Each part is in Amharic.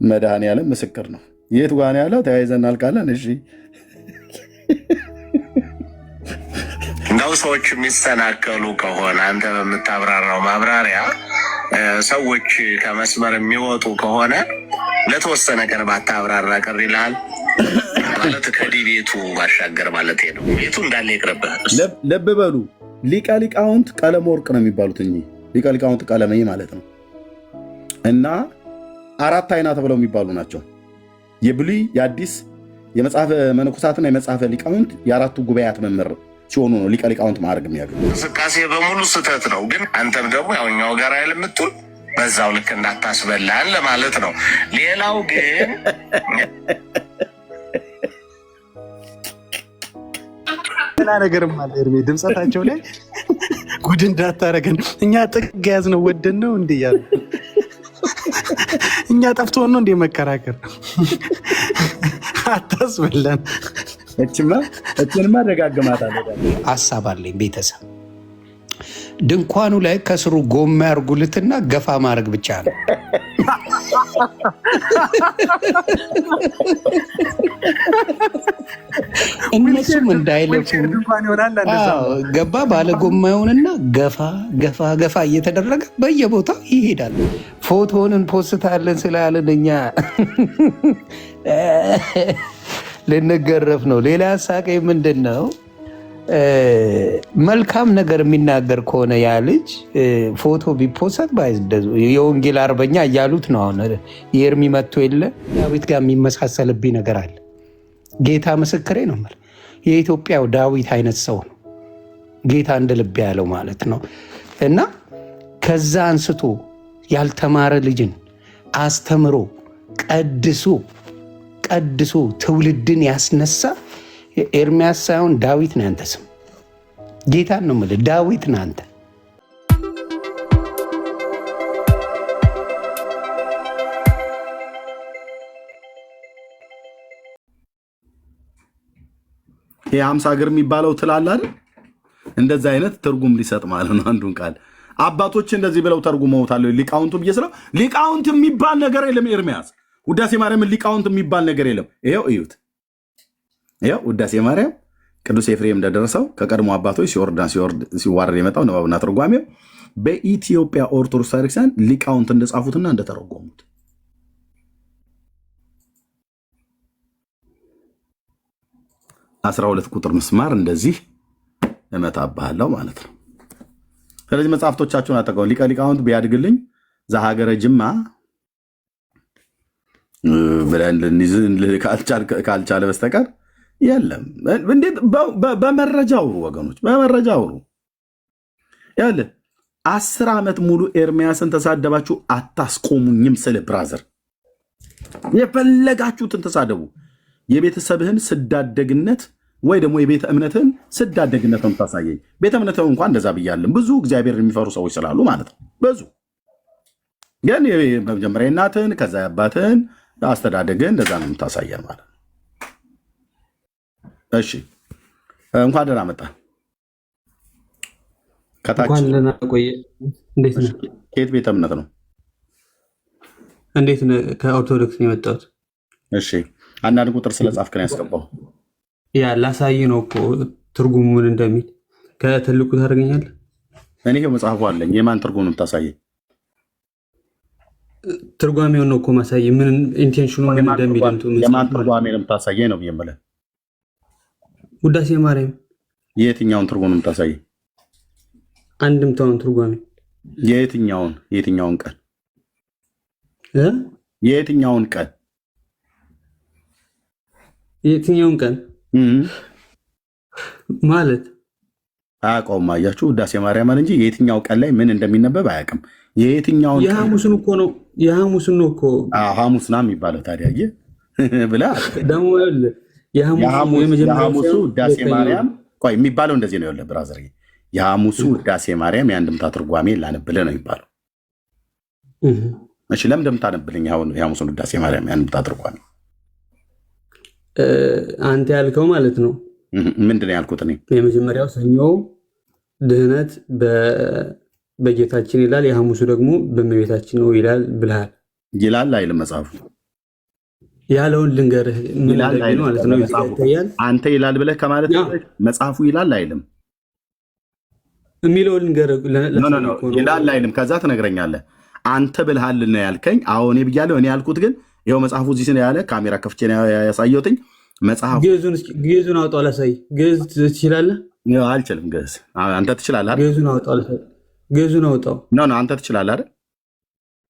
መድኃኔዓለም ምስክር ነው። የት ጋር ነው ያለው? ተያይዘን እናልቃለን። እሺ እንደው ሰዎች የሚሰናከሉ ከሆነ አንተ በምታብራራው ማብራሪያ ሰዎች ከመስመር የሚወጡ ከሆነ ለተወሰነ ቀን ባታብራራ ቅር ይልሃል ማለት ከዲቤቱ ባሻገር ማለት ነው። ቤቱ እንዳለ ይቅርብህ። ልብ በሉ ሊቀ ሊቃውንት ቀለም ወርቅ ነው የሚባሉት እኚህ ሊቀ ሊቃውንት ቀለመይ ማለት ነው። እና አራት አይና ተብለው የሚባሉ ናቸው። የብሉይ የአዲስ የመጽሐፈ መነኮሳትና የመጽሐፈ ሊቃውንት የአራቱ ጉባኤያት መምህር ሲሆኑ ነው ሊቀ ሊቃውንት ማዕረግ የሚያገኙ። እንቅስቃሴ በሙሉ ስህተት ነው። ግን አንተም ደግሞ ያውኛው ጋር አይልምትል በዛው ልክ እንዳታስበላን ለማለት ነው። ሌላው ግን ሌላ ነገርም አለ እርሜ ድምፀታቸው ላይ ጉድ እንዳታረገን እኛ ጥግ ያዝነው ወደን ነው እንዴ ያሉ እኛ ጠፍቶን ነው እንዴ መከራከር አታስበላን። እችንማ ደጋግማታለሁ። ሀሳብ አለኝ ቤተሰብ ድንኳኑ ላይ ከስሩ ጎማ ያርጉልትና ገፋ ማድረግ ብቻ ነው። እነሱም እንዳይለፉ ገባ ባለ ጎማ ይሆንና ገፋ ገፋ ገፋ እየተደረገ በየቦታው ይሄዳል። ፎቶንን ፖስታለን ስላለን እኛ ልንገረፍ ነው። ሌላ ያሳቀኝ ምንድን ነው? መልካም ነገር የሚናገር ከሆነ ያ ልጅ ፎቶ ቢፖሰት የወንጌል አርበኛ እያሉት ነው። አሁን የእርሚ መጥቶ የለ ዳዊት ጋር የሚመሳሰልብኝ ነገር አለ። ጌታ ምስክሬ ነው። የኢትዮጵያው ዳዊት አይነት ሰው ነው ጌታ እንደ ልብ ያለው ማለት ነው። እና ከዛ አንስቶ ያልተማረ ልጅን አስተምሮ ቀድሶ ትውልድን ያስነሳ ኤርሚያስ ሳይሆን ዳዊት ነው። ያንተ ስም ጌታን ነው የምልህ። ዳዊት ነው አንተ። የ50 እግር የሚባለው ትላለህ አይደል? እንደዛ አይነት ትርጉም ሊሰጥ ማለት ነው። አንዱን ቃል አባቶች እንደዚህ ብለው ተርጉመውታል። ሊቃውንቱ ብዬ ስለው ሊቃውንት የሚባል ነገር የለም። ኤርሚያስ ውዳሴ ማርያምን ሊቃውንት የሚባል ነገር የለም። ይኸው እዩት። ይኸው ውዳሴ ማርያም ቅዱስ ኤፍሬም እንደደረሰው ከቀድሞ አባቶች ሲዋረድ የመጣው ንባብና ትርጓሜው በኢትዮጵያ ኦርቶዶክስ ቤተክርስቲያን ሊቃውንት እንደጻፉትና እንደተረጎሙት 12 ቁጥር ምስማር እንደዚህ እመታብሃለሁ ማለት ነው። ስለዚህ መጽሐፍቶቻችሁን አጠቀሙ። ሊቀ ሊቃውንት ቢያድግልኝ ዘሀገረ ጅማ ብለን ካልቻለ በስተቀር የለም። እንዴት በመረጃ አውሩ ወገኖች፣ በመረጃ አውሩ። ያለ 10 ዓመት ሙሉ ኤርሚያስን ተሳደባችሁ አታስቆሙኝም ስለ ብራዘር የፈለጋችሁትን ተሳደቡ። የቤተሰብህን ስዳደግነት ወይ ደግሞ የቤተ እምነትህን ስዳደግነት ነው የምታሳየኝ። ቤተ እምነትህን እንኳን እንደዛ ብያለን። ብዙ እግዚአብሔር የሚፈሩ ሰዎች ስላሉ ማለት ነው። ብዙ ግን በመጀመሪያ እናትህን ከዛ አባትህን አስተዳደግህን እንደዛ ነው የምታሳየን ማለት ነው። እሺ እንኳን ደህና መጣ። ከየት ቤተ እምነት ነው? እንዴት ከኦርቶዶክስ ነው የመጣሁት። እሺ አንዳንድ ቁጥር ስለጻፍክ ነው ያስገባው። ያ ላሳይ ነው እኮ ትርጉሙን እንደሚል ከትልቁ ታደርገኛለህ። እኔ መጽሐፉ አለኝ። የማን ትርጉም ነው የምታሳየኝ? ትርጓሜውን ነው እኮ ማሳይ። ምን ኢንቴንሽኑ ምን እንደሚል የማን ትርጓሜ ነው የምታሳየኝ ነው ብዬ ውዳሴ ማርያም የትኛውን ትርጉም ነው የምታሳየኝ? አንድምታውን ትርጓሜ የትኛውን ቀን የትኛውን ቀን ማለት አያውቀውም። አያችሁ ውዳሴ ማርያም እንጂ የትኛው ቀን ላይ ምን እንደሚነበብ አያውቅም። የትኛውን የሐሙስን እኮ ነው የሐሙስን ነው እኮ ሐሙስ ና የሚባለው ታዲያ ብላ ደግሞ የሐሙሱ ውዳሴ ማርያም ቆይ የሚባለው እንደዚህ ነው። ያለ ብራዘር የሐሙሱ ውዳሴ ማርያም የአንድምታ ትርጓሜ ላነብልህ ነው የሚባለው። እሺ ለምን እንደምታነብልኝ የሐሙሱን ውዳሴ ማርያም የአንድምታ ትርጓሜ አንተ ያልከው ማለት ነው። ምንድን ነው ያልኩት? እኔ የመጀመሪያው ሰኞ ድህነት በጌታችን ይላል፣ የሐሙሱ ደግሞ በእመቤታችን ነው ይላል ብልሃል። ይላል አይልም መጽሐፉ? ያለውን ልንገርህ ምን እንደሚል ማለት ነው። ይታያል አንተ ይላል ብለህ ከማለት መጽሐፉ ይላል አይልም የሚለውን ልንገርህ ይላል አይልም። ከዛ ትነግረኛለህ። አንተ ብልሃል ነው ያልከኝ። አዎ እኔ ብያለሁ። እኔ ያልኩት ግን ይኸው መጽሐፉ እዚህ ነው ያለ። ካሜራ ከፍቼ ነው ያሳየሁትኝ። መጽሐፉ ግዕዙን አውጣው ላሳይ። ግዕዝ ትችላለህ? አልችልም። ግዕዝ አንተ ትችላለህ አይደል? ግዕዙን አውጣው ላሳይ። ግዕዙን አውጣው። ኖ አንተ ትችላለህ አይደል?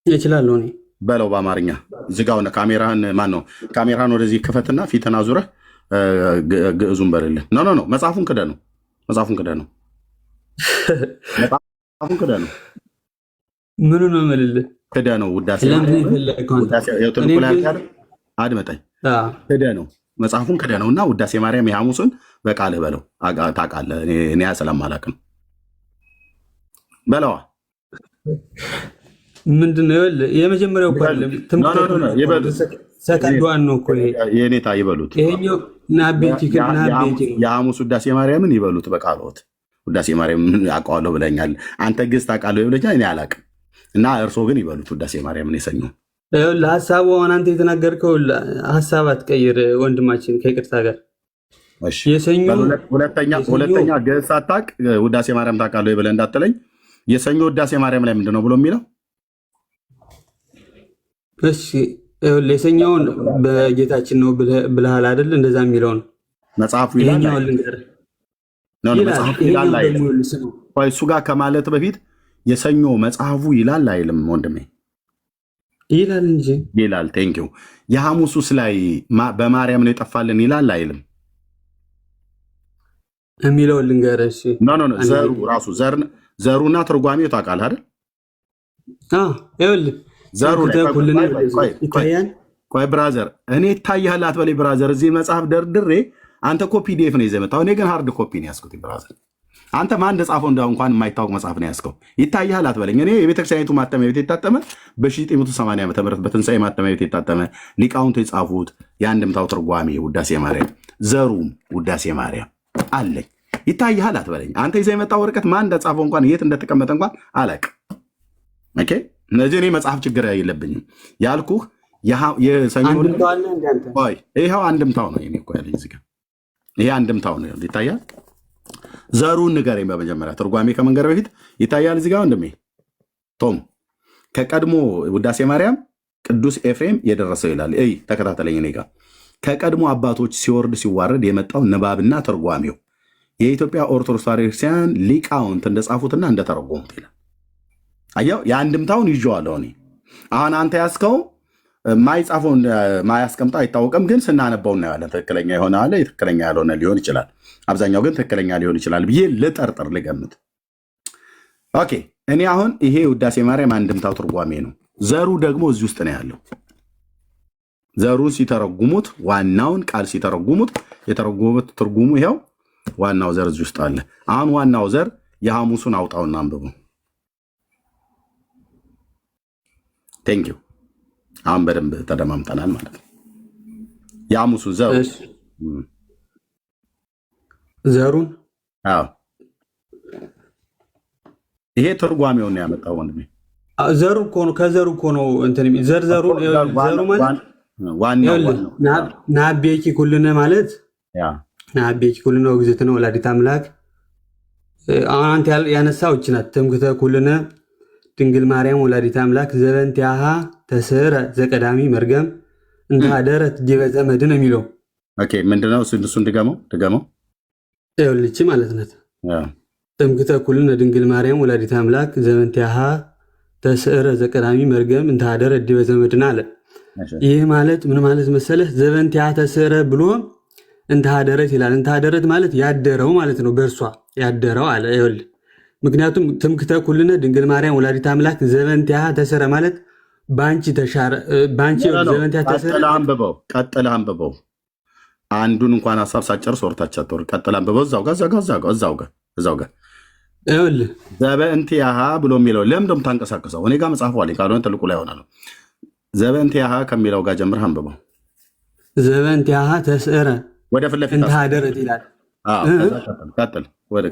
እችላለሁ እኔ በለው በአማርኛ ዝጋውና ካሜራህን ማን ነው ካሜራህን ወደዚህ ክፈትና ፊትን አዙረህ ግዕዙን በልልህ። ኖ መጽሐፉን ክደህ ነው። መጽሐፉን ክደህ ነው። መጽሐፉን ክደህ ነው። ምኑ ነው መልልህ? ክደህ ነው። ውዳሴ አድመጠኝ። ክደህ ነው። መጽሐፉን ክደህ ነው እና ውዳሴ ማርያም የሐሙስን በቃልህ በለው። ታውቃለህ እኔ ስለማላውቅ ነው። በለዋ ምንድነው የመጀመሪያው ሰከንዷን ነው እኮ የኔታ ይበሉት። ይሄኛው የሐሙስ ውዳሴ ማርያምን ይበሉት በቃልዎት። ውዳሴ ማርያም አውቀዋለሁ ብለኛል። አንተ ግዕዝ ታውቃለህ ብለኛል። እኔ አላውቅም እና እርሶ ግን ይበሉት ውዳሴ ማርያምን። የሰኘው ለሀሳቡ አሁን አንተ የተናገርከው ሀሳብ አትቀይር ወንድማችን፣ ከይቅርታ ጋር ሁለተኛ ግዕዝ ሳታውቅ ውዳሴ ማርያም ታውቃለህ ብለህ እንዳትለኝ። የሰኞ ውዳሴ ማርያም ላይ ምንድን ነው ብሎ የሚለው? እሺ የሰኛውን በጌታችን ነው ብለሃል አይደል? እንደዛ የሚለውን መጽሐፉ ይላል። እሱ ጋር ከማለት በፊት የሰኞ መጽሐፉ ይላል አይልም ወንድሜ? ይላል እንጂ ይላል። ቴንኪው። የሐሙሱስ ላይ በማርያም ነው የጠፋልን ይላል አይልም? የሚለውን ልንገርህ። እሺ ዘሩ ራሱ ዘሩና ትርጓሜው ታውቃለህ አይደል? ይኸውልህ ዘሩ ይታያል። ቆይ ብራዘር፣ እኔ ይታያል አትበለኝ ብራዘር። እዚህ መጽሐፍ ደርድሬ አንተ እኮ ፒዲኤፍ ነው ይዘህ መጣሁ። እኔ ግን ሃርድ ኮፒ ነው ያዝኩት ብራዘር። አንተ ማን እንደጻፈው እንኳን የማይታወቅ መጽሐፍ ነው ያዝከው። ይታያል አትበለኝ። እኔ የቤተክርስቲያኒቱ ማተሚያ ቤት የታተመ በ1980 ዓ ም በትንሣኤ ማተሚያ ቤት የታተመ ሊቃውንቱ የጻፉት የአንድምታው ትርጓሜ ውዳሴ ማርያም፣ ዘሩም ውዳሴ ማርያም አለኝ። ይታያል አትበለኝ። አንተ ይዘህ የመጣው ወረቀት ማን እንደጻፈው እንኳን የት እንደተቀመጠ እንኳን አላውቅም። ኦኬ፣ እነዚህ እኔ መጽሐፍ ችግር የለብኝም ያልኩህ ይኸው አንድምታው ነው። ይሄ አንድምታው ነው። ይታያል። ዘሩን ንገረኝ በመጀመሪያ ትርጓሜ ከመንገር በፊት ይታያል። እዚህ ጋር ወንድሜ ቶም ከቀድሞ ውዳሴ ማርያም ቅዱስ ኤፍሬም የደረሰው ይላል። ተከታተለኝ። እኔ ጋር ከቀድሞ አባቶች ሲወርድ ሲዋረድ የመጣው ንባብና ትርጓሜው የኢትዮጵያ ኦርቶዶክስ ተዋሕዶ ቤተክርስቲያን ሊቃውንት እንደጻፉትና እንደተረጎሙት ይላል። አየው፣ የአንድምታውን ይዤዋለሁ እኔ። አሁን አንተ ያዝከው ማይጻፈው ማያስቀምጠው አይታወቅም፣ ግን ስናነበው እናያለን። ትክክለኛ የሆነ አለ፣ ትክክለኛ ያልሆነ ሊሆን ይችላል። አብዛኛው ግን ትክክለኛ ሊሆን ይችላል ብዬ ልጠርጥር፣ ልገምት። ኦኬ፣ እኔ አሁን ይሄ ውዳሴ ማርያም አንድምታው ትርጓሜ ነው። ዘሩ ደግሞ እዚህ ውስጥ ነው ያለው። ዘሩን ሲተረጉሙት፣ ዋናውን ቃል ሲተረጉሙት የተረጎሙት ትርጉሙ ይኸው ዋናው ዘር እዚህ ውስጥ አለ። አሁን ዋናው ዘር የሐሙሱን አውጣውና አንብቡ። ቴንክ ዩ። አሁን በደንብ ተደማምጠናል ማለት ነው። የሐሙሱ ዘሩን ይሄ ትርጓሜውን ያመጣው ወንድሜ። ዘሩ እኮ ነው። ከዘሩ እኮ ነው እንትን ዘሩ ማለት ዋናው ናቤኪ ኩልነ ማለት ናቤኪ ኩልነ ወግዝእትነ ወላዲተ አምላክ። አሁን አንተ ያነሳው እች ናት። ትምክህተ ኩልነ ድንግል ማርያም ወላዲተ አምላክ ዘበንቲአሃ ተስዕረ ዘቀዳሚ መርገም እንታደረት ዲበ ዘመድን የሚለው ምንድነው? እሱን ድገመው። ይኸውልህ ማለት ናት። ትምክህተ ኩልነ ድንግል ማርያም ወላዲተ አምላክ ዘበንቲአሃ ተስዕረ ዘቀዳሚ መርገም እንታደረት ዲበ ዘመድን አለ። ይህ ማለት ምን ማለት መሰለህ? ዘበንቲአሃ ተስዕረ ብሎ እንታደረት ይላል። እንታደረት ማለት ያደረው ማለት ነው። በእርሷ ያደረው አለ። ይኸውልህ ምክንያቱም ትምክህተ ኩልነ ድንግል ማርያም ወላዲተ አምላክ ዘበንቲአሃ ተስዕረ ማለት ባንቺ ተሻረ። ባንቺ ዘበንቲአሃ ተስዕረ ቀጥለህ አንብበው። አንዱን እንኳን ሐሳብ ሳጨርስ ወርታች አትወር። ቀጥለህ አንብበው። እዛው ጋር ይኸውልህ ዘበንቲአሃ ብሎ የሚለው ለምን ደም ታንቀሳቀሰው? እኔ ጋር መጽሐፉ አለኝ። ካልሆነ ትልቁ ላይ ሆናል። ዘበንቲአሃ ከሚለው ጋር ጀምረህ አንብበው። ዘበንቲአሃ ተስዕረ ወደ ፊት ለፊት እንታደረት ይላል።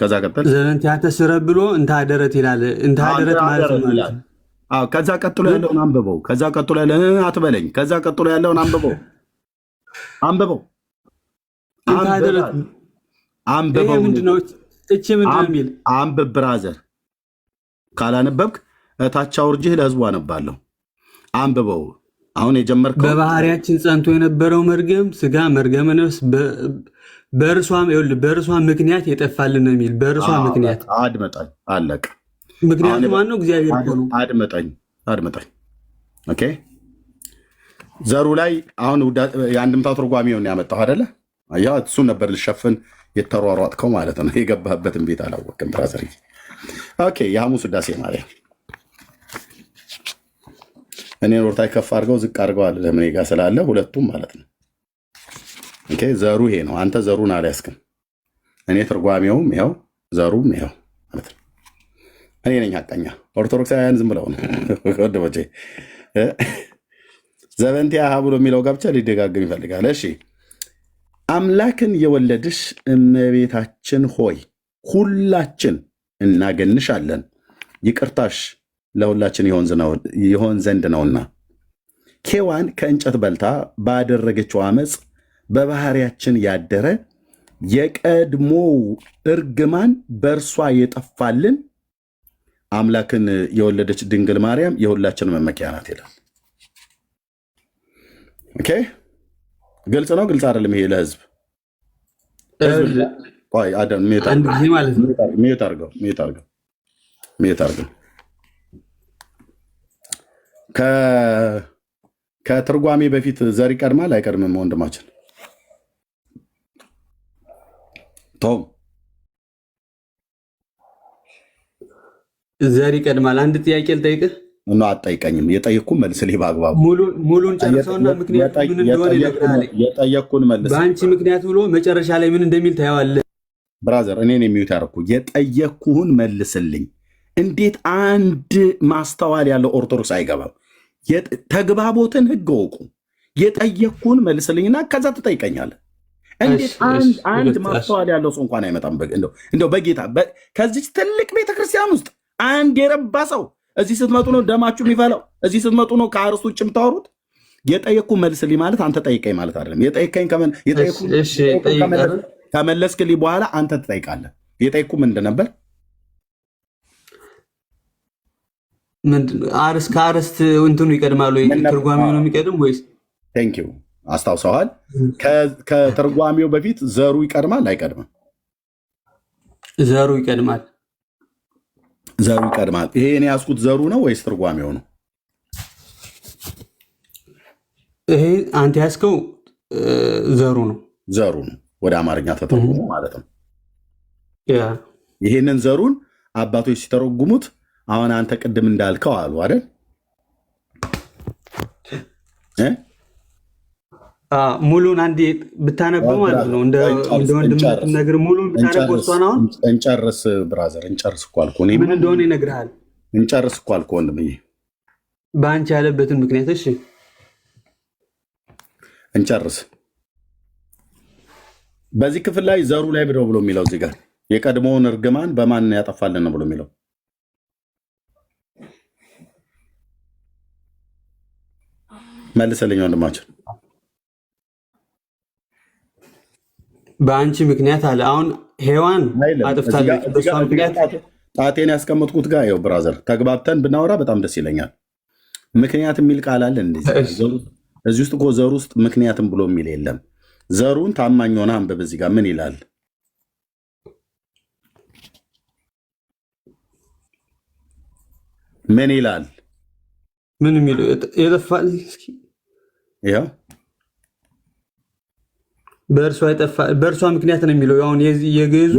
ከዛ ቀጥል። ዘበንቲአሃ ተስዕረ ብሎ እንታደረት ይላል። እንታደረት ማለት ነው። ከዛ ቀጥሎ ያለውን አንብበው። ከዛ ቀጥሎ ያለውን አትበለኝ። ከዛ ቀጥሎ ያለውን አንብበው። አንብበው አንብበው ምንድነው? እቺ ምንድነው የሚል አንብብ ብራዘር። ካላነበብክ እታች አውርጅህ ለህዝቡ አነባለሁ። አንብበው። አሁን የጀመርከው በባህሪያችን ጸንቶ የነበረው መርገም ስጋ መርገመ ነፍስ በእርሷ ምክንያት የጠፋልን ነው የሚል። በእርሷ ምክንያት አድመጣኝ። አለቀ። ምክንያቱ ማን ነው? እግዚአብሔር እኮ ነው። አድመጣኝ። ኦኬ። ዘሩ ላይ አሁን የአንድምታ ትርጓሜውን ያመጣው አይደለ? አያ እሱን ነበር ልሸፍን የተሯሯጥከው ማለት ነው። የገባህበትን ቤት አላወቅም ብራዘር። ኦኬ። የሐሙስ ውዳሴ ማርያም እኔን ወርታይ ከፍ አድርገው ዝቅ አድርገዋል። ለምን ጋር ስላለ ሁለቱም ማለት ነው። ኦኬ። ዘሩ ይሄ ነው። አንተ ዘሩን አልያዝክም። እኔ ትርጓሜውም ይኸው ዘሩም ይኸው ማለት ነው። እኔ ነኝ ሐቀኛ። ኦርቶዶክሳውያን ዝም ብለው ነው ወደቦቼ። ዘበንቲያሃ ብሎ የሚለው ጋር ብቻ ሊደጋግም ይፈልጋል። እሺ። አምላክን የወለድሽ እመቤታችን ሆይ ሁላችን እናገንሻለን፣ ይቅርታሽ ለሁላችን ይሆን ዘንድ ነውና። ሔዋን ከእንጨት በልታ ባደረገችው ዓመፅ በባህሪያችን ያደረ የቀድሞው እርግማን በእርሷ የጠፋልን አምላክን የወለደች ድንግል ማርያም የሁላችን መመኪያ ናት ይላል። ኦኬ። ግልጽ ነው? ግልጽ አይደለም? ይሄ ለህዝብ ሚዩት አድርገው። ከትርጓሜ በፊት ዘር ይቀድማል አይቀድምም? ወንድማችን ቶም ዘር ይቀድማል። አንድ ጥያቄ ልጠይቅህ። አትጠይቀኝም። የጠየቅኩ መልስልኝ በአግባቡ። ሙሉን ጨርሰውና ምክንያቱ ምን እንደሆነ ይነግርሃል። የጠየቅኩን መልስ። በአንቺ ምክንያት ብሎ መጨረሻ ላይ ምን እንደሚል ታየዋለህ። ብራዘር እኔን የሚዩት ያደረኩ የጠየቅኩህን መልስልኝ። እንዴት አንድ ማስተዋል ያለው ኦርቶዶክስ አይገባም? ተግባቦትን ህግ ወቁ። የጠየቅኩህን መልስልኝና ከዛ ትጠይቀኛለህ። እንዴት አንድ ማስተዋል ያለው ሰው እንኳን አይመጣም? እንደው በጌታ ከዚች ትልቅ ቤተክርስቲያን ውስጥ አንድ የረባ ሰው እዚህ ስትመጡ ነው ደማችሁ የሚፈላው። እዚህ ስትመጡ ነው ከአርስቱ ውጭ የምታወሩት። የጠየቅኩ መልስልኝ ማለት አንተ ጠይቀኝ ማለት አይደለም። የጠየቀኝ ከመለስክልኝ በኋላ አንተ ትጠይቃለህ። የጠየቅኩ ምንድን ነበር? ከአርስት እንትኑ ይቀድማሉ? ትርጓሜው ነው የሚቀድም ወይስ? ቴንኪው አስታውሰዋል። ከትርጓሜው በፊት ዘሩ ይቀድማል አይቀድምም? ዘሩ ይቀድማል። ዘሩ ይቀድማል። ይሄ እኔ ያዝኩት ዘሩ ነው ወይስ ትርጓሜው ነው? ይሄ አንተ ያዝከው ዘሩ ነው። ዘሩ ነው ወደ አማርኛ ተተርጉሞ ማለት ነው። ይሄንን ዘሩን አባቶች ሲተረጉሙት አሁን አንተ ቅድም እንዳልከው አሉ አይደል? ሙሉን አንዴ ብታነበው ማለት ነው። እንደ ወንድምነት ነገር ሙሉን ብታነበው እሷን አሁን እንጨርስ ብራዘር፣ እንጨርስ እኮ አልኩህ። ምን እንደሆነ ይነግርሃል። እንጨርስ እኮ አልኩህ ወንድምዬ፣ በአንቺ ያለበትን ምክንያት። እሺ እንጨርስ። በዚህ ክፍል ላይ ዘሩ ላይ ብሎ የሚለው እዚህ ጋር የቀድሞውን እርግማን በማን ያጠፋልን ብሎ የሚለው መልሰልኝ ወንድማችን። በአንቺ ምክንያት አለ። አሁን ሔዋን አጥፍታለች። በሷ ምክንያት ጣቴን ያስቀመጥኩት ጋር ይኸው ብራዘር፣ ተግባብተን ብናወራ በጣም ደስ ይለኛል። ምክንያት የሚል ቃል አለ እዚህ ውስጥ እኮ ዘሩ ውስጥ ምክንያትም ብሎ የሚል የለም። ዘሩን ታማኝ ሆነ አንብብ። እዚህ ጋር ምን ይላል? ምን ይላል? ምን የሚለው የጠፋ ይኸው በእርሷ ምክንያት ነው የሚለው። አሁን የግዕዙ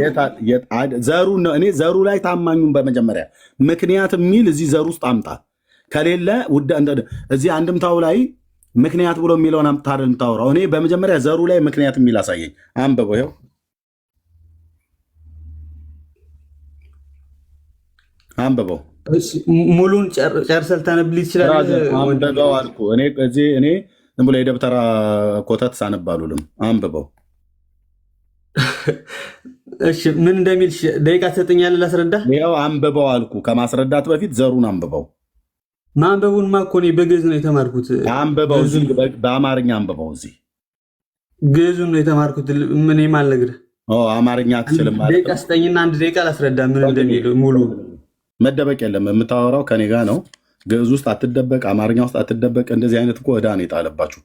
ዘሩ ነው። እኔ ዘሩ ላይ ታማኙን በመጀመሪያ ምክንያት የሚል እዚህ ዘሩ ውስጥ አምጣ። ከሌለ እዚህ አንድምታው ላይ ምክንያት ብሎ የሚለውን አምጥታ አይደል የምታወራው? እኔ በመጀመሪያ ዘሩ ላይ ምክንያት የሚል አሳየኝ። አንብበው። ይኸው አንብበው። ሙሉን ጨርሰህ ልታነብልኝ ትችላለህ? አንብበው አልኩህ። እኔ ዝም ብሎ የደብተራ ኮተት ሳነባሉልም አንብበው። እሺ ምን እንደሚል ደቂቃ ትሰጠኛለህ ላስረዳ? ይኸው አንብበው አልኩህ። ከማስረዳት በፊት ዘሩን አንብበው። ማንበቡን እኮ እኔ በግዕዝ ነው የተማርኩት። አንብበው፣ በአማርኛ አንብበው። እዚህ ግዕዙን ነው የተማርኩት። ምን የማልነግርህ አማርኛ አትችልም ማለት ደቂቃ ስጠኝና 1 ደቂቃ ላስረዳ ምን እንደሚለው። ሙሉ መደበቅ የለም። የምታወራው ከኔ ጋር ነው። ግዕዝ ውስጥ አትደበቅ፣ አማርኛ ውስጥ አትደበቅ። እንደዚህ አይነት እኮ ዕዳ ነው የጣለባችሁ።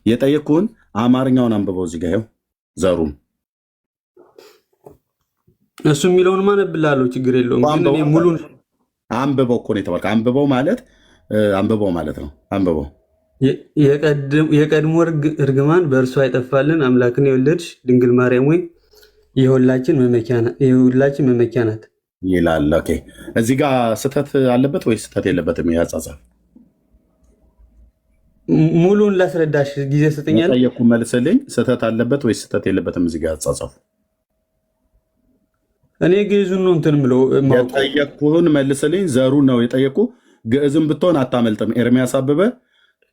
የጠየቅኩህን አማርኛውን አንብበው እዚህ ጋር ይኸው ዘሩን እሱ የሚለውን ማነብላለሁ፣ ችግር የለውም። ግን እኔ ሙሉን አንብበው እኮ ነው የተባልከው። አንብበው ማለት ነው። አንብበው የቀድሞ እርግማን በእርሷ አይጠፋልን፣ አምላክን የወለድሽ ድንግል ማርያም ወይ የሁላችን መመኪያ ናት ይላል። ኦኬ፣ እዚህ ጋር ስህተት አለበት ወይ ስህተት የለበትም? ይሄ አጻጻፍ ሙሉን ላስረዳሽ ጊዜ ስጠኛል። ጠየቅኩ፣ መልስልኝ። ስህተት አለበት ወይ ስህተት የለበትም? እዚህ ጋር አጻጻፉ እኔ ግዕዙን ነው እንትን ብሎ የጠየቅኩህን መልስልኝ። ዘሩን ነው የጠየቅኩ። ግዕዝም ብትሆን አታመልጥም። ኤርሚያስ አበበ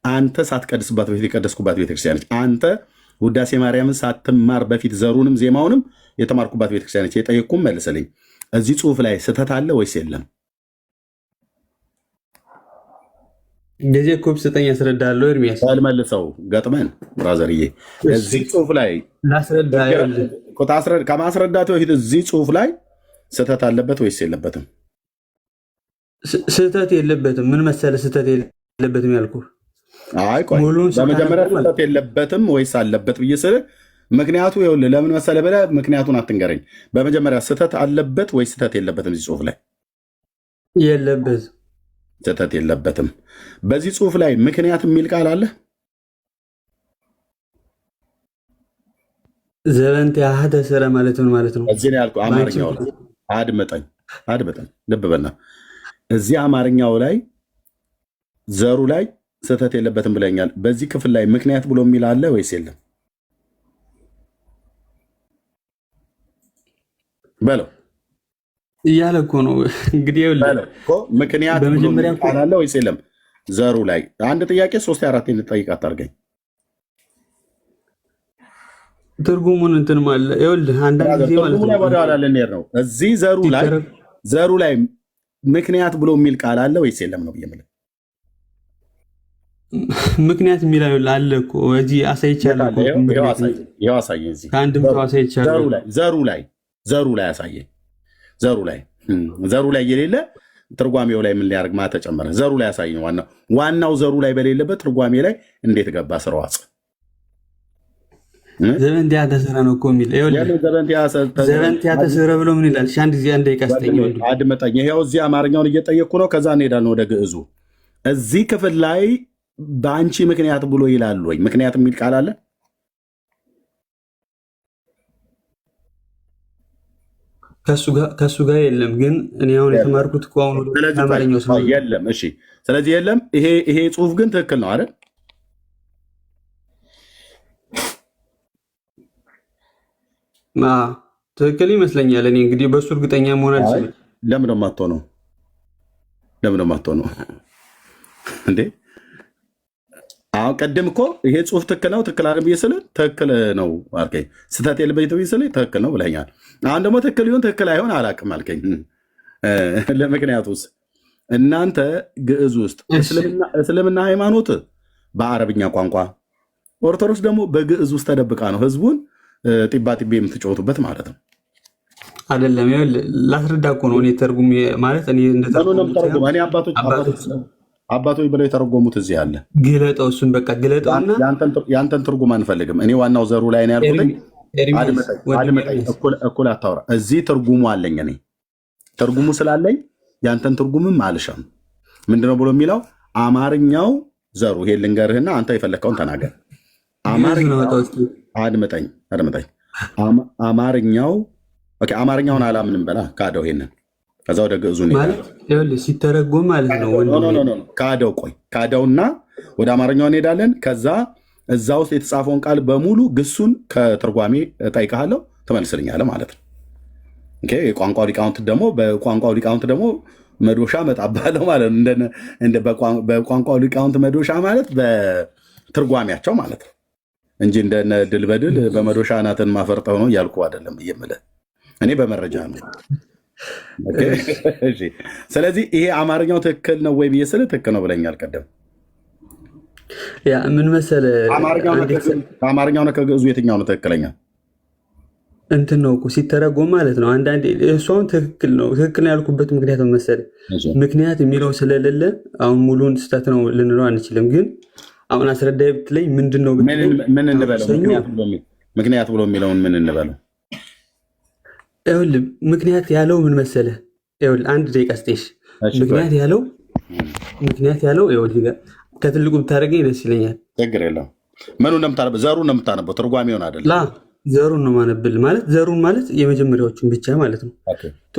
አንተ ሳትቀድስባት በፊት የቀደስኩባት ቤተክርስቲያነች። አንተ ውዳሴ ማርያምን ሳትማር በፊት ዘሩንም ዜማውንም የተማርኩባት ቤተክርስቲያነች። የጠየቅኩም መልስልኝ። እዚህ ጽሁፍ ላይ ስህተት አለ ወይስ የለም? ጊዜ እኮ ብትሰጠኝ ያስረዳለሁ። ኤርሚያስ መልሰው ገጥመን ብራዘርዬ፣ እዚህ ጽሁፍ ላይ ከማስረዳት በፊት እዚህ ጽሁፍ ላይ ስህተት አለበት ወይስ የለበትም? ስህተት የለበትም። ምን መሰለህ ስህተት የለበትም ያልኩህ። አይ ቆይ በመጀመሪያ ስህተት የለበትም ወይስ አለበት ብዬ ስልህ ምክንያቱ ይኸውልህ፣ ለምን መሰለህ ብለህ ምክንያቱን አትንገረኝ። በመጀመሪያ ስህተት አለበት ወይስ ስህተት የለበትም? እዚህ ጽሁፍ ላይ የለበትም። ስህተት የለበትም። በዚህ ጽሁፍ ላይ ምክንያት የሚል ቃል አለ? ዘበንት ያህተ ስረ ማለት ነው ማለት ነው። እዚህ ላይ ያልኩህ አማርኛው ላይ አድምጠኝ፣ ልብ በልና እዚህ አማርኛው ላይ ዘሩ ላይ ስህተት የለበትም ብለኛል። በዚህ ክፍል ላይ ምክንያት ብሎ የሚል አለ ወይስ የለም? በለው እያለ እኮ ነው እንግዲህ ምክንያት ብሎ የሚል ቃል አለ ወይስ የለም? ዘሩ ላይ አንድ ጥያቄ 3-4 እንድጠይቅ አታርገኝ። ትርጉሙን እንትን ማለት ይኸውልህ፣ አንዳንድ ጊዜ ማለት ነው ወደኋላ ልንሄድ ነው። እዚህ ዘሩ ላይ ምክንያት ብሎ የሚል ቃል አለ ወይስ የለም ነው የምልህ። ምክንያት የሚለው አለ እኮ እዚህ አሳይቻለሁ። ይኸው አሳየኝ። እዚህ ከአንድም ሰው አሳይቻለሁ። ዘሩ ላይ አሳየኝ። ዘሩ ላይ የሌለ ትርጓሜው ላይ ምን ሊያደርግ ማለት ተጨመረ? ዘሩ ላይ አሳየኝ። ዋናው ዘሩ ላይ በሌለበት ትርጓሜ ላይ እንዴት ገባ? ስርዋጽ ዘበንቲያ ተሰረ ነው እኮ የሚል ዘበንቲያ ተሰረ ብሎ ምን ይላል? አንድ ጊዜ አንድ ደቂቃ ስጠኝ፣ አድመጠኝ። ይኸው እዚህ አማርኛውን እየጠየቅኩ ነው። ከዛ እንሄዳለን ወደ ግዕዙ። እዚህ ክፍል ላይ በአንቺ ምክንያት ብሎ ይላል ወይ? ምክንያት የሚል ቃል አለ? ከሱ ጋር የለም። ግን እኔ አሁን የተማርኩት እኮ አሁን አማርኛው የለም። እሺ፣ ስለዚህ የለም። ይሄ ጽሁፍ ግን ትክክል ነው አይደል? ትክክል ይመስለኛል። እኔ እንግዲህ በእሱ እርግጠኛ መሆን አልችልም። ለምን ነው የማትሆነው እንዴ? አሁን ቀደም እኮ ይሄ ጽሁፍ ትክክል ነው ትክክል አይደል ብዬ ስልህ ትክክል ነው አልከኝ። ስህተት የለበት ብዬ ስልህ ትክክል ነው ብለኛል። አሁን ደግሞ ትክክል ይሁን ትክክል አይሆን አላውቅም አልከኝ። ለምክንያቱስ እናንተ ግዕዝ ውስጥ እስልምና ሃይማኖት በአረብኛ ቋንቋ፣ ኦርቶዶክስ ደግሞ በግዕዝ ውስጥ ተደብቃ ነው ህዝቡን ጢባ ጢቤ የምትጫወቱበት ማለት ነው። አይደለም ላስረዳ እኮ ነው። እኔ ተርጉም ማለት እኔ አባቶች ብለው የተረጎሙት እዚህ አለ። ግለጠው፣ እሱን በቃ ግለጠውና ያንተን ትርጉም አንፈልግም። እኔ ዋናው ዘሩ ላይ ነው ያልኩት። አድመጠኝ፣ እኩል አታውራ። እዚህ ትርጉሙ አለኝ። እኔ ትርጉሙ ስላለኝ ያንተን ትርጉምም አልሻም። ምንድነው ብሎ የሚለው አማርኛው ዘሩ። ይሄ ልንገርህና አንተ የፈለግከውን ተናገር። አድመጠኝ። አማርኛውን አላምንም በላ ካደው። ይሄንን ከዛ ወደ ግዕዙ ሲተረጎም ማለት ነው። ካደው ካደውና ወደ አማርኛው እንሄዳለን። ከዛ እዛ ውስጥ የተጻፈውን ቃል በሙሉ ግሱን ከትርጓሜ እጠይቅሃለሁ፣ ትመልስልኛለህ ማለት ነው። የቋንቋው ሊቃውንት ደግሞ መዶሻ መጣባለው ማለት ነው። በቋንቋው ሊቃውንት መዶሻ ማለት በትርጓሜያቸው ማለት ነው እንጂ እንደነ ድል በድል በመዶሻ ናትን ማፈርጠው ነው እያልኩ አይደለም የምልህ። እኔ በመረጃ ነው። ስለዚህ ይሄ አማርኛው ትክክል ነው ወይ ብዬ ስልህ ትክክል ነው ብለኛል ቀደም። ያ ምን መሰለህ ከአማርኛው ነው ከግዕዙ የትኛው ነው ትክክለኛ? እንትን ነው እኮ ሲተረጎም ማለት ነው። አንዳንዴ እሷን ትክክል ነው ያልኩበት ምክንያት መሰለህ ምክንያት የሚለው ስለሌለ አሁን ሙሉን ስህተት ነው ልንለው አንችልም። ግን አሁን አስረዳይ ብትለኝ ምንድን ነው ምን እንበለው? ምክንያት ብሎ የሚለውን ምን እንበለው? ይኸውልህ ምክንያት ያለው ምን መሰለህ? ይኸውልህ አንድ ደቂቃ ስጤሽ። ምክንያት ያለው ይኸውልህ ከትልቁ ብታደርገኝ ደስ ይለኛል። ችግር የለውም። ምኑ እንደምታነበው ዘሩን ነው የምታነበው፣ ትርጓሜውን አይደለም። ዘሩን ነው ማነብል ማለት ዘሩን ማለት የመጀመሪያዎቹን ብቻ ማለት ነው።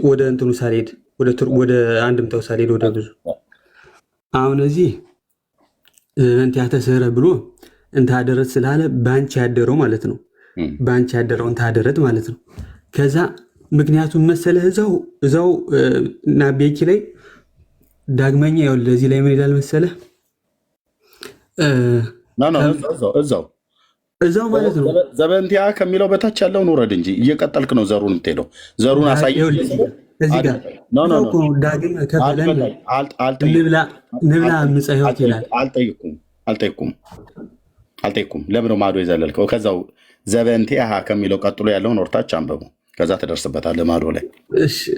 ወደ እንትኑ ሳልሄድ ወደ አንድምታው ሳልሄድ ወደ ብዙ አሁን እዚህ ዘበንቲአተ ስዕረ ብሎ እንታደረት ስላለ ባንቺ ያደረው ማለት ነው። ባንቺ ያደረው እንታደረት ማለት ነው። ከዛ ምክንያቱም መሰለህ እዛው ናቤኪ ላይ ዳግመኛ ይኸውልህ እዚህ ላይ ምን ይላል መሰለህ? እዛው ማለት ነው። ዘበንቲያ ከሚለው በታች ያለውን ውረድ እንጂ እየቀጠልክ ነው ዘሩን የምትሄደው። ዘሩን አሳየው። እዚህ ጋር ዳግም ከፈለን ንብላ ምፀ ሕይወት ይላል። አልጠይኩም። ለምን ነው ማዶ የዘለልከው? ከዛው ዘበንቲያ ከሚለው ቀጥሎ ያለውን ወርታች አንበቡ። ከዛ ትደርስበታለህ ማዶ ላይ።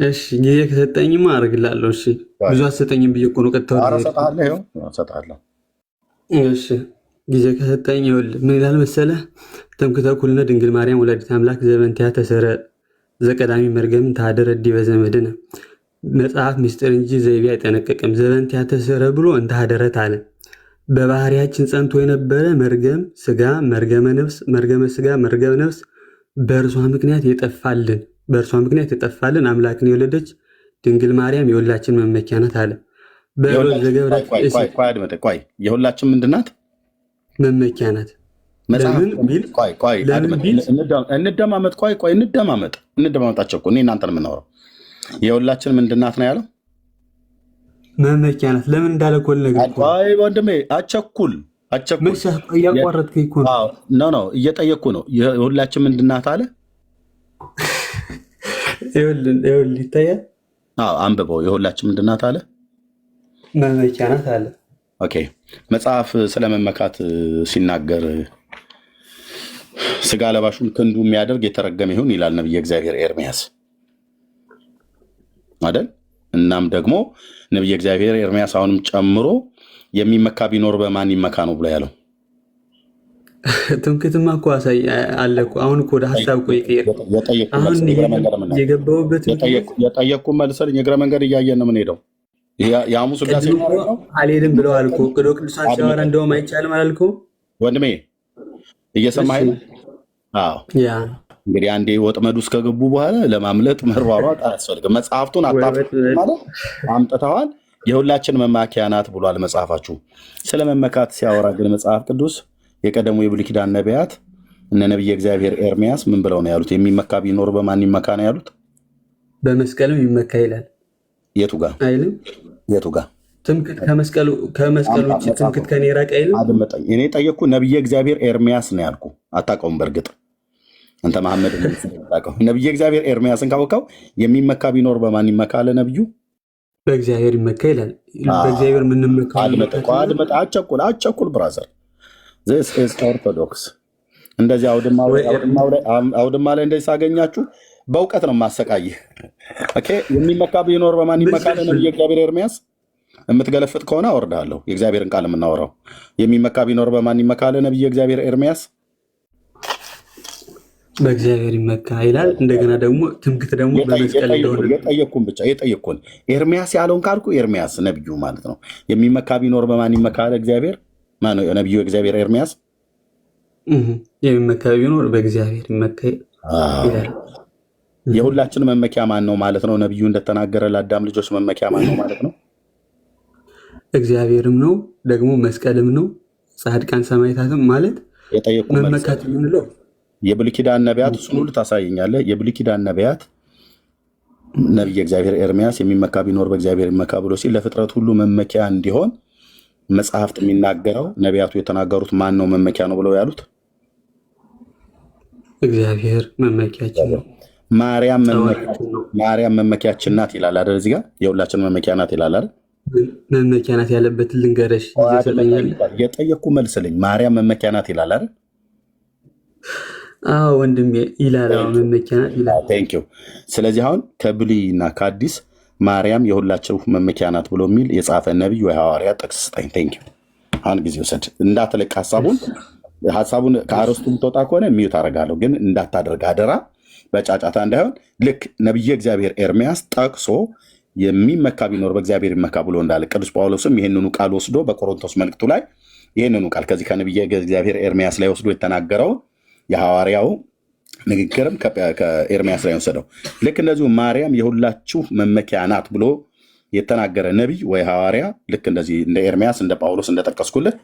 እሺ ጊዜ ከሰጠኝማ አደርግልሃለሁ። እሺ ብዙ አትሰጠኝም ብዬ እኮ ነው ቀጥታ እሰጥሃለሁ። እሺ ጊዜ ከሰጠኝ ይኸውልህ ምን ይላል መሰለህ? ተምክተ ኩልነ ድንግል ማርያም ወላዲተ አምላክ ዘበንቲአተ ስዕረ ዘቀዳሚ መርገም እንተሃደረ ዲበ ዘመድነ። መጽሐፍ ምስጢር እንጂ ዘይቤ አይጠነቀቅም። ዘበንቲአተ ስዕረ ብሎ እንተሃደረት አለ። በባህሪያችን ጸንቶ የነበረ መርገም ስጋ፣ መርገመ ነፍስ፣ መርገመ ስጋ፣ መርገመ ነፍስ በእርሷ ምክንያት የጠፋልን አምላክን የወለደች ድንግል ማርያም የሁላችን መመኪያ ናት አለ። የሁላችን ምንድን ናት? መመኪያ ናት። እንደማመጣቸው እኔ እናንተን የምናወራው የሁላችን ምንድን ናት ነው ያለው? መመኪያ ናት። ለምን እንዳለ እኮ ልነግርህ። ወንድሜ አቸኩል እያቋረጥከኝ እኮ ነው። እየጠየቅኩ ነው። የሁላችን ምንድን ናት አለ? ይኸውልህ ይታያል። አንብበው። የሁላችን ምንድን ናት አለ? መመኪያ ናት አለ። ኦኬ። መጽሐፍ ስለመመካት ሲናገር ስጋ ለባሹን ክንዱ የሚያደርግ የተረገመ ይሁን ይላል ነቢየ እግዚአብሔር ኤርሚያስ አይደል? እናም ደግሞ ነቢየ እግዚአብሔር ኤርሚያስ አሁንም ጨምሮ የሚመካ ቢኖር በማን ይመካ ነው ብሎ ያለው? ትምክትማ እኮ አሳይ አለ እኮ። አሁን እኮ ወደ ሀሳብ እኮ የገባሁበት የጠየቅኩ መልሰልኝ የእግረ መንገድ እያየን ነው የምንሄደው። የሐሙስ ጋር አልሄድም ብለዋል እኮ ቅዶ ቅዱሳን ሲያወራ እንደውም አይቻልም አላልኩም ወንድሜ? እየሰማኸኝ ነው? እንግዲህ አንዴ ወጥመድ ውስጥ ከገቡ በኋላ ለማምለጥ መሯሯጥ አያስፈልግም። መጽሐፍቱን አምጥተዋል። የሁላችን መማኪያ ናት ብሏል መጽሐፋችሁ። ስለ መመካት ሲያወራ ግን መጽሐፍ ቅዱስ የቀደሙ የብሉይ ኪዳን ነቢያት እነ ነቢየ እግዚአብሔር ኤርሚያስ ምን ብለው ነው ያሉት? የሚመካ ቢኖር በማን ይመካ ነው ያሉት? በመስቀልም ይመካ ይላል። የቱ ጋር አይልም? የቱ ጋር? ትምክት ከመስቀሉ ውጭ ትምክት ከኔ ራቅ አይልም። አድመጠኝ። እኔ ጠየቅኩ ነቢየ እግዚአብሔር ኤርሚያስ ነው ያልኩ። አታውቀውም። በእርግጥ አንተ መሐመድ ታውቀው። ነቢየ እግዚአብሔር ኤርሚያስን ካወቀው የሚመካ ቢኖር በማን ይመካ አለ ነብዩ? በእግዚአብሔር ይመካ ይላል። በእግዚአብሔር ምንመካ? አቸኩል ብራዘር ዚስ ኢዝ ኦርቶዶክስ። እንደዚህ አውድማ ላይ እንደዚህ ሳገኛችሁ በእውቀት ነው የማሰቃይህ። ኦኬ። የሚመካ ቢኖር በማን ይመካ አለ ነቢየ እግዚአብሔር ኤርሚያስ? የምትገለፍጥ ከሆነ አወርዳለሁ። የእግዚአብሔርን ቃል የምናወራው የሚመካ ቢኖር በማን ይመካ አለ ነቢየ እግዚአብሔር ኤርሚያስ? በእግዚአብሔር ይመካ ይላል። እንደገና ደግሞ ትምክት ደግሞ በመስቀል እንደሆነ የጠየቅኩን ኤርሚያስ ያለውን ካልኩ ኤርሚያስ ነቢዩ ማለት ነው። የሚመካ ቢኖር በማን ይመካ አለ እግዚአብሔር? ማነው ነቢዩ? እግዚአብሔር ኤርሚያስ የሚመካ ቢኖር በእግዚአብሔር ይመካ ይላል። የሁላችን መመኪያ ማን ነው ማለት ነው? ነቢዩ እንደተናገረ ለአዳም ልጆች መመኪያ ማን ነው ማለት ነው? እግዚአብሔርም ነው ደግሞ መስቀልም ነው ጻድቃን ሰማዕታትም ማለት መመካት የምንለው የብሉይ ኪዳን ነቢያት እሱን ሁሉ ታሳየኛለህ። የብሉይ ኪዳን ነቢያት ነቢየ እግዚአብሔር ኤርሚያስ የሚመካ ቢኖር በእግዚአብሔር ይመካ ብሎ ሲል ለፍጥረት ሁሉ መመኪያ እንዲሆን መጽሐፍት የሚናገረው ነቢያቱ የተናገሩት ማን ነው መመኪያ ነው ብለው ያሉት? እግዚአብሔር መመኪያችን ነው። ማርያም መመኪያችን ናት ይላል አይደል? እዚህ ጋር የሁላችን መመኪያ ናት ይላል አይደል? መመኪያ ናት ያለበትን ልንገረሽ ይሰጠኛል። የጠየቅኩ መልስልኝ። ማርያም መመኪያ ናት ይላል አይደል? አዎ ወንድሜ ይላል። መመኪያ ናት ይላል። ቴንክ ዩ። ስለዚህ አሁን ከብሉይና ከአዲስ ማርያም የሁላችሁ መመኪያ ናት ብሎ የሚል የጻፈ ነቢይ ወይ ሐዋርያ ጥቅስ ስጠኝ። ቴንክ ዩ። አሁን ጊዜ ውሰድ። እንዳትለቅ ሀሳቡን ከአርስቱ የምትወጣ ከሆነ ሚዩት አደርጋለሁ፣ ግን እንዳታደርግ አደራ፣ በጫጫታ እንዳይሆን። ልክ ነቢየ እግዚአብሔር ኤርሚያስ ጠቅሶ የሚመካ ቢኖር በእግዚአብሔር ይመካ ብሎ እንዳለ ቅዱስ ጳውሎስም ይህንኑ ቃል ወስዶ በቆሮንቶስ መልእክቱ ላይ ይህንኑ ቃል ከዚህ ከነቢየ እግዚአብሔር ኤርሚያስ ላይ ወስዶ የተናገረው የሐዋርያው ንግግርም ከኤርሚያስ ላይ ወሰደው። ልክ እንደዚሁ ማርያም የሁላችሁ መመኪያ ናት ብሎ የተናገረ ነቢይ ወይ ሐዋርያ ልክ እንደዚህ እንደ ኤርሚያስ እንደ ጳውሎስ እንደጠቀስኩልህ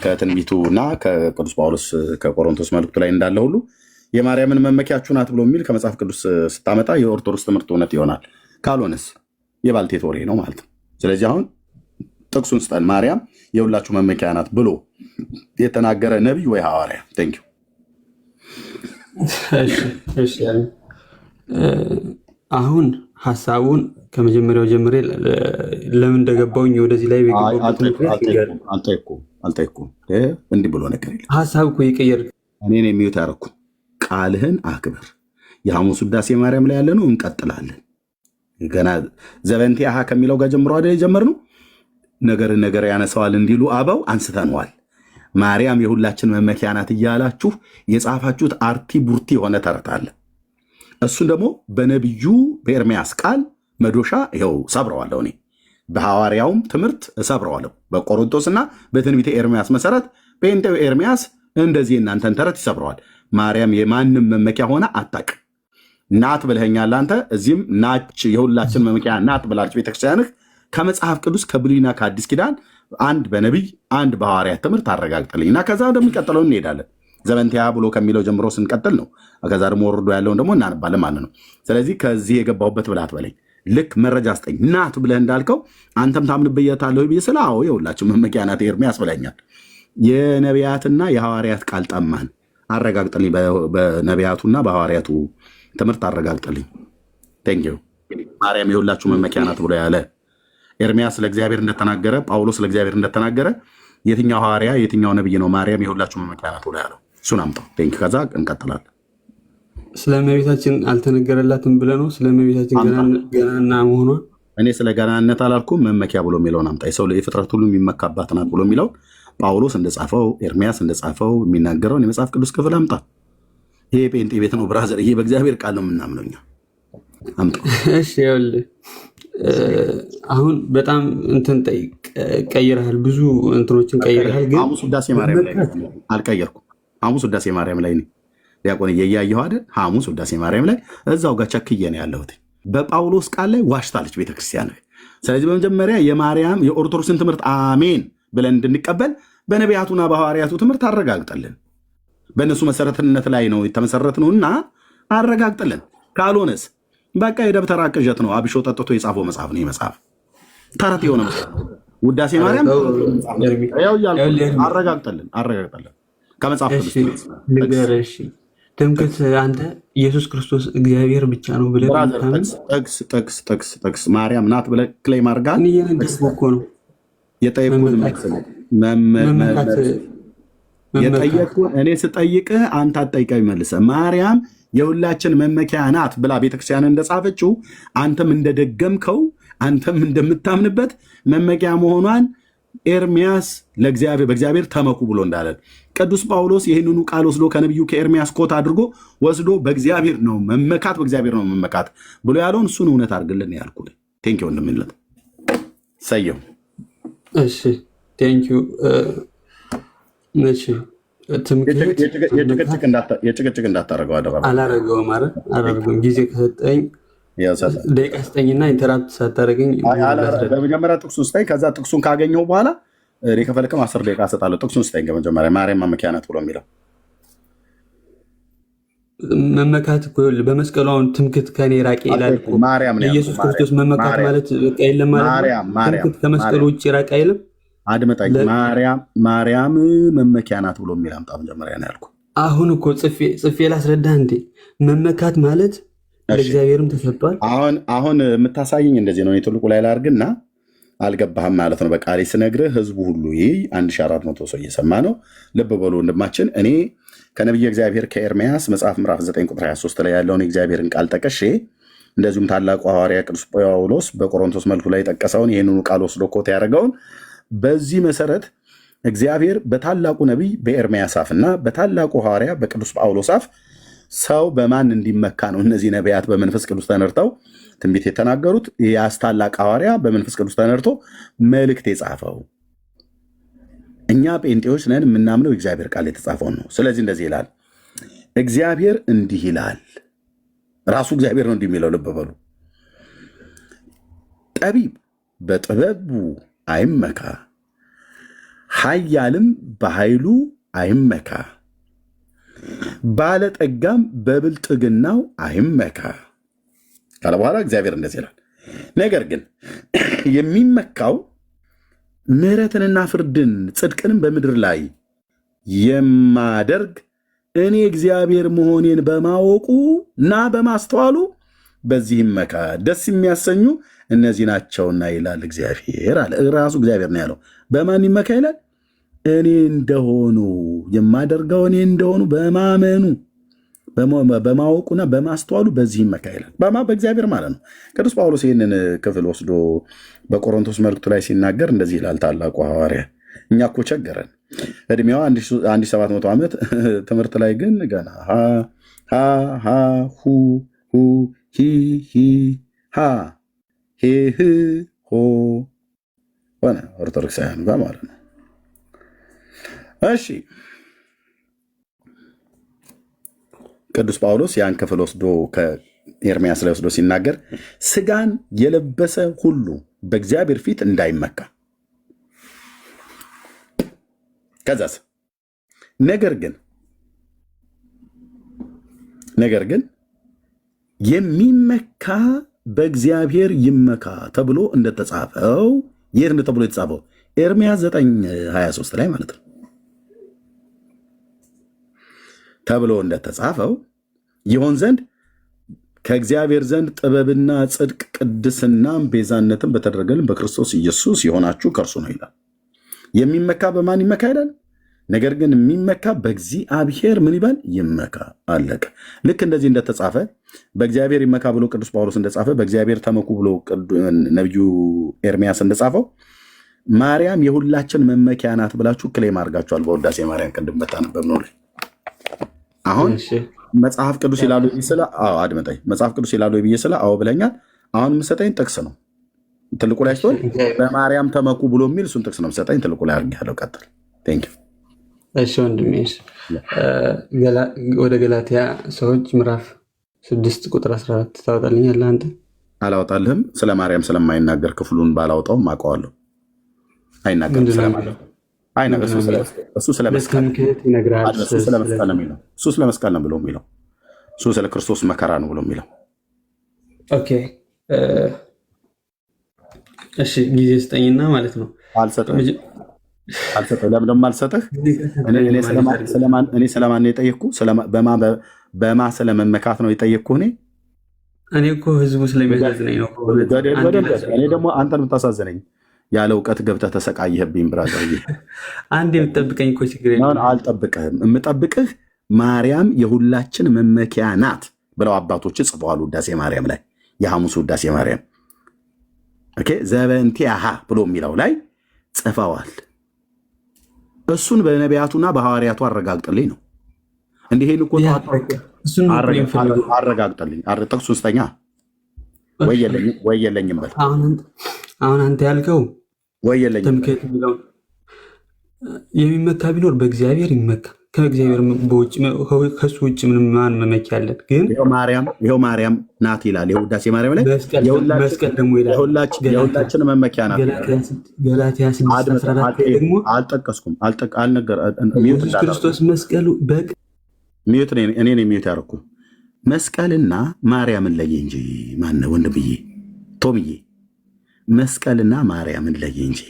ከትንቢቱና ከቅዱስ ጳውሎስ ከቆሮንቶስ መልእክቱ ላይ እንዳለ ሁሉ የማርያምን መመኪያችሁ ናት ብሎ የሚል ከመጽሐፍ ቅዱስ ስታመጣ የኦርቶዶክስ ትምህርት እውነት ይሆናል። ካልሆነስ የባልቴት ወሬ ነው ማለት ነው። ስለዚህ አሁን ጥቅሱን ስጠን። ማርያም የሁላችሁ መመኪያ ናት ብሎ የተናገረ ነቢይ ወይ ሐዋርያ። ቴንክ ዩ። አሁን ሀሳቡን ከመጀመሪያው ጀምሬ ለምን እንደገባውኝ ወደዚህ ላይ አልጠይኩም። እንዲህ ብሎ ነገር የለም። ሀሳብ እኮ ይቀየር። እኔን የሚዩት ያደረኩ ቃልህን አክብር። የሐሙስ ውዳሴ ማርያም ላይ ያለ ነው። እንቀጥላለን። ገና ዘበንቲ አሃ ከሚለው ጋር ጀምሮ አይደል የጀመርነው? ነገር ያነሰዋል እንዲሉ አበው አንስተነዋል። ማርያም የሁላችን መመኪያ ናት እያላችሁ የጻፋችሁት አርቲ ቡርቲ የሆነ ተረት አለ። እሱን ደግሞ በነቢዩ በኤርሚያስ ቃል መዶሻ ይኸው ሰብረዋለሁ። እኔ በሐዋርያውም ትምህርት እሰብረዋለሁ። በቆሮንቶስና በትንቢተ ኤርሚያስ መሰረት ጴንጤው ኤርሚያስ እንደዚህ እናንተን ተረት ይሰብረዋል። ማርያም የማንም መመኪያ ሆነ አታውቅም። ናት ብለኸኛል አንተ። እዚህም ናች የሁላችን መመኪያ ናት ብላለች ቤተክርስቲያንህ። ከመጽሐፍ ቅዱስ ከብሉይና ከአዲስ ኪዳን አንድ በነቢይ አንድ በሐዋርያት ትምህርት አረጋግጥልኝ እና ከዛ እንደሚቀጥለው እንሄዳለን። ዘበንቲያ ብሎ ከሚለው ጀምሮ ስንቀጥል ነው። ከዛ ደግሞ ወርዶ ያለውን ደግሞ እናነባለን ማለት ነው። ስለዚህ ከዚህ የገባሁበት ብላት በላይ ልክ መረጃ ስጠኝ። ናት ብለህ እንዳልከው አንተም ታምንበየታለሁ ብዬ ስለ አዎ የሁላችን መመኪያ ናት ኤርሚያስ ብለኛል። የነቢያትና የሐዋርያት ቃል ጠማን፣ አረጋግጥልኝ። በነቢያቱና በሐዋርያቱ ትምህርት አረጋግጥልኝ። ቴንክ ዩ። ማርያም የሁላችሁ መመኪያ ናት ብሎ ያለ ኤርሚያስ ለእግዚአብሔር እንደተናገረ፣ ጳውሎስ ለእግዚአብሔር እንደተናገረ የትኛው ሐዋርያ የትኛው ነቢይ ነው ማርያም የሁላችሁ መመኪያ ናት ብሎ ያለው? እሱን አምጣው። ቴንክ ዩ። ከዛ እንቀጥላለን። ስለ እመቤታችን አልተነገረላትም ብለህ ነው? ስለ እመቤታችን ገናና መሆኗ እኔ ስለ ገናነት አላልኩም። መመኪያ ብሎ የሚለውን አምጣ። የሰው የፍጥረት ሁሉ የሚመካባት ናት ብሎ የሚለውን ጳውሎስ እንደጻፈው ኤርሚያስ እንደጻፈው የሚናገረውን የመጽሐፍ ቅዱስ ክፍል አምጣ። ይሄ ጴንጤ ቤት ነው ብራዘር። ይሄ በእግዚአብሔር ቃል ነው የምናምነው እኛ። አምጣ። እሺ ይኸውልህ አሁን በጣም እንትን ቀይረሃል፣ ብዙ እንትኖችን ቀይረሃል። ግን ሐሙስ ውዳሴ ማርያም ላይ አልቀየርኩም። ሐሙስ ውዳሴ ማርያም ላይ ዲያቆን እያየሁ አይደል? ሐሙስ ውዳሴ ማርያም ላይ እዛው ጋር ቸክዬ ነው ያለሁት። በጳውሎስ ቃል ላይ ዋሽታለች ቤተክርስቲያን። ስለዚህ በመጀመሪያ የማርያም የኦርቶዶክስን ትምህርት አሜን ብለን እንድንቀበል በነቢያቱና በሐዋርያቱ ትምህርት አረጋግጠልን። በእነሱ መሰረትነት ላይ ነው የተመሰረት ነው እና አረጋግጠልን። ካልሆነስ በቃ የደብተራ ቅዠት ነው። አብሾ ጠጥቶ የጻፈው መጽሐፍ ነው። መጽሐፍ ተረት የሆነ መጽሐፍ ውዳሴ ማርያም አረጋግጠልን ከመጽሐፍ ቅዱስ ንገረሽ። ትምክህት አንተ ኢየሱስ ክርስቶስ እግዚአብሔር ብቻ ነው ብለህ ጥቅስ ማርያም ናት ብለህ ክሌም አድርጋል። እየነገርኩህ እኮ ነው። የጠየኩህን እኔ ስጠይቅህ አንተ አትጠይቀኝ መልሰህ። ማርያም የሁላችን መመኪያ ናት ብላ ቤተክርስቲያን እንደጻፈችው አንተም እንደደገምከው አንተም እንደምታምንበት መመኪያ መሆኗን ኤርሚያስ በእግዚአብሔር ተመኩ ብሎ እንዳለን ቅዱስ ጳውሎስ ይህንኑ ቃል ወስዶ ከነቢዩ ከኤርሚያስ ኮት አድርጎ ወስዶ በእግዚአብሔር ነው መመካት፣ በእግዚአብሔር ነው መመካት ብሎ ያለውን እሱን እውነት አድርግልን ያልኩ። ቴንኪው እንደምንለት ሰየው። እሺ ቴንኪው። እሺ የጭቅጭቅ እንዳታረገው አደራ። አላረገውም አላረገውም። ጊዜ ከሰጠኝ ደቂቃ ስጠኝና ኢንተራፕት ሳታደርገኝ በመጀመሪያ ጥቅሱን ስጠኝ። ከዛ ጥቅሱን ካገኘሁ በኋላ ከፈልቅም 10 ደቂቃ እሰጣለሁ። ጥቅሱን ስጠኝ ከመጀመሪያ ማርያም መመኪያ ናት ብሎ የሚለው መመካት እኮ በመስቀሉ አሁን ትምክህት ከኔ ራቂ ይላል። ኢየሱስ ክርስቶስ መመካት ማለት በቃ የለም ማለት ትምክህት ከመስቀሉ ውጭ ራቂ አይልም። አድመጣኝ። ማርያም መመኪያ ናት ብሎ የሚል አምጣ መጀመሪያ ነው ያልኩህ። አሁን እኮ ጽፌ ላስረዳ እንዴ። መመካት ማለት ለእግዚአብሔርም ተሰጥቷል። አሁን የምታሳየኝ እንደዚህ ነው። ትልቁ ላይ ላድርግና አልገባህም ማለት ነው። በቃሌ ስነግርህ ህዝቡ ሁሉ ይህ 1400 ሰው እየሰማ ነው። ልብ በሉ ወንድማችን። እኔ ከነቢየ እግዚአብሔር ከኤርምያስ መጽሐፍ ምዕራፍ 9 ቁጥር 23 ላይ ያለውን የእግዚአብሔርን ቃል ጠቀሼ እንደዚሁም ታላቁ ሐዋርያ ቅዱስ ጳውሎስ በቆሮንቶስ መልኩ ላይ ጠቀሰውን ይህንኑ ቃል ወስዶ ኮት ያደረገውን በዚህ መሰረት እግዚአብሔር በታላቁ ነቢይ በኤርምያስ አፍ እና በታላቁ ሐዋርያ በቅዱስ ጳውሎስ አፍ ሰው በማን እንዲመካ ነው እነዚህ ነቢያት በመንፈስ ቅዱስ ተነርተው ትንቢት የተናገሩት። ያስ ታላቅ ሐዋርያ በመንፈስ ቅዱስ ተነርቶ መልእክት የጻፈው። እኛ ጴንጤዎች ነን፣ የምናምነው እግዚአብሔር ቃል የተጻፈውን ነው። ስለዚህ እንደዚህ ይላል፣ እግዚአብሔር እንዲህ ይላል። ራሱ እግዚአብሔር ነው እንዲህ የሚለው። ልብ በሉ። ጠቢብ በጥበቡ አይመካ፣ ኃያልም በኃይሉ አይመካ፣ ባለጠጋም በብልጥግናው አይመካ ካለ በኋላ እግዚአብሔር እንደዚህ ይላል፣ ነገር ግን የሚመካው ምሕረትንና ፍርድን ጽድቅንም በምድር ላይ የማደርግ እኔ እግዚአብሔር መሆኔን በማወቁ እና በማስተዋሉ በዚህ ይመካ። ደስ የሚያሰኙ እነዚህ ናቸውና ይላል እግዚአብሔር አለ። ራሱ እግዚአብሔር ነው ያለው። በማን ይመካ ይላል? እኔ እንደሆኑ የማደርገው እኔ እንደሆኑ በማመኑ በማወቁና በማስተዋሉ በዚህ ይመካ ይላል። በእግዚአብሔር ማለት ነው። ቅዱስ ጳውሎስ ይህንን ክፍል ወስዶ በቆሮንቶስ መልእክቱ ላይ ሲናገር እንደዚህ ይላል ታላቁ ሐዋርያ። እኛ እኮ ቸገረን፣ እድሜዋ 1700 ዓመት፣ ትምህርት ላይ ግን ገና ሁ ሂ ሃ ሄ ህ ሆ ሆነ ኦርቶዶክሳውያን ጋር ማለት ነው። እሺ ቅዱስ ጳውሎስ ያን ክፍል ወስዶ ከኤርምያስ ላይ ወስዶ ሲናገር ስጋን የለበሰ ሁሉ በእግዚአብሔር ፊት እንዳይመካ፣ ከዛስ ነገር ግን የሚመካ በእግዚአብሔር ይመካ ተብሎ እንደተጻፈው፣ የት እንደ ተብሎ የተጻፈው? ኤርምያስ 9:23 ላይ ማለት ነው። ተብሎ እንደተጻፈው ይሆን ዘንድ ከእግዚአብሔር ዘንድ ጥበብና ጽድቅ ቅድስናም ቤዛነትን በተደረገልን በክርስቶስ ኢየሱስ የሆናችሁ ከእርሱ ነው ይላል። የሚመካ በማን ይመካ ይላል? ነገር ግን የሚመካ በእግዚአብሔር ምን ይባል? ይመካ። አለቀ። ልክ እንደዚህ እንደተጻፈ በእግዚአብሔር ይመካ ብሎ ቅዱስ ጳውሎስ እንደጻፈ፣ በእግዚአብሔር ተመኩ ብሎ ነቢዩ ኤርምያስ እንደጻፈው ማርያም የሁላችን መመኪያ ናት ብላችሁ ክሌም አድርጋችኋል። በውዳሴ ማርያም ቅድም በታነበብ ነው ላይ አሁን መጽሐፍ ቅዱስ ይላሉ ስለ አድመጠኝ መጽሐፍ ቅዱስ ይላሉ ብዬ ስለ ብለኛል። አሁን የምሰጠኝ ጥቅስ ነው። ትልቁ ላይ ስትሆን በማርያም ተመኩ ብሎ የሚል እሱን ጥቅስ ነው የምሰጠኝ። ትልቁ ላይ አድርጌያለሁ። ቀጥል። ቴንክ ዩ። እሺ ወንድሜ፣ ወደ ገላትያ ሰዎች ምዕራፍ 6 ቁጥር 14 ታወጣልኛለህ አንተ? አላወጣልህም። ስለ ማርያም ስለማይናገር ክፍሉን ባላወጣውም አውቀዋለሁ። አይናገርም ስለማለት እሱ ስለ መስቀል ነው የሚለው። እሱ ስለ መስቀል ነው ብሎ የሚለው። እሱ ስለ ክርስቶስ መከራ ነው ብሎ የሚለው። ኦኬ እሺ፣ ጊዜ ስጠኝና ማለት ነው። አልሰጠህም። ለምን ደግሞ አልሰጠህ? እኔ ስለማን ነው የጠየቅኩህ? በማ ስለመመካት ነው የጠየቅኩህ? እኔ እኮ ህዝቡ ስለሚያሳዝነኝ ነው። እኔ ደግሞ አንተን የምታሳዝነኝ ያለ እውቀት ገብተህ ተሰቃየህብኝ። ብራዘር አንድ የምጠብቀኝ እኮ ችግር የለም። አልጠብቅህም። የምጠብቅህ ማርያም የሁላችን መመኪያ ናት ብለው አባቶች ጽፈዋል። ውዳሴ ማርያም ላይ የሐሙስ ውዳሴ ማርያም ዘበንቲያሃ ብሎ የሚለው ላይ ጽፈዋል። እሱን በነቢያቱና በሐዋርያቱ አረጋግጥልኝ ነው። እንዲህን እኮ አረጋግጥልኝ። ጥቅሱን ስጠኛ ወይ የለኝም በል። አሁን አንተ ያልከው ወይ የለኝም ትምክህት የሚለውን የሚመካ ቢኖር በእግዚአብሔር ይመካ፣ ከእግዚአብሔር ከሱ ውጭ ምንም ማን መመኪያ አለን? ግን ይኸው ማርያም ናት ይላል የውዳሴ ማርያም ላይ። መስቀል ደግሞ ይላል የሁላችን መመኪያ ናት። ገላትያ 6:14 ደግሞ አልጠቀስኩም። ኢየሱስ ክርስቶስ መስቀሉ ሚዩት እኔ ሚዩት ያደረኩ መስቀልና ማርያምን ለየ እንጂ ማነው ወንድምዬ ቶምዬ፣ መስቀልና ማርያምን ለየ እንጂ።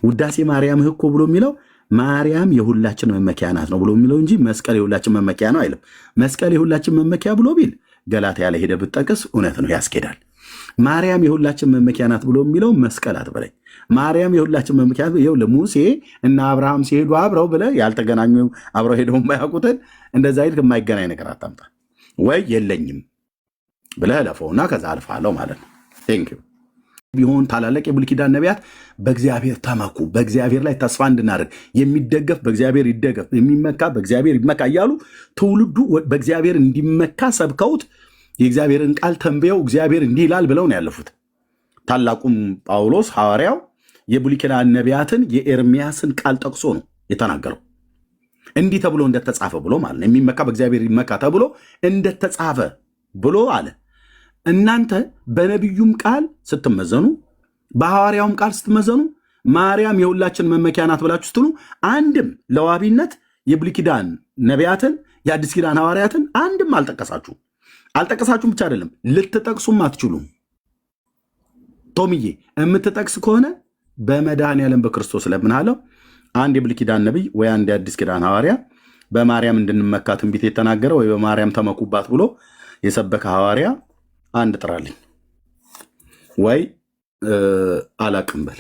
ውዳሴ ማርያም እኮ ብሎ የሚለው ማርያም የሁላችን መመኪያ ናት ነው ብሎ የሚለው እንጂ መስቀል የሁላችን መመኪያ ነው አይልም። መስቀል የሁላችን መመኪያ ብሎ ቢል ገላትያ ላይ ሄደህ ብትጠቅስ እውነት ነው፣ ያስኬዳል። ማርያም የሁላችን መመኪያ ናት ብሎ የሚለው መስቀል አትበለኝ። ማርያም የሁላችን መመኪያ ይኸው ለሙሴ እና አብርሃም ሲሄዱ አብረው ብለህ ያልተገናኙ አብረው ሄደው የማያውቁትን እንደዛ አይነት የማይገናኝ ነገር አታምጣ። ወይ የለኝም ብለህ ለፈውና ከዛ አልፋለሁ ማለት ነው። ቴንክ ዩ ቢሆን ታላላቅ የብሉይ ኪዳን ነቢያት በእግዚአብሔር ተመኩ፣ በእግዚአብሔር ላይ ተስፋ እንድናደርግ የሚደገፍ በእግዚአብሔር ይደገፍ፣ የሚመካ በእግዚአብሔር ይመካ እያሉ ትውልዱ በእግዚአብሔር እንዲመካ ሰብከውት የእግዚአብሔርን ቃል ተንብየው እግዚአብሔር እንዲህ ይላል ብለው ነው ያለፉት። ታላቁም ጳውሎስ ሐዋርያው የብሉይ ኪዳን ነቢያትን የኤርሚያስን ቃል ጠቅሶ ነው የተናገረው። እንዲህ ተብሎ እንደተጻፈ ብሎ ማለት ነው። የሚመካ በእግዚአብሔር ይመካ ተብሎ እንደተጻፈ ብሎ አለ። እናንተ በነቢዩም ቃል ስትመዘኑ፣ በሐዋርያውም ቃል ስትመዘኑ ማርያም የሁላችን መመኪያ ናት ብላችሁ ስትሉ አንድም ለዋቢነት የብሉይ ኪዳን ነቢያትን የአዲስ ኪዳን ሐዋርያትን አንድም አልጠቀሳችሁም ብቻ አይደለም ልትጠቅሱም አትችሉም። ቶምዬ የምትጠቅስ ከሆነ በመድኃኔዓለም በክርስቶስ ለምንሃለው አንድ የብሉይ ኪዳን ነቢይ ወይ አንድ የአዲስ ኪዳን ሐዋርያ በማርያም እንድንመካ ትንቢት የተናገረ ወይ በማርያም ተመኩባት ብሎ የሰበከ ሐዋርያ አንድ ጥራልኝ፣ ወይ አላቅም በል።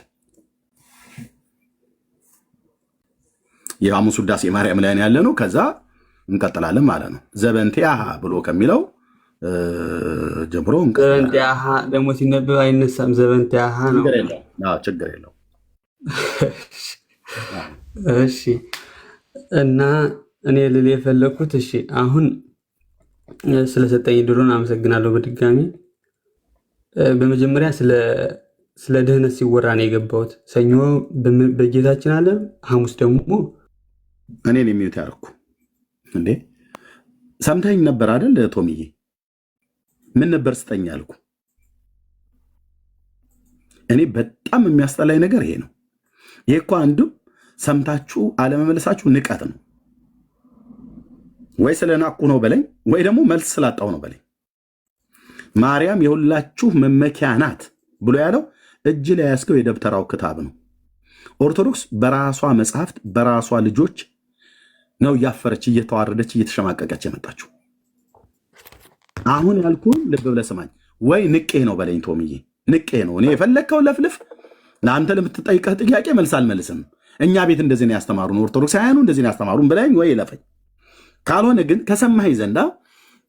የሐሙስ ውዳሴ ማርያም ላይ ያለ ነው። ከዛ እንቀጥላለን ማለት ነው። ዘበንቲያሃ ብሎ ከሚለው ጀምሮ ዘበንቲያሃ ደግሞ ሲነበብ አይነሳም። ዘበንቲያሃ ነው። ችግር የለው። እሺ። እና እኔ ልል የፈለኩት እሺ፣ አሁን ስለሰጠኝ ድሮን አመሰግናለሁ በድጋሚ። በመጀመሪያ ስለ ድህነት ሲወራ ነው የገባሁት። ሰኞ በጌታችን አለ፣ ሐሙስ ደግሞ እኔን የሚዩት ያደረኩ እንዴ። ሰምተኝ ነበር አይደል ቶሚዬ? ምን ነበር ስጠኝ ያልኩ? እኔ በጣም የሚያስጠላኝ ነገር ይሄ ነው። ይሄ እኮ አንዱም ሰምታችሁ አለመመለሳችሁ ንቀት ነው። ወይ ስለናቁ ነው በለኝ፣ ወይ ደግሞ መልስ ስላጣው ነው በለኝ። ማርያም የሁላችሁ መመኪያ ናት ብሎ ያለው እጅ ላይ ያስከው የደብተራው ክታብ ነው። ኦርቶዶክስ በራሷ መጽሐፍት በራሷ ልጆች ነው እያፈረች እየተዋረደች እየተሸማቀቀች የመጣችው። አሁን ያልኩን ልብ ብለህ ስማኝ። ወይ ንቄ ነው በለኝ ቶምዬ፣ ንቄ ነው። እኔ የፈለግከው ለፍልፍ፣ ለአንተ ለምትጠይቀህ ጥያቄ መልስ አልመልስም። እኛ ቤት እንደዚህ ነው ያስተማሩን፣ ኦርቶዶክሳውያኑ እንደዚህ ነው ያስተማሩን በለኝ፣ ወይ ለፈኝ። ካልሆነ ግን ከሰማኸኝ ዘንዳ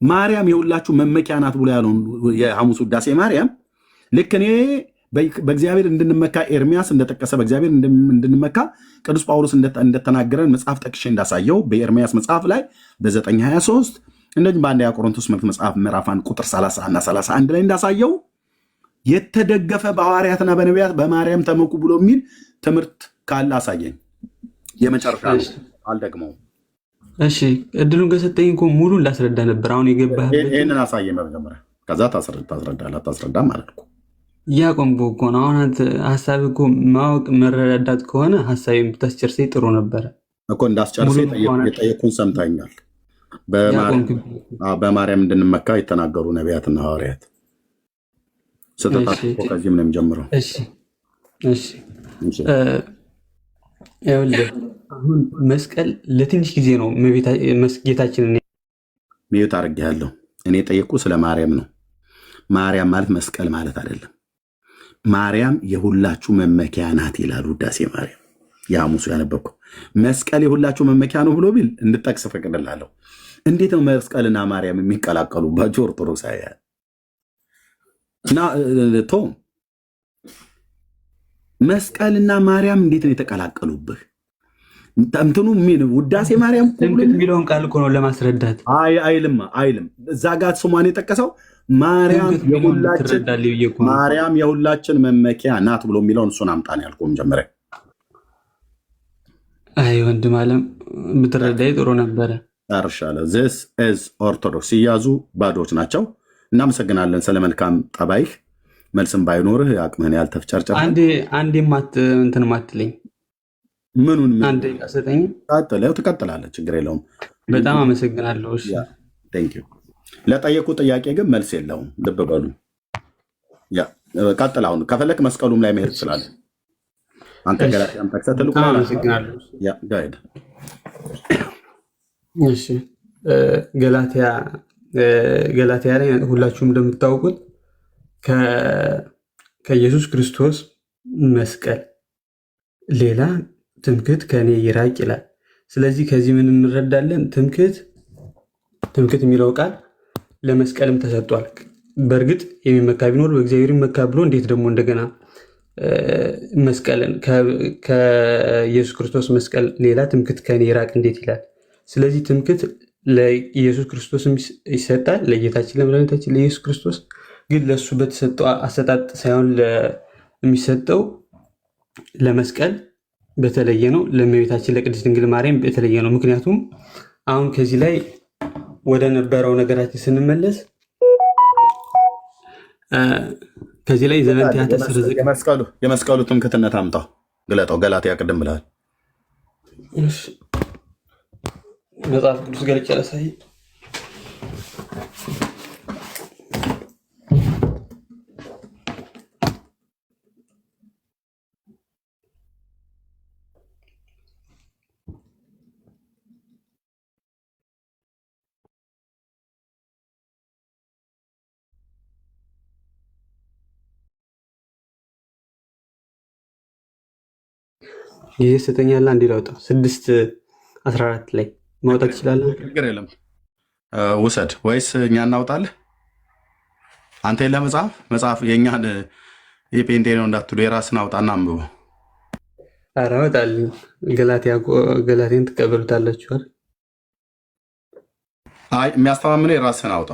ማርያም የሁላችሁ መመኪያ ናት ብሎ ያለውን የሐሙስ ውዳሴ ማርያም ልክ እኔ በእግዚአብሔር እንድንመካ ኤርሚያስ እንደጠቀሰ በእግዚአብሔር እንድንመካ ቅዱስ ጳውሎስ እንደተናገረን መጽሐፍ ጠቅሼ እንዳሳየው በኤርሚያስ መጽሐፍ ላይ በ9:23 እንደዚህ በአንደኛ ቆሮንቶስ መልእክት መጽሐፍ ምዕራፍ 1 ቁጥር 30 እና 31 ላይ እንዳሳየው የተደገፈ በሐዋርያትና በነቢያት በማርያም ተመኩ ብሎ የሚል ትምህርት ካለ አሳየኝ። የመጨረሻ አልደግመውም። እሺ፣ እድሉን ከሰጠኝ እኮ ሙሉን ላስረዳ ነበር። አሁን የገባህበት ይህንን አሳየኝ በመጀመሪያ፣ ከዛ ታስረዳለህ። አታስረዳም ማለት እኮ እያቆምኩ እኮ ነው። አሁን ሀሳብ እኮ ማወቅ መረዳዳት ከሆነ ሀሳቤን ብታስጨርሰኝ ጥሩ ነበረ እኮ። እንዳስጨርሰኝ የጠየኩን ሰምታኛል። በማርያም እንድንመካ የተናገሩ ነቢያትና ሐዋርያት ስህተታቸው ከዚህም ነው የሚጀምረው። እሺ ይኸውልህ አሁን መስቀል ለትንሽ ጊዜ ነው ጌታችንን ሚዩት አድርጌያለሁ። እኔ ጠየቁ ስለ ማርያም ነው። ማርያም ማለት መስቀል ማለት አይደለም። ማርያም የሁላችሁ መመኪያ ናት ይላል ውዳሴ ማርያም። የሐሙሱ ያነበብኩ መስቀል የሁላችሁ መመኪያ ነው ብሎ ቢል እንድጠቅስ ፈቅድላለሁ። እንዴት ነው መስቀልና ማርያም የሚቀላቀሉባቸው? ኦርቶዶክሳውያን እና ቶም መስቀልና ማርያም እንዴት ነው የተቀላቀሉብህ? እንትኑ ውዳሴ ማርያም የሚለውን ቃል እኮ ነው ለማስረዳት። አይልም እዛ ጋር ስሟን የጠቀሰው ማርያም የሁላችን መመኪያ ናት ብሎ የሚለውን እሱን አምጣን ያልኩህ መጀመሪያ። አይ ወንድም አለም ብትረዳይ ጥሩ ነበረ። ጨርሻለሁ። ዚስ ኢዝ ኦርቶዶክስ። ሲያዙ ባዶች ናቸው። እናመሰግናለን ስለ መልካም ጠባይህ። መልስም ባይኖርህ አቅምህን ያልተፍጨርጨር አንዴ እንትን ማትለኝ ምኑን አንዴ ሰጠኝ ትቀጥላለህ። ችግር የለውም። በጣም አመሰግናለሁ። ለጠየቁ ጥያቄ ግን መልስ የለውም። ልብ በሉ። ቀጥል። አሁን ከፈለክ መስቀሉም ላይ መሄድ ትችላለህ። አንተ ገላትያን ጠቅሰህ ትልቁ አመሰግናለሁ። እሺ ገላትያ ላይ ሁላችሁም እንደምታውቁት ከኢየሱስ ክርስቶስ መስቀል ሌላ ትምክህት ከእኔ ይራቅ ይላል። ስለዚህ ከዚህ ምን እንረዳለን? ትምክህት የሚለው ቃል ለመስቀልም ተሰጥቷል። በእርግጥ የሚመካ ቢኖር በእግዚአብሔር ይመካ ብሎ እንዴት ደግሞ እንደገና መስቀልን ከኢየሱስ ክርስቶስ መስቀል ሌላ ትምክህት ከእኔ ይራቅ እንዴት ይላል? ስለዚህ ትምክህት ለኢየሱስ ክርስቶስ ይሰጣል፣ ለጌታችን ለመድኃኒታችን ለኢየሱስ ክርስቶስ ግን ለእሱ በተሰጠው አሰጣጥ ሳይሆን የሚሰጠው ለመስቀል በተለየ ነው። ለእመቤታችን ለቅድስት ድንግል ማርያም በተለየ ነው። ምክንያቱም አሁን ከዚህ ላይ ወደ ነበረው ነገራችን ስንመለስ ከዚህ ላይ ዘመንቲያ ተሰረዘ የመስቀሉ ትምክህትነት አምጣው ግለጠው። ገላትያ ቅድም ብለሃል። መጽሐፍ ቅዱስ ገልጬ ላሳይ። ይህ ስተኛላ እንዲ ላውጣ 6:14 ላይ ማውጣት ትችላለህ። ችግር የለም ውሰድ፣ ወይስ እኛ እናውጣልህ? አንተ የለ መጽሐፍ የእኛን የጴንጤ ነው እንዳትሉ የራስን አውጣና አንብበው። ኧረ አወጣልኝ። ገላትያን ትቀበሉታላችሁ አይደል? አይ የሚያስተማምነው የራስን አውጣ።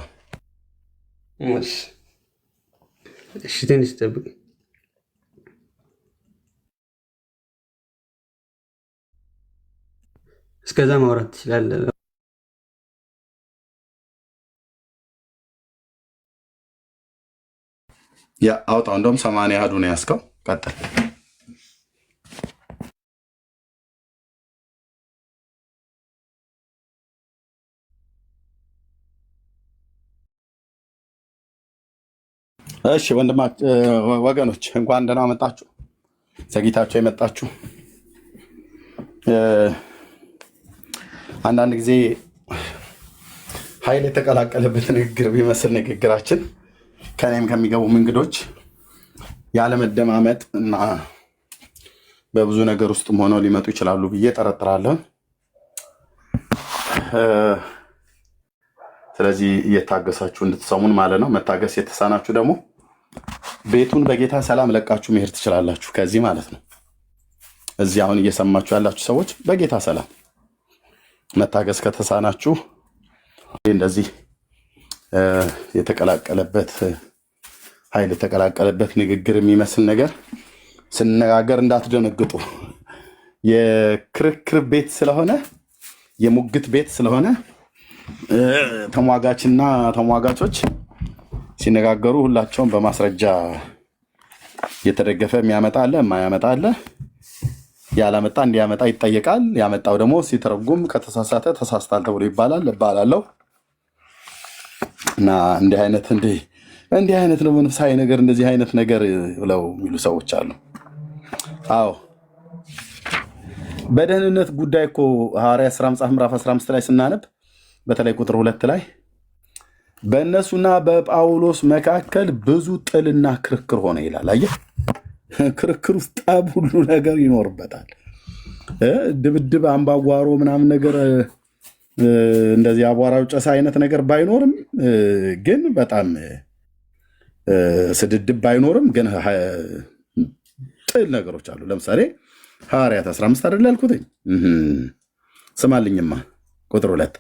እሺ ትንሽ ጠብቅ። እስከዛ ማውራት ትችላለህ። ያ አውጣው። እንደውም 80 አሃዱ ነው ያስከው። ቀጥል። እሺ ወገኖች እንኳን ደህና መጣችሁ። ዘግይታችሁ የመጣችሁ አንዳንድ ጊዜ ኃይል የተቀላቀለበት ንግግር ቢመስል ንግግራችን ከኔም ከሚገቡ እንግዶች ያለመደማመጥ እና በብዙ ነገር ውስጥም ሆነው ሊመጡ ይችላሉ ብዬ ጠረጥራለሁ። ስለዚህ እየታገሳችሁ እንድትሰሙን ማለት ነው። መታገስ የተሳናችሁ ደግሞ ቤቱን በጌታ ሰላም ለቃችሁ መሄድ ትችላላችሁ ከዚህ ማለት ነው። እዚህ አሁን እየሰማችሁ ያላችሁ ሰዎች በጌታ ሰላም መታገስ ከተሳናችሁ እንደዚህ የተቀላቀለበት ኃይል የተቀላቀለበት ንግግር የሚመስል ነገር ስንነጋገር እንዳትደነግጡ። የክርክር ቤት ስለሆነ የሙግት ቤት ስለሆነ ተሟጋችና ተሟጋቾች ሲነጋገሩ ሁላቸውም በማስረጃ የተደገፈ የሚያመጣ አለ፣ የማያመጣ አለ። ያላመጣ እንዲያመጣ ይጠየቃል። ያመጣው ደግሞ ሲተረጉም ከተሳሳተ ተሳስታል ተብሎ ይባላል እባላለሁ። እና እንዲህ አይነት ነው መንፈሳዊ ነገር እንደዚህ አይነት ነገር ብለው የሚሉ ሰዎች አሉ። አዎ በደህንነት ጉዳይ እኮ ሐዋርያት ሥራ መጽሐፍ ምዕራፍ 15 ላይ ስናነብ በተለይ ቁጥር 2 ላይ በእነሱና በጳውሎስ መካከል ብዙ ጥልና ክርክር ሆነ ይላል። አየህ፣ ክርክር ውስጥ ጠብ ሁሉ ነገር ይኖርበታል። ድብድብ፣ አምባጓሮ ምናምን ነገር እንደዚህ አቧራው ጨሳ አይነት ነገር ባይኖርም ግን በጣም ስድድብ ባይኖርም ግን ጥል ነገሮች አሉ። ለምሳሌ ሐዋርያት 15 አይደል ያልኩትኝ? ስማልኝማ ቁጥር 2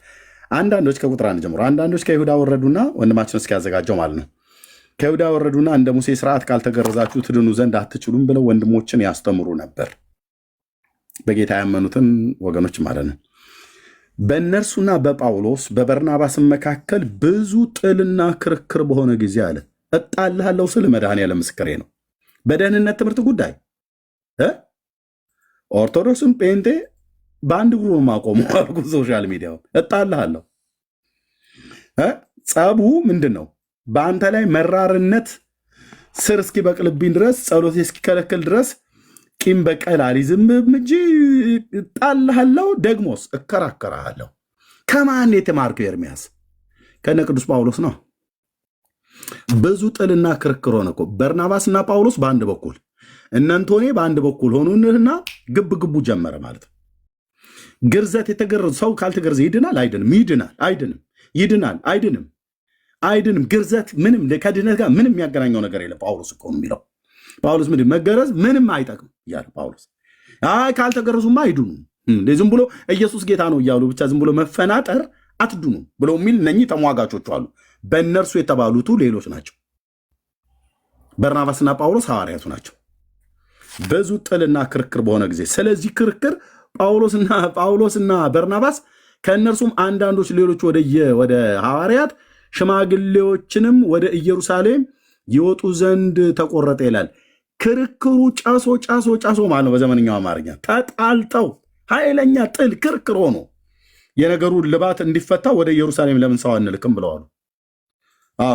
አንዳንዶች ከቁጥር 1 ጀምሮ አንዳንዶች ከይሁዳ ወረዱና ወንድማችን እስኪያዘጋጀው ማለት ነው ከይሁዳ ወረዱና እንደ ሙሴ ስርዓት ካልተገረዛችሁ ትድኑ ዘንድ አትችሉም ብለው ወንድሞችን ያስተምሩ ነበር። በጌታ ያመኑትን ወገኖች ማለት ነው። በእነርሱና በጳውሎስ በበርናባስም መካከል ብዙ ጥልና ክርክር በሆነ ጊዜ አለ እጣልሃለሁ ስል መድኃኔዓለም ምስክሬ ነው። በደህንነት ትምህርት ጉዳይ ኦርቶዶክስም ጴንጤ በአንድ እግሩ ማቆሙ አልኩ። ሶሻል ሚዲያውን እጣልሃለሁ። ጸቡ ምንድን ነው? በአንተ ላይ መራርነት ስር እስኪበቅልብኝ ድረስ ጸሎቴ እስኪከለክል ድረስ ቂም በቀል አልይዝም እንጂ እጣልሃለሁ፣ ደግሞስ እከራከራለሁ። ከማን የተማርከው ኤርሚያስ? ከነ ቅዱስ ጳውሎስ ነው። ብዙ ጥልና ክርክር ሆነ እኮ። በርናባስና ጳውሎስ በአንድ በኩል እነ አንቶኔ በአንድ በኩል ሆኑና ግብ ግቡ ጀመረ ማለት ነው። ግርዘት የተገረዘ ሰው ካልተገረዘ ይድናል አይድንም? ይድናል አይድንም? ይድናል አይድንም? አይድንም። ግርዘት ምንም ከድነት ጋር ምንም የሚያገናኘው ነገር የለም። ጳውሎስ እኮ ነው የሚለው። ጳውሎስ ምንድን መገረዝ ምንም አይጠቅም እያለ ጳውሎስ ካልተገረዙማ አይድኑ። ዝም ብሎ ኢየሱስ ጌታ ነው እያሉ ብቻ ዝም ብሎ መፈናጠር አትድኑ ብሎ የሚል እነኚህ ተሟጋቾች አሉ። በእነርሱ የተባሉቱ ሌሎች ናቸው። በርናባስና ጳውሎስ ሐዋርያቱ ናቸው። ብዙ ጥልና ክርክር በሆነ ጊዜ ስለዚህ ክርክር ጳውሎስና በርናባስ ከእነርሱም አንዳንዶች ሌሎች ወደ ሐዋርያት ሽማግሌዎችንም ወደ ኢየሩሳሌም ይወጡ ዘንድ ተቆረጠ ይላል። ክርክሩ ጫሶ ማለት ነው። በዘመንኛው አማርኛ ተጣልጠው ኃይለኛ ጥል ክርክር ሆኖ የነገሩ ልባት እንዲፈታ ወደ ኢየሩሳሌም ለምን ሰው አንልክም ብለዋሉ።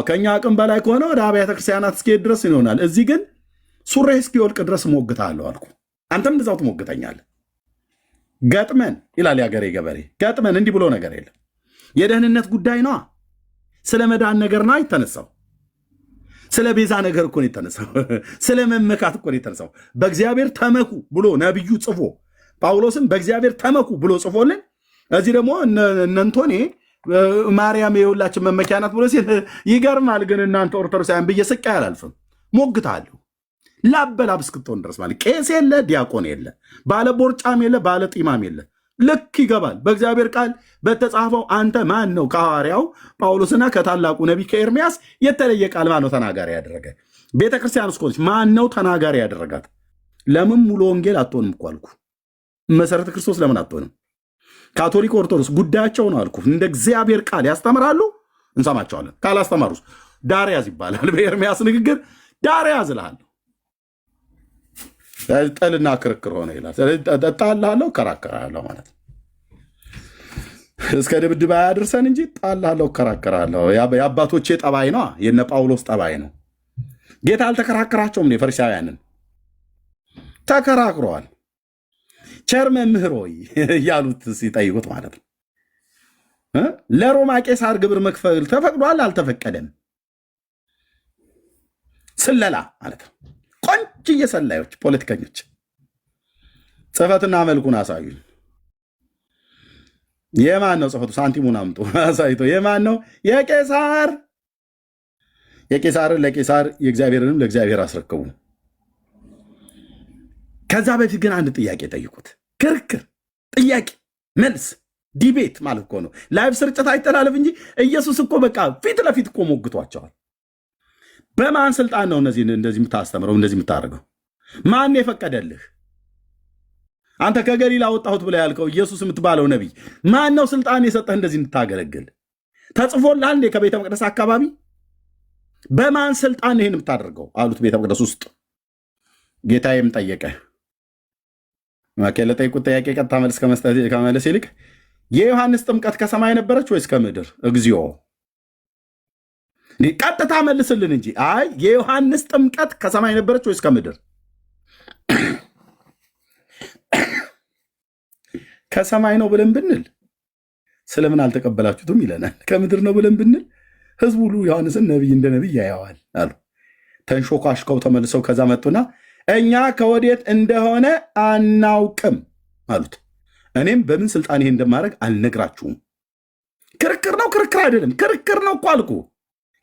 ከኛ አቅም በላይ ከሆነ ወደ አብያተ ክርስቲያናት እስኪሄድ ድረስ ይሆናል። እዚህ ግን ሱሬ እስኪወልቅ ድረስ ሞግታለሁ አልኩ። አንተም እንደዛው ትሞግተኛለህ። ገጥመን ይላል ያገሬ ገበሬ። ገጥመን እንዲህ ብሎ ነገር የለም። የደህንነት ጉዳይ ነዋ። ስለ መዳን ነገር ነው የተነሳው። ስለ ቤዛ ነገር እኮ ነው የተነሳው። ስለ መመካት እኮ ነው የተነሳው። በእግዚአብሔር ተመኩ ብሎ ነቢዩ ጽፎ ጳውሎስም በእግዚአብሔር ተመኩ ብሎ ጽፎልን፣ እዚህ ደግሞ እነ አንቶኔ ማርያም የሁላችን መመኪያ ናት ብሎ ሲል ይገርማል። ግን እናንተ ኦርቶዶክሳውያን ብዬ ስቃ አላልፍም። ሞግታለሁ ላበላብ እስክትሆን ድረስ ማለት ቄስ የለ ዲያቆን የለ ባለ ቦርጫም የለ ባለ ጢማም የለ። ልክ ይገባል። በእግዚአብሔር ቃል በተጻፈው አንተ ማን ነው ከሐዋርያው ጳውሎስና ከታላቁ ነቢይ ከኤርሚያስ የተለየ ቃል ማን ነው ተናጋሪ ያደረገ? ቤተክርስቲያን እስኮች ማን ነው ተናጋሪ ያደረጋት? ለምን ሙሉ ወንጌል አትሆንም እኮ አልኩ። መሰረተ ክርስቶስ ለምን አትሆንም? ካቶሊክ ኦርቶዶክስ ጉዳያቸው ነው አልኩ። እንደ እግዚአብሔር ቃል ያስተምራሉ፣ እንሰማቸዋለን። ካላስተማሩስ ዳርያዝ ይባላል። በኤርሚያስ ንግግር ዳርያዝ እልሃለሁ። ጠልና ክርክር ሆነ ይላል። ጣላለሁ፣ ከራከራለሁ ማለት እስከ ድብድብ አያድርሰን እንጂ ጣላለሁ፣ ከራከራለሁ። የአባቶቼ ጠባይ ነው፣ የነ ጳውሎስ ጠባይ ነው። ጌታ አልተከራከራቸውም። ፈሪሳውያንን ተከራክረዋል። ቸር መምህር ሆይ እያሉት ሲጠይቁት ማለት ነው። ለሮማ ቄሳር ግብር መክፈል ተፈቅዷል አልተፈቀደም? ስለላ ማለት ነው። ቆንጅዬ ሰላዮች ፖለቲከኞች ጽሕፈትና መልኩን አሳዩኝ። የማን ነው ጽሕፈቱ? ሳንቲሙን አምጡ አሳይቶ የማን ነው? የቄሳር። የቄሳርን ለቄሳር የእግዚአብሔርንም ለእግዚአብሔር አስረክቡ። ከዛ በፊት ግን አንድ ጥያቄ ጠይቁት። ክርክር፣ ጥያቄ፣ መልስ፣ ዲቤት ማለት እኮ ነው። ላይቭ ስርጭት አይተላለፍ እንጂ ኢየሱስ እኮ በቃ ፊት ለፊት እኮ ሞግቷቸዋል። በማን ስልጣን ነው እንደዚህ የምታስተምረው እንደዚህ የምታደርገው? ማን የፈቀደልህ? አንተ ከገሊላ ወጣሁት ብለህ ያልከው ኢየሱስ የምትባለው ነቢይ ማን ነው ስልጣን የሰጠህ እንደዚህ እንድታገለግል? ተጽፎልሃል እንዴ ከቤተ መቅደስ አካባቢ? በማን ስልጣን ይህን የምታደርገው አሉት ቤተ መቅደስ ውስጥ። ጌታዬም ጠየቀ። ለጠይቁት ጥያቄ ቀጥታ መልስ ከመለስ ይልቅ የዮሐንስ ጥምቀት ከሰማይ ነበረች ወይስ ከምድር? እግዚኦ ቀጥታ መልስልን እንጂ። አይ የዮሐንስ ጥምቀት ከሰማይ ነበረች ወይስ ከምድር? ከሰማይ ነው ብለን ብንል ስለምን አልተቀበላችሁትም ይለናል። ከምድር ነው ብለን ብንል ህዝቡ ሁሉ ዮሐንስን ነቢይ እንደ ነቢይ ያየዋል አሉ። ተንሾካሽከው ተመልሰው ከዛ መጡና እኛ ከወዴት እንደሆነ አናውቅም አሉት። እኔም በምን ስልጣን ይሄ እንደማድረግ አልነግራችሁም። ክርክር ነው ክርክር አይደለም፣ ክርክር ነው እኮ አልኩ።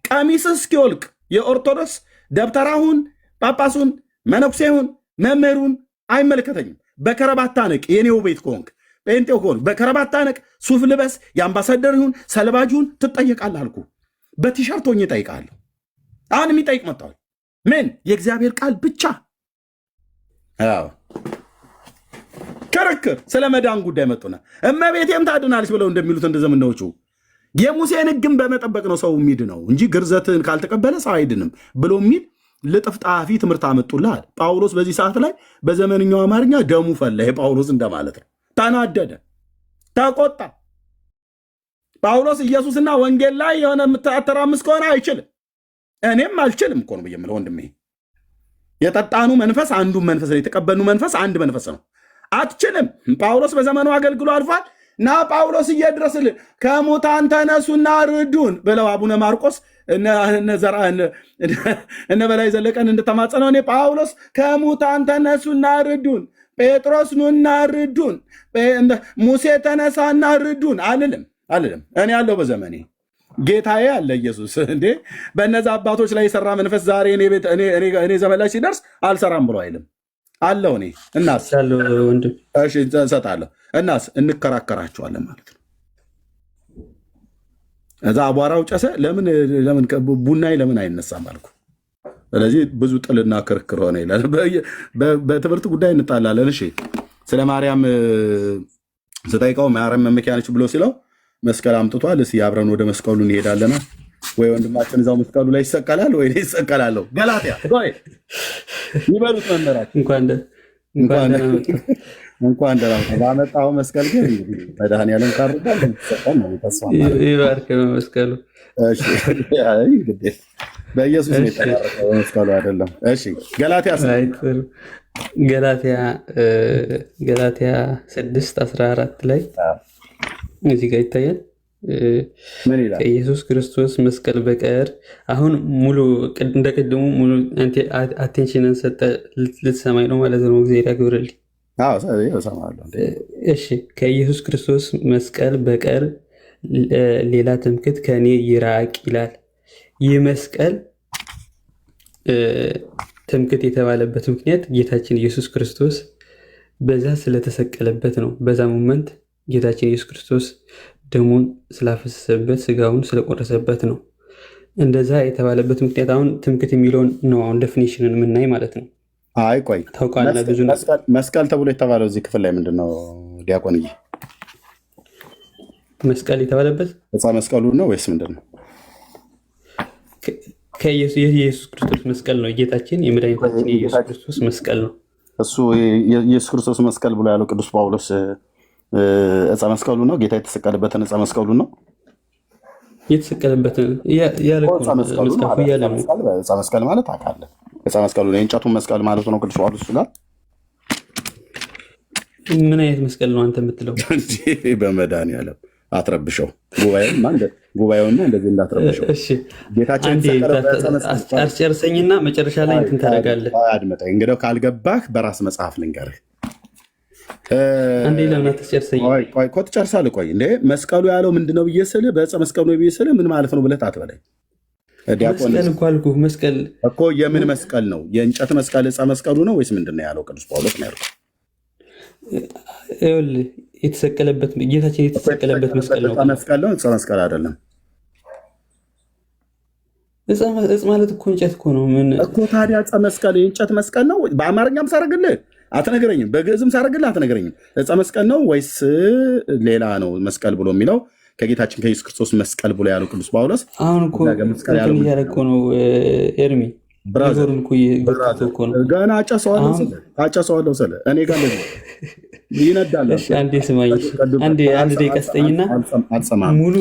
ቀሚስ እስኪወልቅ የኦርቶዶክስ ደብተራሁን ጳጳሱን መነኩሴሁን መምህሩን አይመለከተኝም። በከረባታ ነቅ የኔው ቤት ከሆንክ ጴንጤው ከሆንክ በከረባታ ነቅ፣ ሱፍ ልበስ፣ የአምባሳደር ይሁን ሰልባጁን ትጠየቃለህ አልኩ። በቲሸርት ሆኜ እጠይቃለሁ። አሁን የሚጠይቅ መጥተዋል። ምን የእግዚአብሔር ቃል ብቻ። ክርክር ስለ መዳን ጉዳይ መጡና እመቤቴም ታድናለች ብለው እንደሚሉት እንደዘመናዎቹ የሙሴን ሕግን በመጠበቅ ነው ሰው የሚድ ነው እንጂ ግርዘትን ካልተቀበለ ሰው አይድንም ብሎ የሚል ልጥፍጣፊ ትምህርት አመጡልሃል። ጳውሎስ በዚህ ሰዓት ላይ በዘመንኛው አማርኛ ደሙ ፈላ። የጳውሎስ እንደማለት ነው። ተናደደ፣ ተቆጣ። ጳውሎስ ኢየሱስና ወንጌል ላይ የሆነ የምታተራምስ ከሆነ አይችልም። እኔም አልችልም እኮ ነው ብዬ የምለው ወንድሜ። የጠጣኑ መንፈስ አንዱ መንፈስ ነው፣ የተቀበልኑ መንፈስ አንድ መንፈስ ነው። አትችልም። ጳውሎስ በዘመኑ አገልግሎ አልፏል። ና ጳውሎስ እየድረስልን ከሙታን ተነሱና ርዱን ብለው አቡነ ማርቆስ እነ በላይ ዘለቀን እንደተማጸነው እኔ ጳውሎስ ከሙታን ተነሱና ርዱን፣ ጴጥሮስ ኑና ርዱን፣ ሙሴ ተነሳና ርዱን አልልም። እኔ ያለው በዘመኔ ጌታዬ አለ ኢየሱስ። እንዴ በእነዛ አባቶች ላይ የሰራ መንፈስ ዛሬ እኔ ዘመን ላይ ሲደርስ አልሰራም ብሎ አይልም አለው። እኔ እናስ እሰጣለሁ፣ እናስ እንከራከራቸዋለን ማለት ነው። እዛ አቧራው ጨሰ፣ ለምን ቡናይ ለምን አይነሳም አልኩ። ስለዚህ ብዙ ጥልና ክርክር ሆነ ይላል። በትምህርት ጉዳይ እንጣላለን። እሺ ስለ ማርያም ስጠይቀው ማርያም መመኪያ ነች ብሎ ሲለው መስቀል አምጥቷል። እስኪ አብረን ወደ መስቀሉ እንሄዳለና ወይ ወንድማችን እዛው መስቀሉ ላይ ይሰቀላል ወይ ይሰቀላለሁ። ገላትያ ይበሉት መመራቸው እንኳን ደህና ባመጣው መስቀል ግን መድኃኒዓለም ካርዳል ይባርክ መስቀሉ። በኢየሱስ ነው የተባረከው መስቀሉ አይደለም። እሺ ገላትያ 6:14 ላይ እዚህ ጋር ይታያል። ከኢየሱስ ክርስቶስ መስቀል በቀር አሁን ሙሉ እንደ ቅድሙ ሙሉ አቴንሽንን ሰጠ ልትሰማኝ ነው ማለት ነው። እግዚአብሔር ያክብርልኝ። እሺ ከኢየሱስ ክርስቶስ መስቀል በቀር ሌላ ትምክህት ከእኔ ይራቅ ይላል። ይህ መስቀል ትምክህት የተባለበት ምክንያት ጌታችን ኢየሱስ ክርስቶስ በዛ ስለተሰቀለበት ነው። በዛ ሞመንት ጌታችን ኢየሱስ ክርስቶስ ደሙን ስላፈሰሰበት ስጋውን ስለቆረሰበት ነው። እንደዛ የተባለበት ምክንያት አሁን ትምክህት የሚለውን ነው አሁን ዴፊኒሽንን የምናይ ማለት ነው። አይ ቆይ ታውቃለህ፣ ብዙ መስቀል ተብሎ የተባለው እዚህ ክፍል ላይ ምንድን ነው ዲያቆንዬ? መስቀል የተባለበት ዕፀ መስቀሉ ነው ወይስ ምንድን ነው? የኢየሱስ ክርስቶስ መስቀል ነው። ጌታችን የመድኃኒታችን የኢየሱስ ክርስቶስ መስቀል ነው። እሱ የኢየሱስ ክርስቶስ መስቀል ብሎ ያለው ቅዱስ ጳውሎስ ዕፀ መስቀሉ ነው። ጌታ የተሰቀለበትን ዕፀ መስቀሉ ነው። የተሰቀለበትን ያለ መጽሐፉ ያለ ነው። ዕፀ መስቀል ማለት ታውቃለህ፣ ዕፀ መስቀሉ ነው። የእንጨቱን መስቀል ማለት ነው ቅዱስ ጳውሎስ ጋር። ምን አይነት መስቀል ነው አንተ የምትለው? በመድኃኒዓለም አትረብሸው፣ ጉባኤውና እንደዚህ እንዳትረብሸው። ጌታችን አስጨርሰኝና መጨረሻ ላይ እንትን ታደርጋለህ። አድመጠኝ እንግዲህ ካልገባህ በራስ መጽሐፍ ልንገርህ። አንዴ ለምን አትጨርሰኝ? ቆይ ትጨርሳለህ። ቆይ እንደ መስቀሉ ያለው ምንድነው ብዬ ስልህ በዕፀ መስቀሉ ነው ብዬ ስልህ ምን ማለት ነው ብለህ አትበለኝ። መስቀል እኮ አልኩህ። መስቀል እኮ የምን መስቀል ነው? የእንጨት መስቀል ዕፀ መስቀሉ ነው ወይስ ምንድን ነው ያለው ቅዱስ ጳውሎስ ነው ያልኩህ? ይኸውልህ የተሰቀለበት ጌታችን የተሰቀለበት መስቀል ነው። መስቀል ነው፣ ዕፀ መስቀል አይደለም። ዕፀ ማለት እኮ እንጨት እኮ ነው። ምን እኮ ታዲያ ዕፀ መስቀል የእንጨት መስቀል ነው? በአማርኛም ሳረግልህ አትነግረኝም፣ በግዕዝም ሳረግልህ አትነግረኝም። ዕፀ መስቀል ነው ወይስ ሌላ ነው መስቀል ብሎ የሚለው? ከጌታችን ከኢየሱስ ክርስቶስ መስቀል ብሎ ያለው ቅዱስ ጳውሎስ አሁን እኮ እያደረግ ነው ኤርሚ ገና አጨሰዋለሁ ስለ እኔ ጋር ይነዳል። አንዴ ስማኝ፣ አንድ ደቂቃ ስጠኝና ሙሉ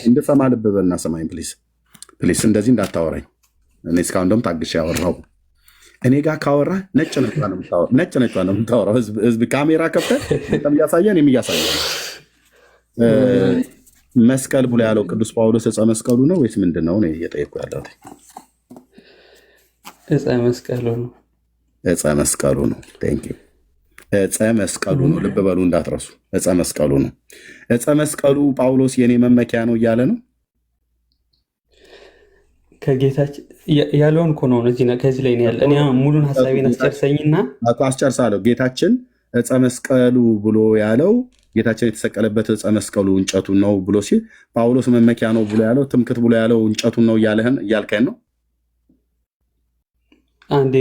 እንድሰማ ልብ በልና ስማኝ ፕሊስ። እንደዚህ እንዳታወራኝ። እኔ እስካሁን ደግሞ ታግሼ ያወራሁ። እኔ ጋር ካወራ ነጭ ነጯ ነው የምታወራው። ህዝብ ካሜራ ከፍተህ እያሳየን የሚያሳየ መስቀል ብሎ ያለው ቅዱስ ጳውሎስ ዕፀ መስቀሉ ነው ወይስ ምንድን ነው? እየጠየኩ ያለሁት ዕፀ መስቀሉ ነው። ዕፀ መስቀሉ ነው። ቴንክ ዩ። ዕፀ መስቀሉ ነው። ልብ በሉ እንዳትረሱ። ዕፀ መስቀሉ ነው። ዕፀ መስቀሉ ጳውሎስ የኔ መመኪያ ነው እያለ ነው። ከጌታችን ያለውን እኮ ነው። ከዚህ ላይ ነው ያለ። እኔ ሙሉን ሀሳቤን አስጨርሰኝና አስጨርሳለሁ። ጌታችን ዕፀ መስቀሉ ብሎ ያለው ጌታችን የተሰቀለበት ዕፀ መስቀሉ እንጨቱን ነው ብሎ ሲል ጳውሎስ መመኪያ ነው ብሎ ያለው ትምክህት ብሎ ያለው እንጨቱን ነው እያልከን ነው። አንዴ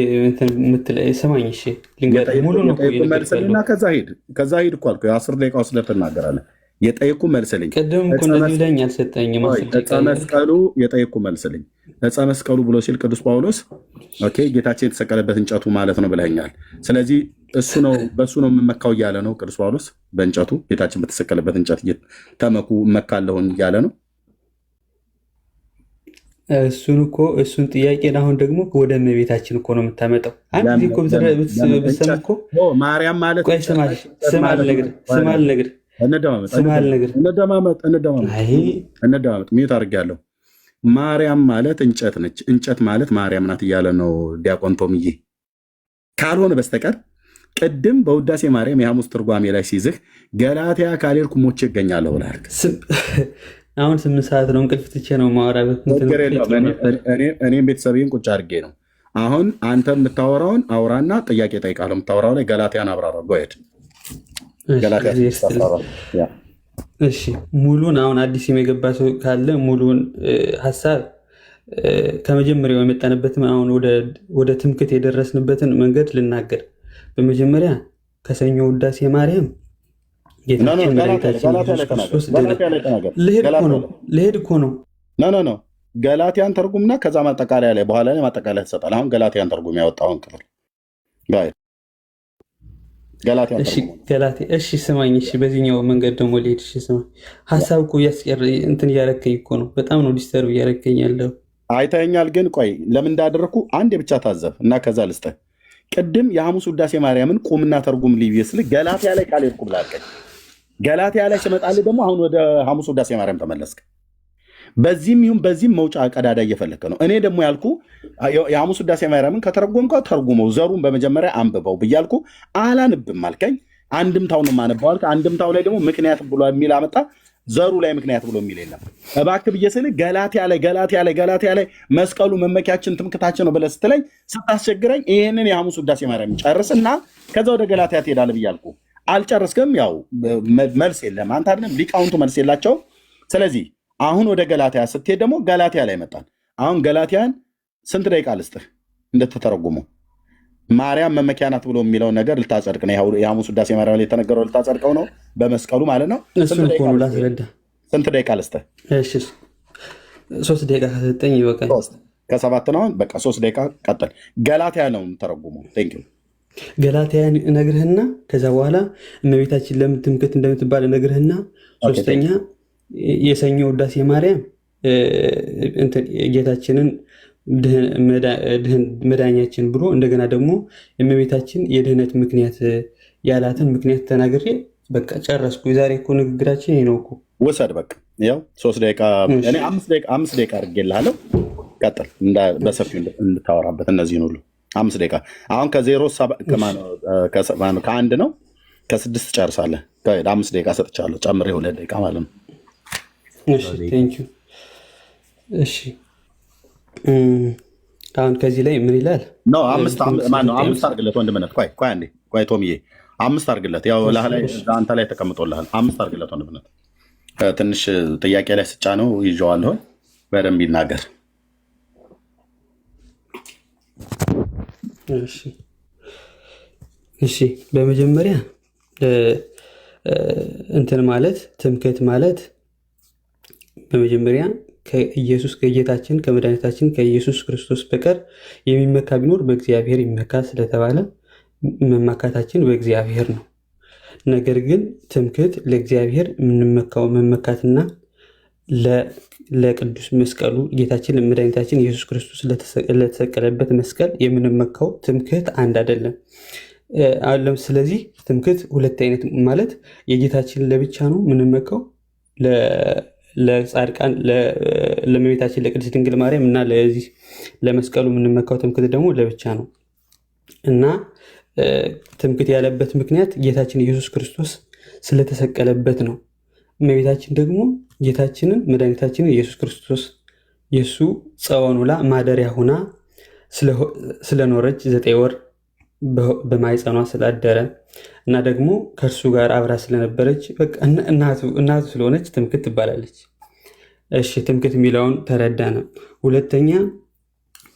ሰማኝ። እሺ ሙሉ ነው መልስልና ከዛ ሂድ እኮ አልኩህ። 10 ደቂቃ ውስጥ ትናገራለህ። የጠየኩ መልስልኝ። ቅድም እኮ እንደዚህ ብለኸኝ አልሰጠኝም። የጠየኩ መልስልኝ። ዕፀ መስቀሉ ብሎ ሲል ቅዱስ ጳውሎስ ጌታችን የተሰቀለበት እንጨቱ ማለት ነው ብለኸኛል። ስለዚህ በእሱ ነው የምመካው እያለ ነው ቅዱስ ጳውሎስ። በእንጨቱ ጌታችን በተሰቀለበት እንጨት ተመኩ እመካለሁኝ እያለ ነው። እሱን ጥያቄን አሁን ደግሞ ወደ እመቤታችን እኮ ነው የምታመጣው። አንድ ጊዜ እኮ ብትሰማ እኮ ማርያም ማለት ቆይ ስማ እንደማመጥ ሚዩት አድርጌያለሁ። ማርያም ማለት እንጨት ነች። እንጨት ማለት ማርያም ናት እያለ ነው ዲያቆን ቶምዬ። ካልሆነ በስተቀር ቅድም በውዳሴ ማርያም የሐሙስ ትርጓሜ ላይ ሲይዝህ ገላትያ ካልሄድኩ ሞቼ እገኛለሁ ብለህ አሁን 8 ሰዓት ነው፣ እንቅልፍ ትቼ ነው ማወራበት። እኔም ቤተሰቤን ቁጭ አድርጌ ነው። አሁን አንተ የምታወራውን አውራና ጥያቄ ጠይቃለሁ። የምታወራው ላይ ገላትያን አብራራ። ጎሄድ እሺ፣ ሙሉን አሁን አዲስ የገባ ሰው ካለ ሙሉን ሀሳብ ከመጀመሪያው የመጣንበትም አሁን ወደ ትምክህት የደረስንበትን መንገድ ልናገር። በመጀመሪያ ከሰኞ ውዳሴ ማርያም ጌታችን መድኃኒታችን ኢየሱስ ክርስቶስ ልሄድ እኮ ነው። ኖ ገላትያን ተርጉምና ከዛ ማጠቃለያ ላይ በኋላ ላይ ማጠቃለያ ትሰጣል። አሁን ገላትያን ተርጉም ያወጣውን ክፍል እሺ ስማኝ። እሺ በዚህኛው መንገድ ደግሞ ልሄድ። እሺ ስማኝ። ሀሳብ እኮ እንትን እያረከኝ እኮ ነው። በጣም ነው ዲስተርብ እያረከኝ ያለው። አይተኸኛል። ግን ቆይ ለምን እንዳደረግኩ አንድ ብቻ ታዘብ እና ከዛ ልስጥህ። ቅድም የሐሙስ ውዳሴ ማርያምን ቁምና ተርጉም ሊብስልህ ገላትያ ላይ ቃል ሄድኩ ብላልከኝ። ገላትያ ላይ ስመጣልህ ደግሞ አሁን ወደ ሐሙስ ውዳሴ ማርያም ተመለስክ። በዚህም ይሁን በዚህም መውጫ ቀዳዳ እየፈለግክ ነው። እኔ ደግሞ ያልኩ የሐሙስ ውዳሴ ማርያምን ከተረጎምከው ተርጉመው ዘሩን በመጀመሪያ አንብበው ብያልኩ አላንብም አልከኝ። አንድምታው ነው የማነበው አልክ። አንድምታው ላይ ደግሞ ምክንያት ብሎ የሚል አመጣ። ዘሩ ላይ ምክንያት ብሎ የሚል የለም። እባክህ ብዬ ስልህ ገላትያ ላይ መስቀሉ መመኪያችን ትምክህታችን ነው ብለህ ስትለኝ ስታስቸግረኝ ይህንን የሐሙስ ውዳሴ ማርያም ጨርስና ከዛ ወደ ገላትያ ትሄዳለህ ብያልኩ አልጨርስክም። ያው መልስ የለም። አንተ አይደለም ሊቃውንቱ መልስ የላቸውም። ስለዚህ አሁን ወደ ገላትያ ስትሄድ ደግሞ ገላትያ ላይ መጣን። አሁን ገላትያን ስንት ደቂቃ ልስጥህ እንደተተረጉመው? ማርያም መመኪያ ናት ብሎ የሚለውን ነገር ልታጸድቅ ነው። የሐሙስ ውዳሴ ማርያም ላይ የተነገረው ልታጸድቀው ነው፣ በመስቀሉ ማለት ነው። ስንት ደቂቃ ልስጥህ? 3 ደቂቃ ከሰጠኝ ይበቃል። ከ7 ነው። በቃ 3 ደቂቃ ቀጥል። ገላትያ ነው የምተረጉመው። ገላትያን እነግርህና ከዛ በኋላ እመቤታችን ለምን ትምክህት እንደምትባል እነግርህና ሶስተኛ የሰኞ ውዳሴ ማርያም ጌታችንን መዳኛችን ብሎ እንደገና ደግሞ የእመቤታችን የድህነት ምክንያት ያላትን ምክንያት ተናግሬ በቃ ጨረስኩ። የዛሬ እኮ ንግግራችን ይሄ ነው እኮ። ውሰድ በቃ ያው 3 ደቂቃ እኔ 5 ደቂቃ አድርጌልሃለሁ። ቀጥል በሰፊው እንድታወራበት እነዚህን ሁሉ 5 ደቂቃ። አሁን ከ1 ነው ከ6 ጨርሳለህ። 5 ደቂቃ ሰጥቻለሁ፣ ጨምሬ 2 ደቂቃ ማለት ነው። እሺ አሁን ከዚህ ላይ ምን ይላል? 5 አድርግለት ወንድምነት። ቆይ ቶምዬ 5 አድርግለት። ያው አንተ ላይ ተቀምጦልሃል። 5 አድርግለት ወንድምነት። ትንሽ ጥያቄ ላይ ስጫ ነው ይዤዋለሁ። በደንብ ይናገር። እሺ በመጀመሪያ እንትን ማለት ትምክህት ማለት በመጀመሪያ ከጌታችን ከመድኃኒታችን ከኢየሱስ ክርስቶስ በቀር የሚመካ ቢኖር በእግዚአብሔር ይመካ ስለተባለ መመካታችን በእግዚአብሔር ነው። ነገር ግን ትምክህት ለእግዚአብሔር የምንመካው መመካትና ለቅዱስ መስቀሉ ጌታችን መድኃኒታችን ኢየሱስ ክርስቶስ ለተሰቀለበት መስቀል የምንመካው ትምክህት አንድ አይደለም። ስለዚህ ትምክህት 2 አይነት ማለት የጌታችን ለብቻ ነው የምንመካው፣ ለጻድቃን ለእመቤታችን ለቅድስት ድንግል ማርያም እና ለዚህ ለመስቀሉ የምንመካው ትምክህት ደግሞ ለብቻ ነው እና ትምክህት ያለበት ምክንያት ጌታችን ኢየሱስ ክርስቶስ ስለተሰቀለበት ነው። እመቤታችን ደግሞ ጌታችንን መድኃኒታችንን ኢየሱስ ክርስቶስ የእሱ ጸወኑላ ማደሪያ ሁና ስለኖረች 9 ወር በማይጸኗ ስላደረ እና ደግሞ ከእርሱ ጋር አብራ ስለነበረች እናቱ ስለሆነች ትምክህት ትባላለች። እሺ ትምክህት የሚለውን ተረዳነ። ሁለተኛ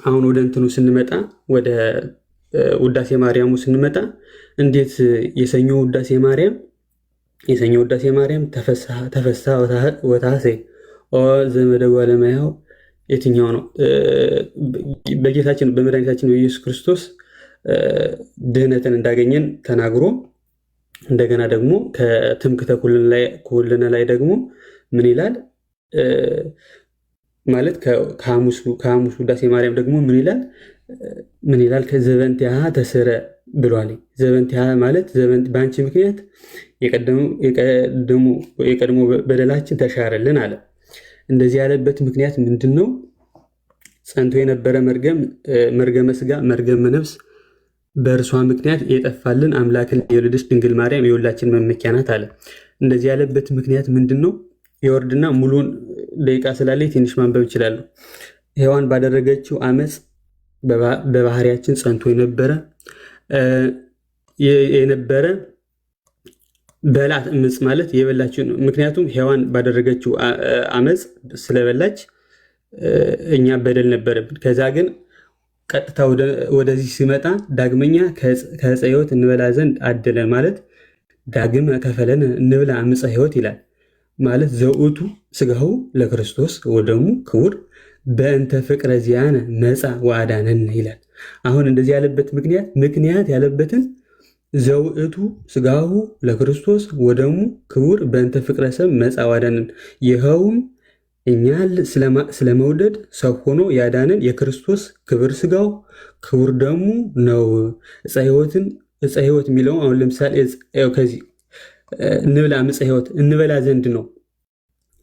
አሁን ወደ እንትኑ ስንመጣ ወደ ውዳሴ ማርያሙ ስንመጣ እንዴት የሰኞ ውዳሴ ማርያም ተፈሳ ወታሴ ዘመደጓ ለማያው የትኛው ነው? በጌታችን በመድኃኒታችን በኢየሱስ ክርስቶስ ድህነትን እንዳገኘን ተናግሮ እንደገና ደግሞ ከትምክህተ ኩልነ ላይ ደግሞ ምን ይላል? ማለት ከሐሙስ ውዳሴ ማርያም ደግሞ ምን ይላል? ከዘበንቲያሃ ተስረ ብሏል። ዘበንቲያሃ ማለት በአንቺ ምክንያት የቀድሞ በደላችን ተሻረልን አለ። እንደዚህ ያለበት ምክንያት ምንድን ነው? ጸንቶ የነበረ መርገመ ስጋ መርገመ ነፍስ በእርሷ ምክንያት የጠፋልን አምላክን የወለደች ድንግል ማርያም የሁላችን መመኪያ ናት አለ። እንደዚህ ያለበት ምክንያት ምንድን ነው? የወርድና ሙሉን ደቂቃ ስላለኝ ትንሽ ማንበብ ይችላሉ። ሔዋን ባደረገችው አመፅ በባህሪያችን ጸንቶ የነበረ በላት እምፅ ማለት የበላችው ነው። ምክንያቱም ሔዋን ባደረገችው አመፅ ስለበላች እኛ በደል ነበረብን። ከዛ ግን ቀጥታ ወደዚህ ሲመጣ ዳግመኛ ከዕፀ ሕይወት እንበላ ዘንድ አደለን ማለት ዳግም ከፈለን እንብላ ዕፀ ሕይወት ይላል ማለት ዘውእቱ ስጋሁ ለክርስቶስ ወደሙ ክቡር በእንተ ፍቅረ ዚአነ መጻ ወአዳነን ይላል። አሁን እንደዚህ ያለበት ምክንያት ያለበትን ዘውእቱ ስጋሁ ለክርስቶስ ወደሙ ክቡር በእንተ ፍቅረ ሰብ መጻ ወአዳነን ይኸውም እኛን ስለመውደድ ሰው ሆኖ ያዳነን የክርስቶስ ክብር ስጋው ክቡር ደሙ ነው። ዕፀ ሕይወት የሚለው አሁን ለምሳሌ ከዚህ እንብላ ዕፀ ሕይወት እንበላ ዘንድ ነው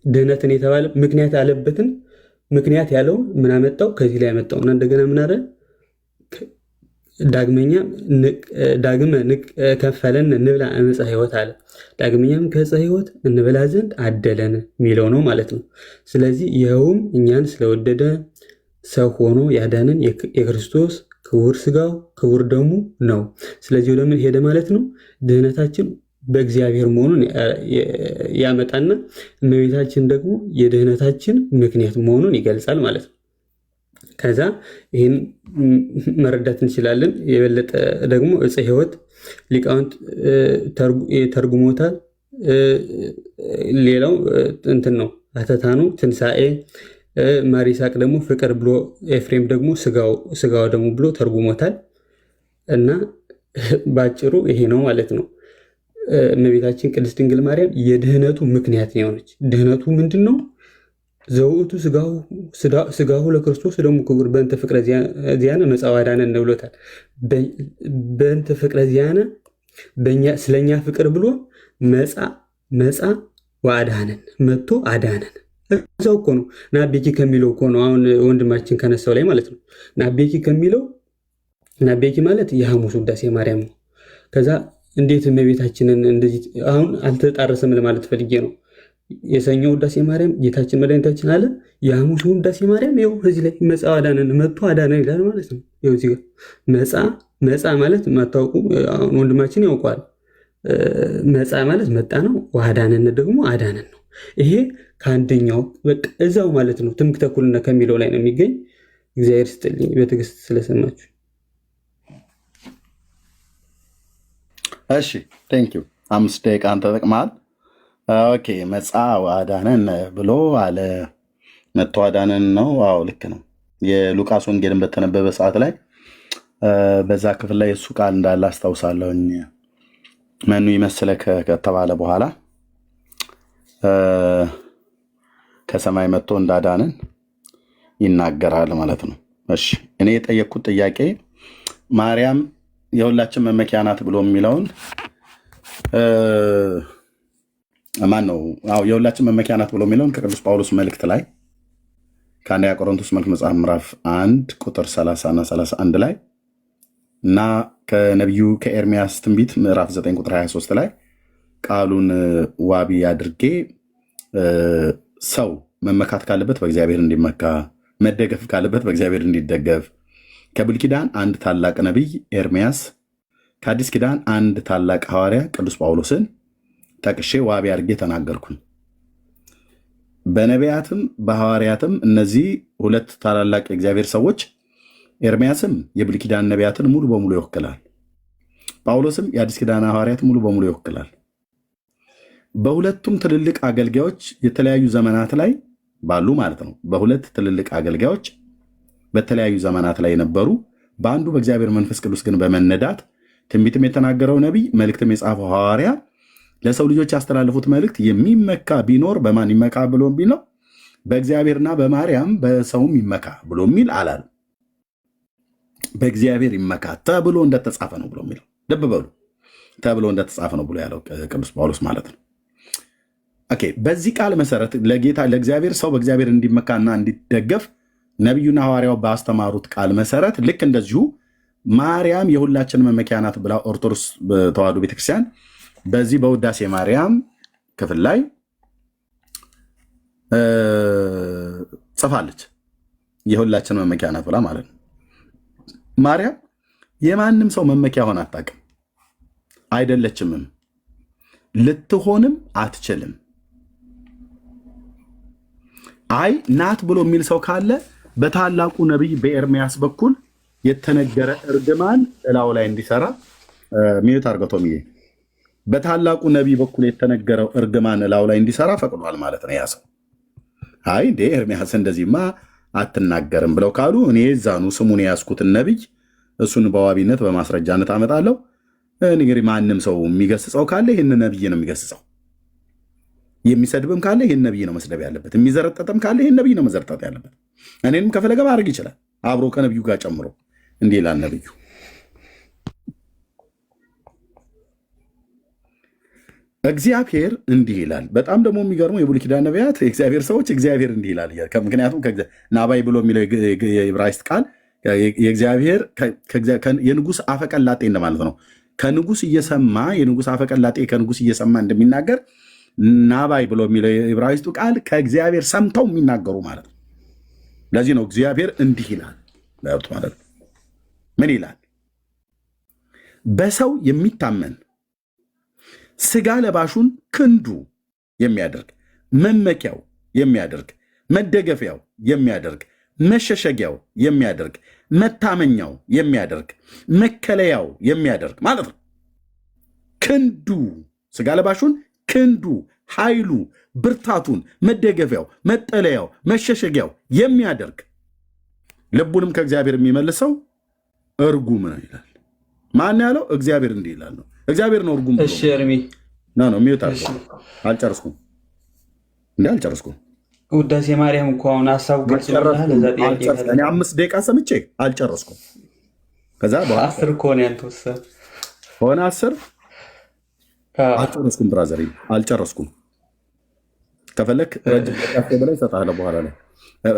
ድህነትን የተባለ ምክንያት ያለበትን ምክንያት ያለው ምን አመጣው? ከዚህ ላይ ያመጣው እና እንደገና ምን አለ? ዳግመ ከፈለን እንብላ ዕፀ ሕይወት አለ። ዳግመኛም ከዕፀ ሕይወት እንበላ ዘንድ አደለን የሚለው ነው ማለት ነው። ስለዚህ ይኸውም እኛን ስለወደደ ሰው ሆኖ ያዳነን የክርስቶስ ክቡር ስጋው ክቡር ደሙ ነው። ስለዚህ ወደ ምን ሄደ ማለት ነው? ድህነታችን በእግዚአብሔር መሆኑን ያመጣና እመቤታችን ደግሞ የድህነታችን ምክንያት መሆኑን ይገልጻል ማለት ነው። ከዛ ይህን መረዳት እንችላለን። የበለጠ ደግሞ ዕፀ ሕይወት ሊቃውንት ተርጉሞታል። ሌላው እንትን ነው አተታኑ ትንሣኤ፣ ማር ይስሐቅ ደግሞ ፍቅር ብሎ፣ ኤፍሬም ደግሞ ስጋው ደግሞ ብሎ ተርጉሞታል። እና ባጭሩ ይሄ ነው ማለት ነው። እመቤታችን ቅድስት ድንግል ማርያም የድህነቱ ምክንያት የሆነች። ድህነቱ ምንድን ነው? ዘውእቱ ስጋሁ ለክርስቶስ ደሙ ክቡር በእንተ ፍቅረ ዚአነ መጻ ወአዳነን ብሎታል። በእንተ ፍቅረ ዚአነ ስለኛ ፍቅር ብሎ መጻ ወአዳነን መጥቶ አዳነን። እዛው እኮ ነው ናቤኪ ከሚለው እኮ ነው አሁን ወንድማችን ከነሳው ላይ ማለት ነው። ናቤኪ ከሚለው ናቤኪ ማለት የሐሙስ ውዳሴ ማርያም ነው። ከዛ እንዴት እመቤታችንን እንደዚህ አሁን አልተጣረሰም ለማለት ፈልጌ ነው። የሰኞ ውዳሴ ማርያም ጌታችን መድኃኒታችን አለ። የሐሙስ ውዳሴ ማርያም ይኸው እዚህ ላይ መጻ ወአዳነን መጥቶ አዳነን ይላል ማለት ነው። ይኸው እዚህ ጋር መጻ ማለት ማታውቁ አሁን ወንድማችን ያውቀዋል። መጻ ማለት መጣ ነው። ወአዳነን ደግሞ አዳነን ነው። ይሄ ከአንደኛው በቃ እዛው ማለት ነው። ትምክህተ ኩልነ ከሚለው ላይ ነው የሚገኝ። እግዚአብሔር ይስጥልኝ በትዕግስት ስለሰማችሁ። እሺ ቴንኪው። 5 ደቂቃ አንተ ተጠቅመሃል። ኦኬ መጻ ወአዳነን ብሎ አለ። መጥቶ አዳነን ነው። አዎ ልክ ነው። የሉቃስ ወንጌልን በተነበበ ሰዓት ላይ በዛ ክፍል ላይ እሱ ቃል እንዳለ አስታውሳለሁኝ። መኑ ይመስለከ ከተባለ በኋላ ከሰማይ መጥቶ እንዳዳነን ይናገራል ማለት ነው። እሺ እኔ የጠየቅኩት ጥያቄ ማርያም የሁላችን መመኪያ ናት ብሎ የሚለውን ማን ነው? አዎ የሁላችን መመኪያ ናት ብሎ የሚለውን ከቅዱስ ጳውሎስ መልእክት ላይ ከአንደኛ ቆሮንቶስ መልእክት መጽሐፍ ምዕራፍ 1 ቁጥር 30 እና 31 ላይ እና ከነቢዩ ከኤርሚያስ ትንቢት ምዕራፍ 9 ቁጥር 23 ላይ ቃሉን ዋቢ አድርጌ ሰው መመካት ካለበት በእግዚአብሔር እንዲመካ፣ መደገፍ ካለበት በእግዚአብሔር እንዲደገፍ፣ ከብሉይ ኪዳን አንድ ታላቅ ነቢይ ኤርሚያስ፣ ከአዲስ ኪዳን አንድ ታላቅ ሐዋርያ ቅዱስ ጳውሎስን ጠቅሼ ዋቢ አድርጌ ተናገርኩኝ። በነቢያትም በሐዋርያትም እነዚህ ሁለት ታላላቅ የእግዚአብሔር ሰዎች ኤርሚያስም የብሉይ ኪዳን ነቢያትን ሙሉ በሙሉ ይወክላል። ጳውሎስም የአዲስ ኪዳን ሐዋርያት ሙሉ በሙሉ ይወክላል። በሁለቱም ትልልቅ አገልጋዮች የተለያዩ ዘመናት ላይ ባሉ ማለት ነው። በሁለት ትልልቅ አገልጋዮች በተለያዩ ዘመናት ላይ የነበሩ በአንዱ በእግዚአብሔር መንፈስ ቅዱስ ግን በመነዳት ትንቢትም የተናገረው ነቢይ መልእክትም የጻፈው ሐዋርያ ለሰው ልጆች ያስተላለፉት መልእክት የሚመካ ቢኖር በማን ይመካ ብሎ ቢለው በእግዚአብሔርና በማርያም በሰውም ይመካ ብሎ የሚል አላለም። በእግዚአብሔር ይመካ ተብሎ እንደተጻፈ ነው ብሎ የሚለው ልብ በሉ። ተብሎ እንደተጻፈ ነው ብሎ ያለው ቅዱስ ጳውሎስ ማለት ነው። ኦኬ። በዚህ ቃል መሰረት ለጌታ ለእግዚአብሔር ሰው በእግዚአብሔር እንዲመካና እንዲደገፍ ነቢዩና ሐዋርያው ባስተማሩት ቃል መሰረት ልክ እንደዚሁ ማርያም የሁላችን መመኪያ ናት ብላ ኦርቶዶክስ ተዋሕዶ ቤተክርስቲያን በዚህ በውዳሴ ማርያም ክፍል ላይ ጽፋለች። የሁላችን መመኪያ ናት ብላ ማለት ነው። ማርያም የማንም ሰው መመኪያ ሆና አታውቅም፣ አይደለችምም፣ ልትሆንም አትችልም። አይ ናት ብሎ የሚል ሰው ካለ በታላቁ ነቢይ በኤርሚያስ በኩል የተነገረ እርግማን እላው ላይ እንዲሰራ ሚዩት አርገቶም ይሄ በታላቁ ነቢይ በኩል የተነገረው እርግማን እላው ላይ እንዲሰራ ፈቅዷል ማለት ነው። ያ ሰው አይ እንዴ ኤርሚያስ እንደዚህማ አትናገርም ብለው ካሉ እኔ ዛኑ ስሙን የያዝኩትን ነቢይ እሱን በዋቢነት በማስረጃነት አመጣለሁ። እንግዲህ ማንም ሰው የሚገስጸው ካለ ይህን ነቢይ ነው የሚገስጸው። የሚሰድብም ካለ ይህን ነቢይ ነው መስደብ ያለበት። የሚዘረጠጥም ካለ ይህን ነቢይ ነው መዘርጠጥ ያለበት። እኔንም ከፈለገ ማድረግ ይችላል አብሮ ከነቢዩ ጋር ጨምሮ። እንዲህ ይላል ነቢዩ፣ እግዚአብሔር እንዲህ ይላል። በጣም ደግሞ የሚገርመው የብሉይ ኪዳን ነቢያት የእግዚአብሔር ሰዎች እግዚአብሔር እንዲህ ይላል። ምክንያቱም ናባይ ብሎ የሚለው የዕብራይስጥ ቃል የእግዚአብሔር የንጉሥ አፈቀላጤ እንደማለት ነው። ከንጉሥ እየሰማ የንጉሥ አፈቀላጤ ከንጉሥ እየሰማ እንደሚናገር ናባይ ብሎ የሚለው የዕብራይስጡ ቃል ከእግዚአብሔር ሰምተው የሚናገሩ ማለት ነው። ለዚህ ነው እግዚአብሔር እንዲህ ይላል ማለት ነው። ምን ይላል? በሰው የሚታመን ስጋ ለባሹን ክንዱ የሚያደርግ መመኪያው የሚያደርግ መደገፊያው የሚያደርግ መሸሸጊያው የሚያደርግ መታመኛው የሚያደርግ መከለያው የሚያደርግ ማለት ነው። ክንዱ ስጋ ለባሹን ክንዱ፣ ኃይሉ፣ ብርታቱን፣ መደገፊያው፣ መጠለያው፣ መሸሸጊያው የሚያደርግ ልቡንም ከእግዚአብሔር የሚመልሰው እርጉም ነው ይላል። ማን ያለው? እግዚአብሔር እንዲህ ይላል ነው። እግዚአብሔር ነው እርጉም። እሺ ኤርሚ ነው ሚዩት አልጨረስኩም እንዴ አልጨረስኩም። ውዳሴ ማርያም እኮ አሁን ሀሳቡ እኔ 5 ደቂቃ ሰምቼ አልጨረስኩም። ከዛ በኋላ 10 እኮ ነው ያልተወሰነ ሆነ 10 አልጨረስኩም። ብራዘር አልጨረስኩም። ከፈለክ ረጅም ደቂቃ በላይ እሰጥሃለሁ በኋላ ላይ።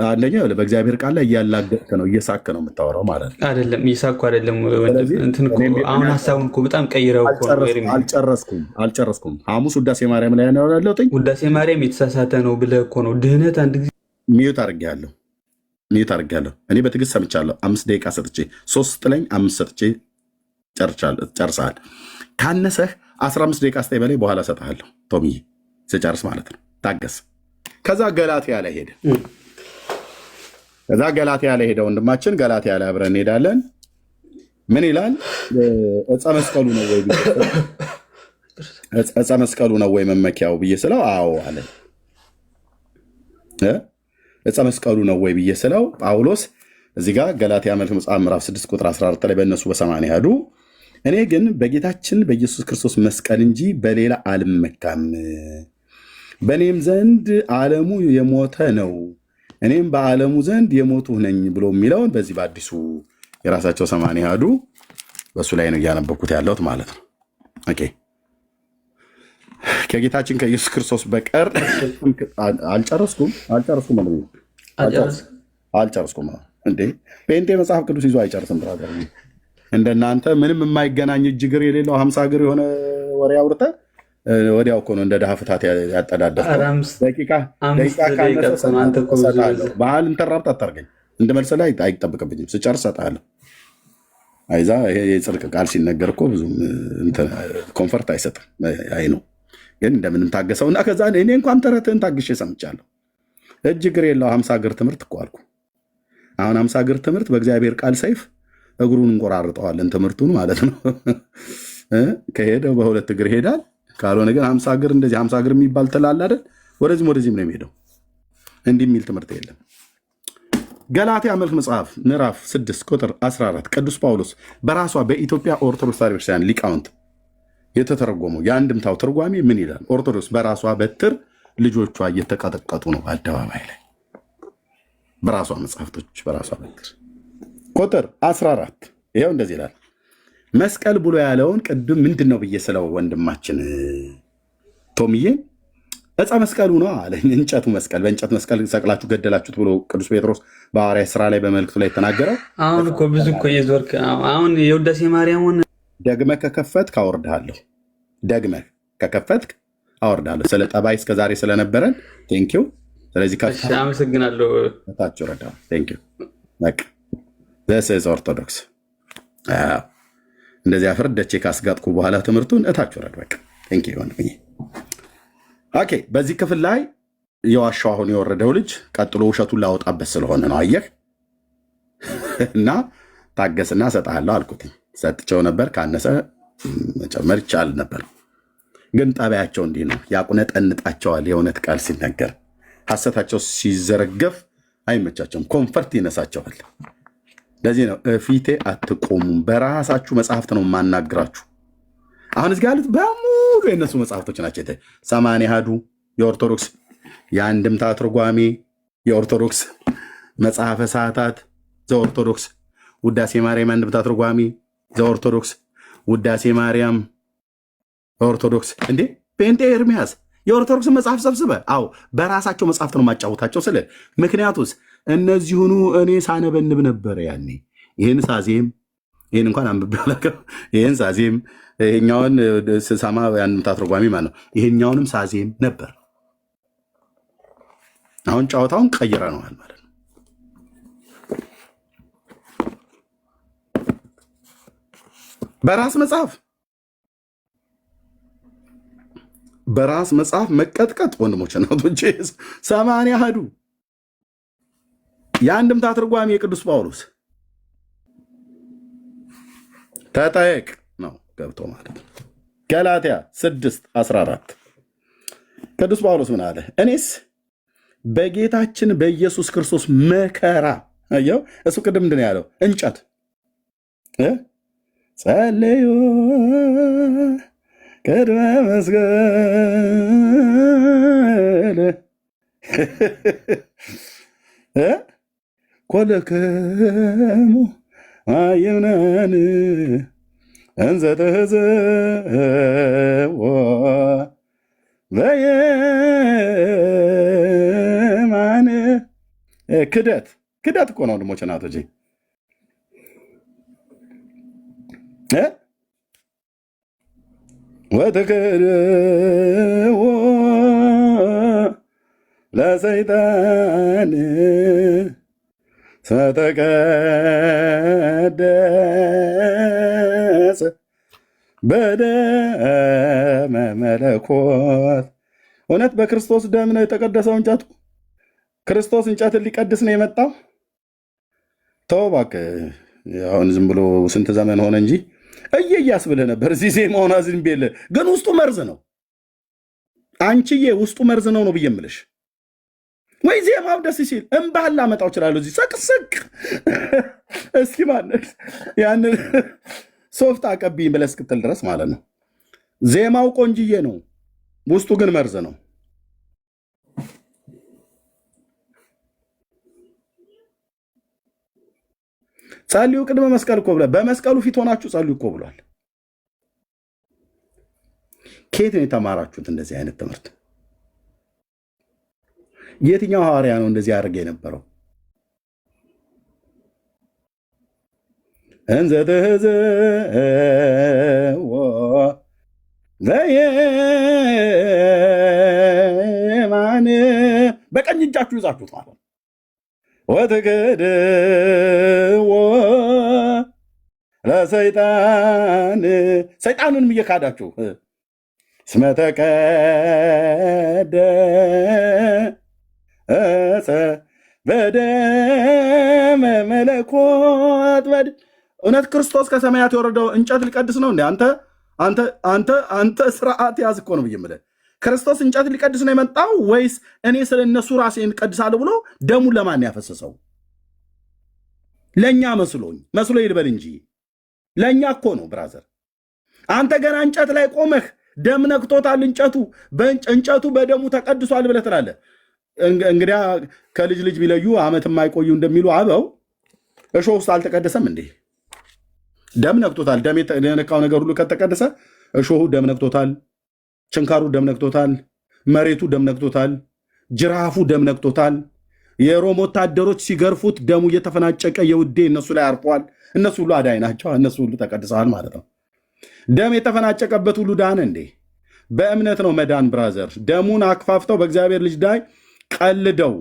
አንደኛ በእግዚአብሔር ቃል ላይ እያላገጥክ ነው፣ እየሳክ ነው የምታወራው ማለት ነው። አይደለም እየሳኩ አይደለም። እንትን እኮ አሁን ሀሳቡን እኮ በጣም ቀይረው እኮ ነው። አልጨረስኩም። ሐሙስ ውዳሴ ማርያም ላይ ነው ያለው። ውዳሴ ማርያም የተሳሳተ ነው ብለህ እኮ ነው። ድህነት አንድ ጊዜ ሚዩት አድርጌያለሁ። እኔ በትዕግስት ሰምቻለሁ። 5 ደቂቃ ሰጥቼ 3 ጥለኝ 5 ሰጥቼ ጨርሰሃል። ካነሰህ 15 ደቂቃ ስጠኝ በላይ በኋላ እሰጥሃለሁ። ቶሚዬ ስጨርስ ማለት ነው። ታገስ። ከዛ ገላትያ ላይ ሄደ። ወንድማችን ገላትያ ላይ አብረን እንሄዳለን። ምን ይላል? ዕፀ መስቀሉ ነው ወይ መመኪያው ብዬ ስለው አዎ አለ። ዕፀ መስቀሉ ነው ወይ ብዬ ስለው ጳውሎስ እዚህ ጋር ገላትያ መልእክት መጽሐፍ ምዕራፍ 6 ቁጥር 14 ላይ በእነሱ በሰማንያ ሄዱ፣ እኔ ግን በጌታችን በኢየሱስ ክርስቶስ መስቀል እንጂ በሌላ አልመካም። በእኔም ዘንድ ዓለሙ የሞተ ነው፣ እኔም በዓለሙ ዘንድ የሞቱ ነኝ ብሎ የሚለውን በዚህ በአዲሱ የራሳቸው 80 ሄዱ በእሱ ላይ ነው እያነበኩት ያለሁት ማለት ነው። ኦኬ። ከጌታችን ከኢየሱስ ክርስቶስ በቀር አልጨረስኩም እንዴ። ጴንጤ መጽሐፍ ቅዱስ ይዞ አይጨርስም ብራዘር። እንደናንተ ምንም የማይገናኝ እጅግር የሌለው 50 እግር የሆነ ወሬ አውርተህ ወዲያው እኮ ነው እንደ ድሃ ፍታት ያጠዳደር። ደቂቃ ባህል እንተራብት አታርገኝ። እንድመልስ ላይ አይጠብቅብኝም። ስጨርስ እሰጥሃለሁ። አይዛ የጽድቅ ቃል ሲነገር እኮ ብዙም ኮንፈርት አይሰጥም። አይ ነው ግን እንደምንም ታገሰውና ከዛ እኔ እንኳን ተረትህን ታግሼ ሰምቻለሁ። እጅ እግር የለው 50 እግር ትምህርት እኮ አልኩ። አሁን 50 እግር ትምህርት በእግዚአብሔር ቃል ሰይፍ እግሩን እንቆራርጠዋለን ትምህርቱን ማለት ነው። ከሄደው በሁለት እግር ሄዳል። ካልሆነ ግን 50 እግር እንደዚህ 50 እግር የሚባል ትላል አይደል? ወደዚህም ነው የሚሄደው። እንዲህ የሚል ትምህርት የለም። ገላትያ መልእክት መጽሐፍ ምዕራፍ 6 ቁጥር 14 ቅዱስ ጳውሎስ በራሷ በኢትዮጵያ ኦርቶዶክስ ቤተክርስቲያን ሊቃውንት የተተረጎመው የአንድምታው ትርጓሜ ምን ይላል? ኦርቶዶክስ በራሷ በትር ልጆቿ እየተቀጠቀጡ ነው አደባባይ ላይ በራሷ መጽሐፍቶች በራሷ ነገር ቁጥር 14 ይኸው እንደዚህ ይላል። መስቀል ብሎ ያለውን ቅድም ምንድን ነው ብዬ ስለው ወንድማችን ቶምዬ ዕፀ መስቀሉ ነው አለኝ። እንጨቱ መስቀል በእንጨት መስቀል ሰቅላችሁ ገደላችሁት ብሎ ቅዱስ ጴጥሮስ በሐዋርያት ሥራ ላይ በመልእክቱ ላይ የተናገረው። አሁን እኮ ብዙ እኮ የዞርክ አሁን የውዳሴ ማርያምን ደግመህ ከከፈትክ አወርድሃለሁ። ደግመህ ከከፈትክ አወርድሃለሁ። ስለ ጠባይ እስከዛሬ ስለነበረን ቴንኪው። ስለዚህ አመሰግናለሁ። ታችሁ ረዳ ቴንኪው። በቃ ዘስ ኦርቶዶክስ እንደዚህ አፍርደቼ ካስጋጥኩ በኋላ ትምህርቱን እታችሁ ረድ። በቃ ቴንኪው ወንድምዬ። ኦኬ በዚህ ክፍል ላይ የዋሻው አሁን የወረደው ልጅ ቀጥሎ ውሸቱን ላወጣበት ስለሆነ ነው። አየህ እና ታገስና እሰጥሃለሁ አልኩት። ሰጥቼው ነበር። ካነሰ መጨመር ይቻል ነበር፣ ግን ጠባያቸው እንዲህ ነው። ያቁነጠንጣቸዋል። የእውነት ቃል ሲነገር ሐሰታቸው ሲዘረገፍ አይመቻቸውም። ኮንፈርት ይነሳቸዋል። ለዚህ ነው ፊቴ አትቆሙም። በራሳችሁ መጽሐፍት ነው የማናግራችሁ። አሁን እዚህ ያሉት በሙሉ የእነሱ መጽሐፍቶች ናቸው። 80 አሐዱ የኦርቶዶክስ፣ የአንድምታ ትርጓሜ የኦርቶዶክስ፣ መጽሐፈ ሰዓታት ዘኦርቶዶክስ፣ ውዳሴ ማርያም አንድምታ ትርጓሜ ዘኦርቶዶክስ፣ ውዳሴ ማርያም ኦርቶዶክስ። እንዴ ጴንጤ ኤርሚያስ የኦርቶዶክስን መጽሐፍ ሰብስበ? አዎ በራሳቸው መጽሐፍት ነው ማጫወታቸው። ስለ ምክንያቱስ እነዚሁኑ እኔ ሳነበንብ ነበረ ያኔ። ይህን ሳዜም ይህን እንኳን አንብቤ አላውቅም። ይህን ሳዜም ይሄኛውን ስሰማ አንድምታ ትርጓሜ ማለት ነው። ይሄኛውንም ሳዜም ነበር። አሁን ጨዋታውን ቀይረነዋል ማለት ነው። በራስ መጽሐፍ መቀጥቀጥ ወንድሞች እናቶች። 80 አሐዱ የአንድምታ ትርጓሜ የቅዱስ ጳውሎስ ተጠየቅ ነው ገብቶ ማለት ነው። ገላትያ 6:14 ቅዱስ ጳውሎስ ምን አለ? እኔስ በጌታችን በኢየሱስ ክርስቶስ መከራ አየው። እሱ ቅድም ምንድን ነው ያለው? እንጨት ጸልዩ ቅድመ መስቀል ኮለከሙ አየምናን እንዘ ተህዘቦ በየማን ክደት እኮ ነው ወንድሞች እናቶቼ። ወተከደዎ ለሰይጣን ተቀደሰ በደመ መለኮት። እውነት በክርስቶስ ደም ነው የተቀደሰው እንጨቱ። ክርስቶስ እንጨትን ሊቀድስ ነው የመጣው። ተው እባክህ። አሁን ዝም ብሎ ስንት ዘመን ሆነ እንጂ እያስብልህ ነበር። እዚህ ዜማውን አዝንቤልህ፣ ግን ውስጡ መርዝ ነው። አንቺዬ ውስጡ መርዝ ነው ብዬ የምልሽ። ወይ ዜማው ደስ ሲል እምባህል ላመጣው እችላለሁ። እዚህ ሰቅስቅ እስኪ ማለት ያንን ሶፍት አቀብኝ ብለህ እስክትል ድረስ ማለት ነው። ዜማው ቆንጅዬ ነው፣ ውስጡ ግን መርዝ ነው። ጸልዩ ቅድመ መስቀል እኮ ብሏል። በመስቀሉ ፊት ሆናችሁ ጸልዩ እኮ ብሏል። ከየት ነው የተማራችሁት እንደዚህ አይነት ትምህርት? የትኛው ሐዋርያ ነው እንደዚህ ያደርግ የነበረው? እንዘ ተህዘቦ በየማን በቀኝ እጃችሁ ይዛችሁት ማለት ነው። ወተከደዎ ለሰይጣን ሰይጣንንም እየካዳችሁ እስመ ተቀደሰ በደመ መለኮት። እውነት ክርስቶስ ከሰማያት የወረደው እንጨት ሊቀድስ ነው እንዴ? አንተ ስርዓት ያዝ እኮ ነው ብዬ የምልህ። ክርስቶስ እንጨት ሊቀድስ ነው የመጣው ወይስ እኔ ስለ እነሱ ራሴን ቀድሳለሁ ብሎ ደሙን ለማን ያፈሰሰው? ለእኛ መስሎ ይልበል እንጂ ለእኛ እኮ ነው ብራዘር። አንተ ገና እንጨት ላይ ቆመህ ደም ነክቶታል እንጨቱ በደሙ ተቀድሷል ብለህ ትላለህ። እንግዲያ ከልጅ ልጅ ቢለዩ ዓመት የማይቆዩ እንደሚሉ አበው እሾህ ውስጥ አልተቀደሰም እንዴ? ደም ነክቶታል። ደም የነካው ነገር ሁሉ ከተቀደሰ እሾሁ ደም ነክቶታል፣ ችንካሩ ደም ነክቶታል፣ መሬቱ ደም ነክቶታል፣ ጅራፉ ደም ነክቶታል። የሮም ወታደሮች ሲገርፉት ደሙ እየተፈናጨቀ የውዴ እነሱ ላይ አርፏል። እነሱ ሁሉ አዳኝ ናቸው። እነሱ ሁሉ ተቀድሰዋል ማለት ነው። ደም የተፈናጨቀበት ሁሉ ዳነ እንዴ? በእምነት ነው መዳን ብራዘር። ደሙን አክፋፍተው በእግዚአብሔር ልጅ ላይ ቀልደው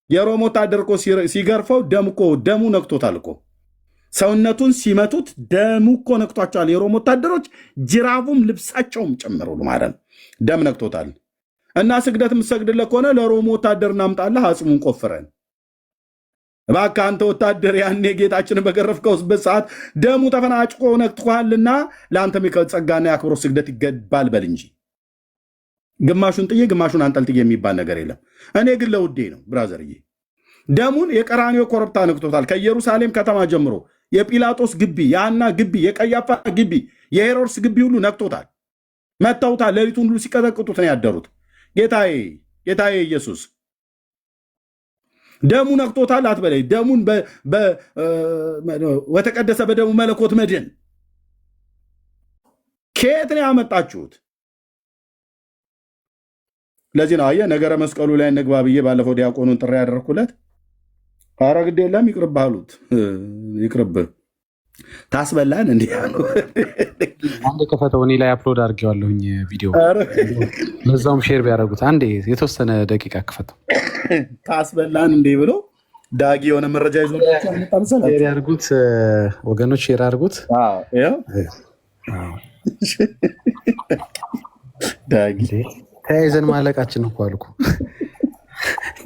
የሮም ወታደር እኮ ሲገርፈው ደሙ ነክቶታል እኮ ሰውነቱን ሲመቱት ደሙ እኮ ነክቷቸዋል። የሮም ወታደሮች ጅራፉም ልብሳቸውም ጨምረው ማለት ነው። ደም ነክቶታል። እና ስግደት የምትሰግድለት ከሆነ ለሮም ወታደር እናምጣለህ፣ አጽሙን ቆፍረን እባክህ አንተ ወታደር ያኔ ጌታችንን በገረፍከውበት ሰዓት ደሙ ተፈናጭቆ ነክቶሃልና ለአንተም ጸጋና የአክብሮት ስግደት ይገባል በል እንጂ ግማሹን ጥዬ ግማሹን አንጠልጥዬ የሚባል ነገር የለም። እኔ ግን ለውዴ ነው ብራዘርዬ። ደሙን የቀራንዮ ኮረብታ ነክቶታል። ከኢየሩሳሌም ከተማ ጀምሮ የጲላጦስ ግቢ፣ የሐና ግቢ፣ የቀያፋ ግቢ፣ የሄሮድስ ግቢ ሁሉ ነክቶታል። መታውታል። ሌሊቱን ሁሉ ሲቀጠቅጡት ነው ያደሩት። ጌታዬ ኢየሱስ ደሙ ነክቶታል አትበለኝ። ደሙን ወተቀደሰ በደሙ መለኮት መድን ከየት ነው ያመጣችሁት? ለዚህ ነው አየህ ነገረ መስቀሉ ላይ እንግባ ብዬ ባለፈው ዲያቆኑን ጥሪ ያደረኩለት። ኧረ ግድ የለም ይቅርብህ አሉት። ይቅርብህ ታስበላን እንዲህ አሉ። አንድ ከፈተው እኔ ላይ አፕሎድ አድርጌዋለሁኝ ቪዲዮ፣ ለዛውም ሼር ቢያደርጉት አንዴ የተወሰነ ደቂቃ ክፈተው። ታስበላን እንዲህ ብሎ ዳጊ የሆነ መረጃ ይዞ ሼር ያድርጉት ወገኖች፣ ሼር አድርጉት። ዳጊ ተያይዘን ማለቃችን እኮ አልኩ።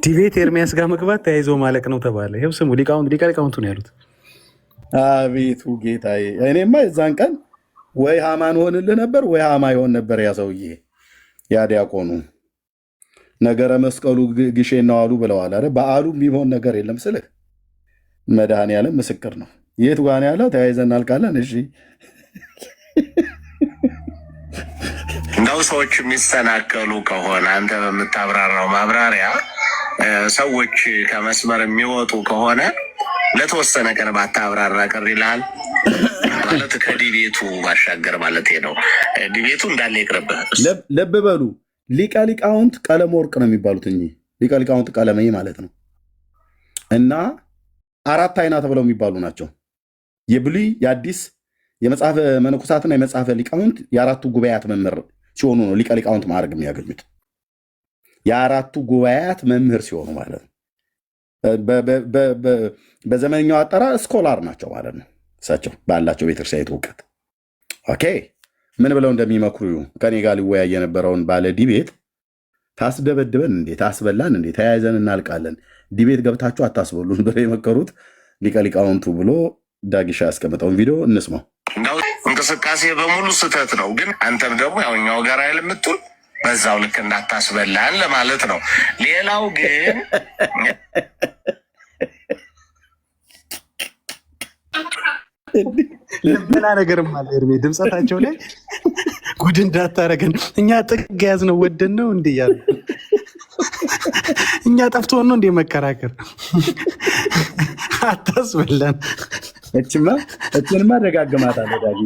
ዲቤት ኤርሚያስ ጋር መግባት ተያይዞ ማለቅ ነው ተባለ። ይኸው ስሙ ሊቃውንቱ ነው ያሉት። አቤቱ ጌታዬ፣ እኔማ የዛን ቀን ወይ ሃማን ሆንልህ ነበር ወይ ሃማ ይሆን ነበር ያ ሰውዬ ያ ዲያቆኑ። ነገረ መስቀሉ ግሼን ነው አሉ ብለዋል አይደል? በዓሉ የሚሆን ነገር የለም ስልህ መድኃኔዓለም ምስክር ነው። የት ጓን ያለው ተያይዘን እናልቃለን። እሺ እንደው ሰዎች የሚሰናከሉ ከሆነ አንተ በምታብራራው ማብራሪያ ሰዎች ከመስመር የሚወጡ ከሆነ ለተወሰነ ቀን ባታብራራ ቅር ይልሃል ማለት ከዲቤቱ ባሻገር ማለት ነው። ዲቤቱ እንዳለ ይቅርብህ። ልብ በሉ ሊቀ ሊቃውንት ቀለመ ወርቅ ነው የሚባሉት እኚህ ሊቀ ሊቃውንት ቀለመ ማለት ነው። እና አራት አይና ተብለው የሚባሉ ናቸው። የብሉይ የአዲስ የመጽሐፈ መነኮሳትና የመጽሐፈ ሊቃውንት የአራቱ ጉባኤያት መምህር ሲሆኑ ነው ሊቀ ሊቃውንት ማዕረግ የሚያገኙት። የአራቱ ጉባኤያት መምህር ሲሆኑ ማለት ነው። በዘመንኛው አጠራር ስኮላር ናቸው ማለት ነው። እሳቸው ባላቸው ቤተክርስቲያን እውቀት ኦኬ ምን ብለው እንደሚመክሩ ከኔ ጋር ሊወያይ የነበረውን ባለ ዲቤት ታስደበድበን እንዴ ታስበላን እንዴ ተያይዘን እናልቃለን፣ ዲቤት ገብታችሁ አታስበሉን ብለው የመከሩት ሊቀ ሊቃውንቱ ብሎ ዳጊሻ ያስቀመጠውን ቪዲዮ እንስማው። እንዳው እንቅስቃሴ በሙሉ ስህተት ነው፣ ግን አንተም ደግሞ ያው እኛው ጋር የምትውል በዛው ልክ እንዳታስበላን ለማለት ነው። ሌላው ግን ሌላ ነገርም አለ ኤርሜ ድምፀታቸው ላይ ጉድ እንዳታረገን እኛ ጥግ ያዝነው ወደን ነው እንዴ ያሉ እኛ ጠፍቶን ነው እንዴ መከራከር አታስበላን። እችንማ ደጋግማታለሁ ዳጊ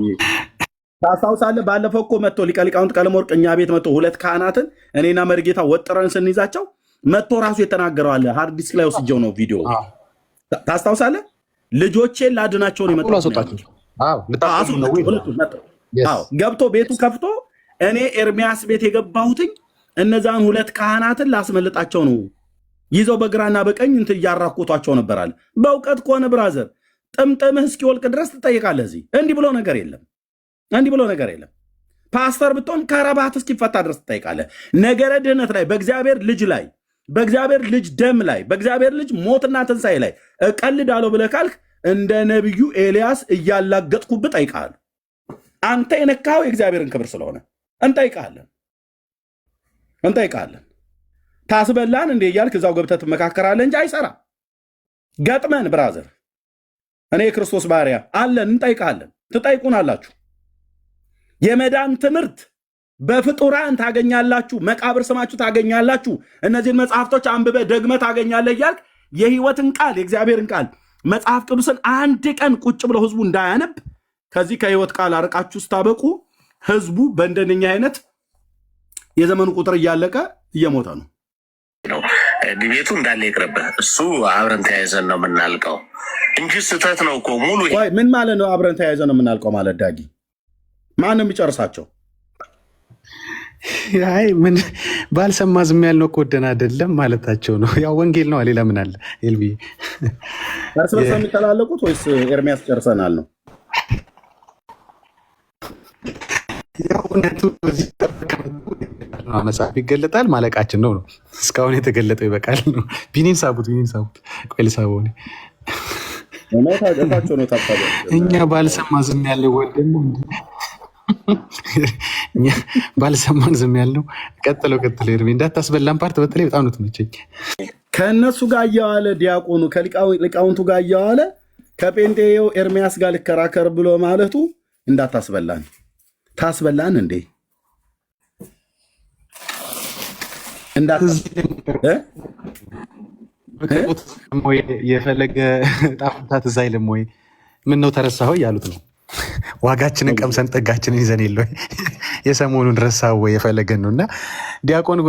ታስታውሳለህ? ባለፈው እኮ መጥቶ ሊቀ ሊቃውንት ቀለመ ወርቅ እኛ ቤት መጥቶ ሁለት ካህናትን እኔና መርጌታ ወጥረን ስንይዛቸው መጥቶ ራሱ የተናገረው አለ። ሃርድ ዲስክ ላይ ወስጀው ነው ቪዲዮ ታስታውሳለህ? ልጆቼን ላድናቸውን ገብቶ ቤቱ ከፍቶ እኔ ኤርሚያስ ቤት የገባሁትኝ እነዛን ሁለት ካህናትን ላስመልጣቸው ነው። ይዘው በግራና በቀኝ እንትን እያራኮቷቸው ነበራል። በእውቀት ከሆነ ብራዘር ጥምጥምህ እስኪወልቅ ድረስ ትጠይቃለህ። እዚህ እንዲህ ብሎ ነገር የለም። ፓስተር ብትሆን ከረባት እስኪፈታ ድረስ ትጠይቃለህ። ነገረ ድህነት ላይ በእግዚአብሔር ልጅ ላይ በእግዚአብሔር ልጅ ደም ላይ በእግዚአብሔር ልጅ ሞትና ትንሣኤ ላይ እቀልዳለሁ ብለህ ካልክ እንደ ነቢዩ ኤልያስ እያላገጥኩብህ ጠይቃለሁ። አንተ የነካው የእግዚአብሔርን ክብር ስለሆነ እንጠይቃለን። ታስበላን እንዴ እያልክ እዛው ገብተህ ትመካከራለህ እንጂ አይሰራ። ገጥመን ብራዘር፣ እኔ የክርስቶስ ባሪያ አለን፣ እንጠይቃለን። ትጠይቁናላችሁ። የመዳን ትምህርት በፍጡራን ታገኛላችሁ፣ መቃብር ስማችሁ ታገኛላችሁ። እነዚህን መጽሐፍቶች አንብበ ደግመ ታገኛለህ እያልክ የህይወትን ቃል የእግዚአብሔርን ቃል መጽሐፍ ቅዱስን አንድ ቀን ቁጭ ብለው ህዝቡ እንዳያነብ ከዚህ ከህይወት ቃል አርቃችሁ ስታበቁ ህዝቡ በእንደነኛ አይነት የዘመኑ ቁጥር እያለቀ እየሞተ ነው። ዲቤቱ እንዳለ ይቅርብህ። እሱ አብረን ተያይዘን ነው የምናልቀው እንጂ ስህተት ነው እኮ ሙሉ። ምን ማለት ነው አብረን ተያይዘን ነው የምናልቀው ማለት? ዳጊ ማንም የሚጨርሳቸው? አይ ምን ባልሰማ ዝም ያልነው እኮ ወደን አይደለም ማለታቸው ነው። ያው ወንጌል ነው። ሌላ ምን አለ? ኤልቢ እርስ በርስ የሚተላለቁት ወይስ ኤርሚያስ ጨርሰናል ነው? ያው እውነቱ መጽሐፍ ይገለጣል ማለቃችን ነው ነው እስካሁን የተገለጠው ይበቃል ነው። ቢኒን ሳቡት ቆይ ልሳበው ነው። እኛ ባልሰማ ዝም ያለው ወደን ነው ባልሰማን ዝም ያለው። ቀጥለው ኤርሚ እንዳታስበላን ፓርት በተለይ በጣም ነው ትመቸኝ። ከእነሱ ጋር እያዋለ ዲያቆኑ ከሊቃውንቱ ጋር እያዋለ ከጴንጤው ኤርሚያስ ጋር ልከራከር ብሎ ማለቱ እንዳታስበላን። ታስበላን እንዴ? የፈለገ ጣፍታት እዛ አይልም ወይ? ምን ነው ተረሳኸው እያሉት ነው። ዋጋችንን ቀምሰን ጠጋችንን ይዘን የለ የሰሞኑን ረሳው ወይ? የፈለገን ነው። እና ዲያቆን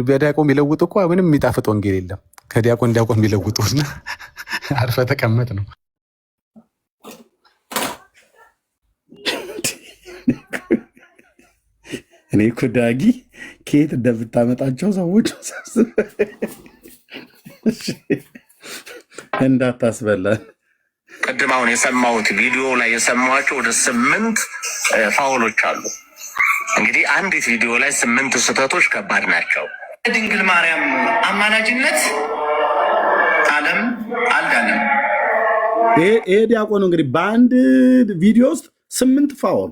በዲያቆን ቢለውጡ እኮ ምንም የሚጣፍጥ ወንጌል የለም። ከዲያቆን ቢለውጡ እና አርፈ ተቀመጥ ነው። እኔ እኮ ዳጊ ከየት እንደምታመጣቸው ሰዎች እንዳታስበላን። ቅድም አሁን የሰማሁት ቪዲዮ ላይ የሰማኋቸው ወደ 8 ፋውሎች አሉ። እንግዲህ አንዲት ቪዲዮ ላይ 8 ስህተቶች ከባድ ናቸው። ድንግል ማርያም አማላጅነት ዓለም አልዳንም። ይሄ ዲያቆኑ እንግዲህ በአንድ ቪዲዮ ውስጥ 8 ፋውል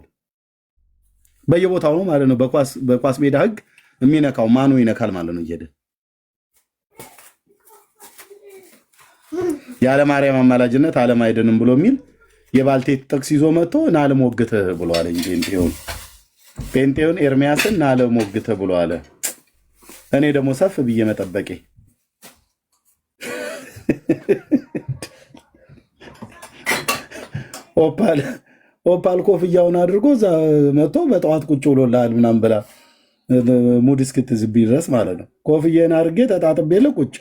በየቦታው ነው ማለት ነው። በኳስ ሜዳ ህግ የሚነካው ማኑ ይነካል ማለት ነው። እየሄደ ያለ ማርያም አማላጅነት ዓለም አይደንም ብሎ የሚል የባልቴት ጥቅስ ይዞ መጥቶ ናለም ወግተ ብሎ አለ እንጂ ጴንጤውን ኤርሚያስን ናለም ወግተ ብሎ አለ። እኔ ደግሞ ሰፍ ብዬ መጠበቄ ኦፓል ኮፍያውን አድርጎ እዛ መጥቶ በጠዋት ቁጭ ብሎልሃል ምናምን ብላ ሙድ እስክትዝብኝ ድረስ ማለት ነው። ኮፍያዬን አድርጌ ተጣጥቤ ቁጭ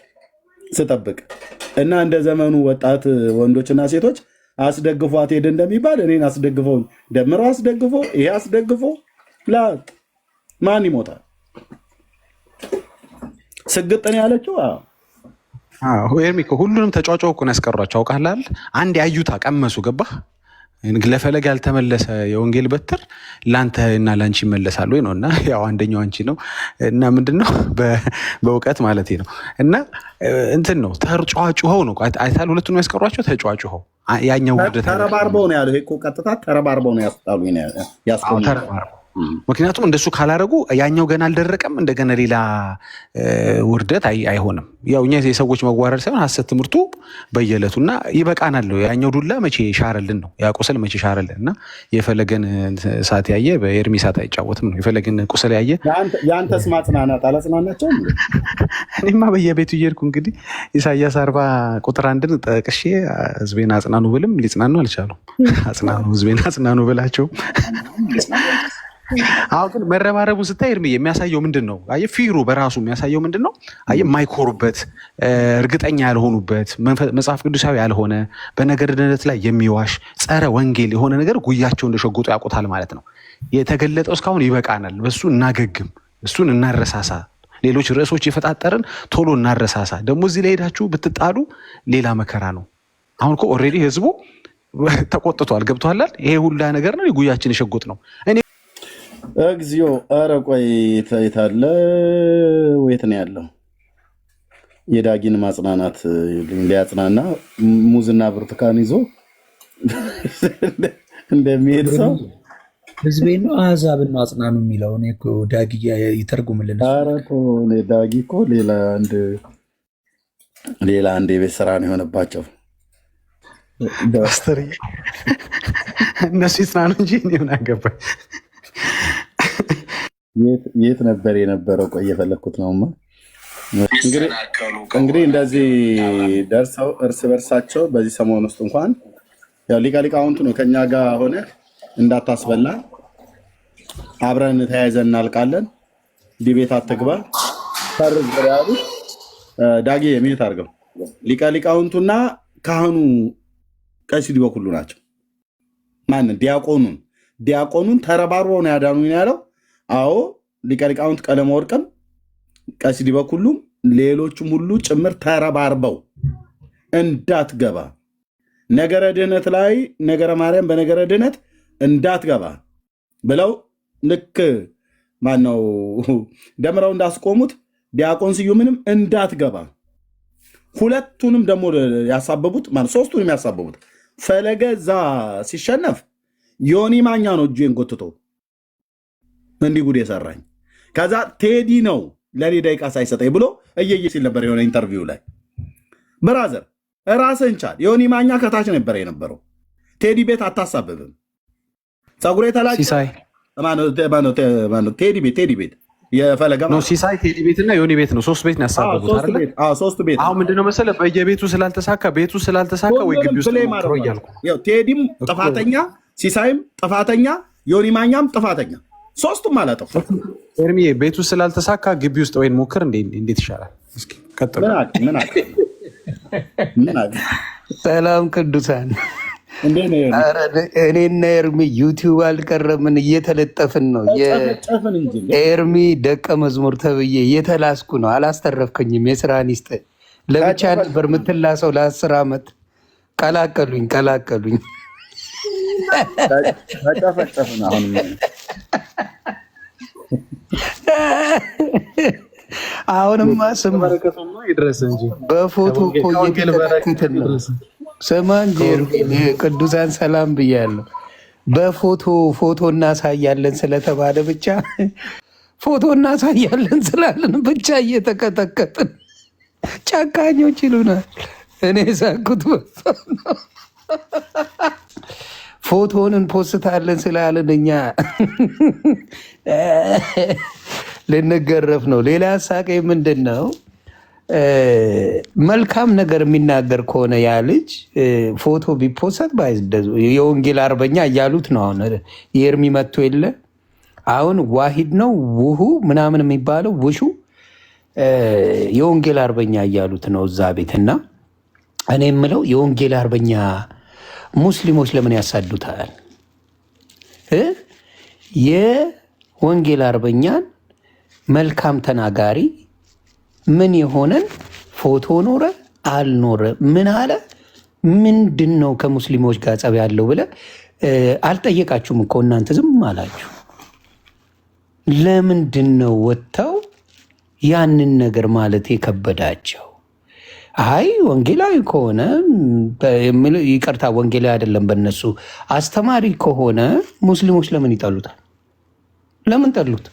ስጠብቅ እና እንደ ዘመኑ ወጣት ወንዶችና ሴቶች አስደግፏት ሄደ እንደሚባል እኔን አስደግፈው ደምሮ አስደግፎ ይሄ አስደግፎ ላጥ ማን ይሞታል? ስግጥን ያለችው ኤርሚ እኮ ሁሉንም ተጫጫው እኮ ነው ያስቀሯቸው። አውቃለህ አንድ ያዩታ ቀመሱ ገባህ? ለፈለግ ያልተመለሰ የወንጌል በትር ለአንተ እና ለአንቺ ይመለሳሉ ነው። እና ያው አንደኛው አንቺ ነው እና ምንድነው በእውቀት ማለት ነው። እና እንትን ነው ተጫጫው ነው አይታል። ሁለቱንም ያስቀሯቸው ተጫጫው ያኛው ወደ ተረባርበው ነው ያለው። እኮ ቀጥታ ተረባርበው ነው ያስጣሉ ያስቆሙ። ምክንያቱም እንደሱ ካላረጉ ያኛው ገና አልደረቀም፣ እንደገና ሌላ ውርደት አይሆንም። ያው እኛ የሰዎች መዋረድ ሳይሆን ሐሰት ትምህርቱ በየዕለቱና ይበቃናል። ያኛው ዱላ መቼ ሻረልን ነው ያ ቁስል መቼ ሻረልን። እና የፈለገን ሰዓት ያየ በኤርሚ ሰዓት አይጫወትም ነው። የፈለገን ቁስል ያየ ያንተስ ማጽናናት አላጽናናቸውም። እኔማ በየቤቱ እየሄድኩ እንግዲህ ኢሳያስ 40 ቁጥር 1ን ጠቅሼ ህዝቤን አጽናኑ ብልም ሊጽናኑ አልቻሉም። አጽናኑ ህዝቤን አጽናኑ ብላቸው አሁን ግን መረባረቡን ስታይ እርምዬ የሚያሳየው ምንድን ነው? አየህ ፊሩ በራሱ የሚያሳየው ምንድን ነው? አየህ የማይኮሩበት እርግጠኛ ያልሆኑበት መጽሐፍ ቅዱሳዊ ያልሆነ በነገር ድነት ላይ የሚዋሽ ጸረ ወንጌል የሆነ ነገር ጉያቸው እንደሸጎጡ ያውቁታል ማለት ነው። የተገለጠው እስካሁን ይበቃናል፣ በሱ እናገግም፣ እሱን እናረሳሳ፣ ሌሎች ርዕሶች የፈጣጠርን ቶሎ እናረሳሳ። ደግሞ እዚህ ላይ ሄዳችሁ ብትጣሉ ሌላ መከራ ነው። አሁን እኮ ኦልሬዲ ህዝቡ ተቆጥቷል። ገብቷላል። ይሄ ሁላ ነገር ነው የጉያችን የሸጎጥ ነው። እግዚኦ! ኧረ ቆይ የታለ? ወየት ነው ያለው? የዳጊን ማጽናናት ሊያጽናና ሙዝና ብርቱካን ይዞ እንደሚሄድ ሰው ህዝቤን ነው አሕዛብን ነው አጽናኑ የሚለው ዳጊ ይተርጉምልን። ኧረ እኮ ዳጊ እኮ ሌላ አንድ የቤት ስራ ነው የሆነባቸው። ፓስተር እነሱ ይጽናኑ እንጂ እኔ ምን አገባኝ። የት ነበር የነበረው? ቆይ እየፈለኩት ነውማ። እንግዲህ እንደዚህ ደርሰው እርስ በርሳቸው በዚህ ሰሞን ውስጥ እንኳን ያው ሊቃውንቱ ነው ከኛ ጋር ሆነ እንዳታስበላ አብረን ተያይዘን እናልቃለን። ዲቤት አትግባ ፈርዝ ያሉ ዳጊ የሚት አድርገው ሊቃውንቱና ካህኑ ቀሲስ ዲበኩሉ ናቸው። ማን ዲያቆኑን ተረባርበው ነው ያዳኑኝ ያለው። አዎ ሊቃውንት ቀለመ ወርቅም ቀሲስ ዲበኩሉም ሌሎቹም ሁሉ ጭምር ተረባርበው እንዳትገባ ነገረ ድህነት ላይ ነገረ ማርያም በነገረ ድህነት እንዳትገባ ብለው ልክ ማነው ደምረው እንዳስቆሙት ዲያቆን ስዩምንም እንዳትገባ ሁለቱንም ደግሞ ያሳበቡት ማለት ሶስቱንም ያሳበቡት ፈለገ እዛ ሲሸነፍ ዮኒ ማኛ ነው እጁን ጎትቶ እንዲህ ጉድ የሰራኝ። ከዛ ቴዲ ነው ለኔ ደቂቃ ሳይሰጠኝ ብሎ እየየ ሲል ነበር የሆነ ኢንተርቪው ላይ። ብራዘር ራስህን ቻል። ዮኒ ማኛ ከታች ነበር የነበረው። ቴዲ ቤት አታሳብብም። ፀጉሬ ተላጭ ቴዲ ቤት የፈለገ ሲሳይ ቴዲ ቤትና ዮኒ ቤት ነው። ሶስት ቤት ነው ያሳበቡት አይደል? ሶስት ቤት። አሁን ምንድነው መሰለህ በየቤቱ ስላልተሳካ ወይ ግቢ ውስጥ ነው እያልኩ ቴዲም ጥፋተኛ፣ ሲሳይም ጥፋተኛ፣ ዮኒ ማኛም ጥፋተኛ፣ ሶስቱም አላጠፉ። ኤርሚ ቤቱ ስላልተሳካ ግቢ ውስጥ ወይን ሞክር። እንዴት ይሻላል? እስኪ ቀጥሉ። ሰላም ቅዱሳን፣ እኔና ኤርሚ ዩቲዩብ አልቀረምን እየተለጠፍን ነው። ኤርሚ ደቀ መዝሙር ተብዬ እየተላስኩ ነው። አላስተረፍከኝም። የስራን ይስጥ። ለብቻ ነበር የምትላሰው ለ10 ዓመት። ቀላቀሉኝ። ተጨፈጨፍን። አሁንማ ስማ፣ በፎቶ እኮ እየተመለከትን ነው። ስማ እንጂ ቅዱሳን ሰላም ብያለሁ። በፎቶ እናሳያለን ስለተባለ ብቻ ፎቶ እናሳያለን ስላለን ብቻ እየተቀጠቀጥን ጨካኞች ይሉናል። እኔ ሳኩት ፎቶን እንፖስታለን ስላለን እኛ ልንገረፍ ነው። ሌላ ሳቄ ምንድን ነው? መልካም ነገር የሚናገር ከሆነ ያ ልጅ ፎቶ ቢፖሰት የወንጌል አርበኛ እያሉት ነው። አሁን የኤርሚ መጥቶ የለ አሁን ዋሂድ ነው ውሁ ምናምን የሚባለው ውሹ የወንጌል አርበኛ እያሉት ነው እዛ ቤትና እኔ የምለው የወንጌል አርበኛ ሙስሊሞች ለምን ያሳዱታል? የወንጌል አርበኛን መልካም ተናጋሪ ምን የሆነን ፎቶ ኖረ አልኖረ ምን አለ ምንድን ነው ከሙስሊሞች ጋር ጸብ ያለው ብለ አልጠየቃችሁም እኮ እናንተ ዝም አላችሁ። ለምንድን ነው ወጥተው ያንን ነገር ማለት የከበዳቸው? አይ ወንጌላዊ ከሆነ ይቅርታ፣ ወንጌላዊ አይደለም በነሱ አስተማሪ ከሆነ ሙስሊሞች ለምን ይጠሉታል? ለምን ጠሉት?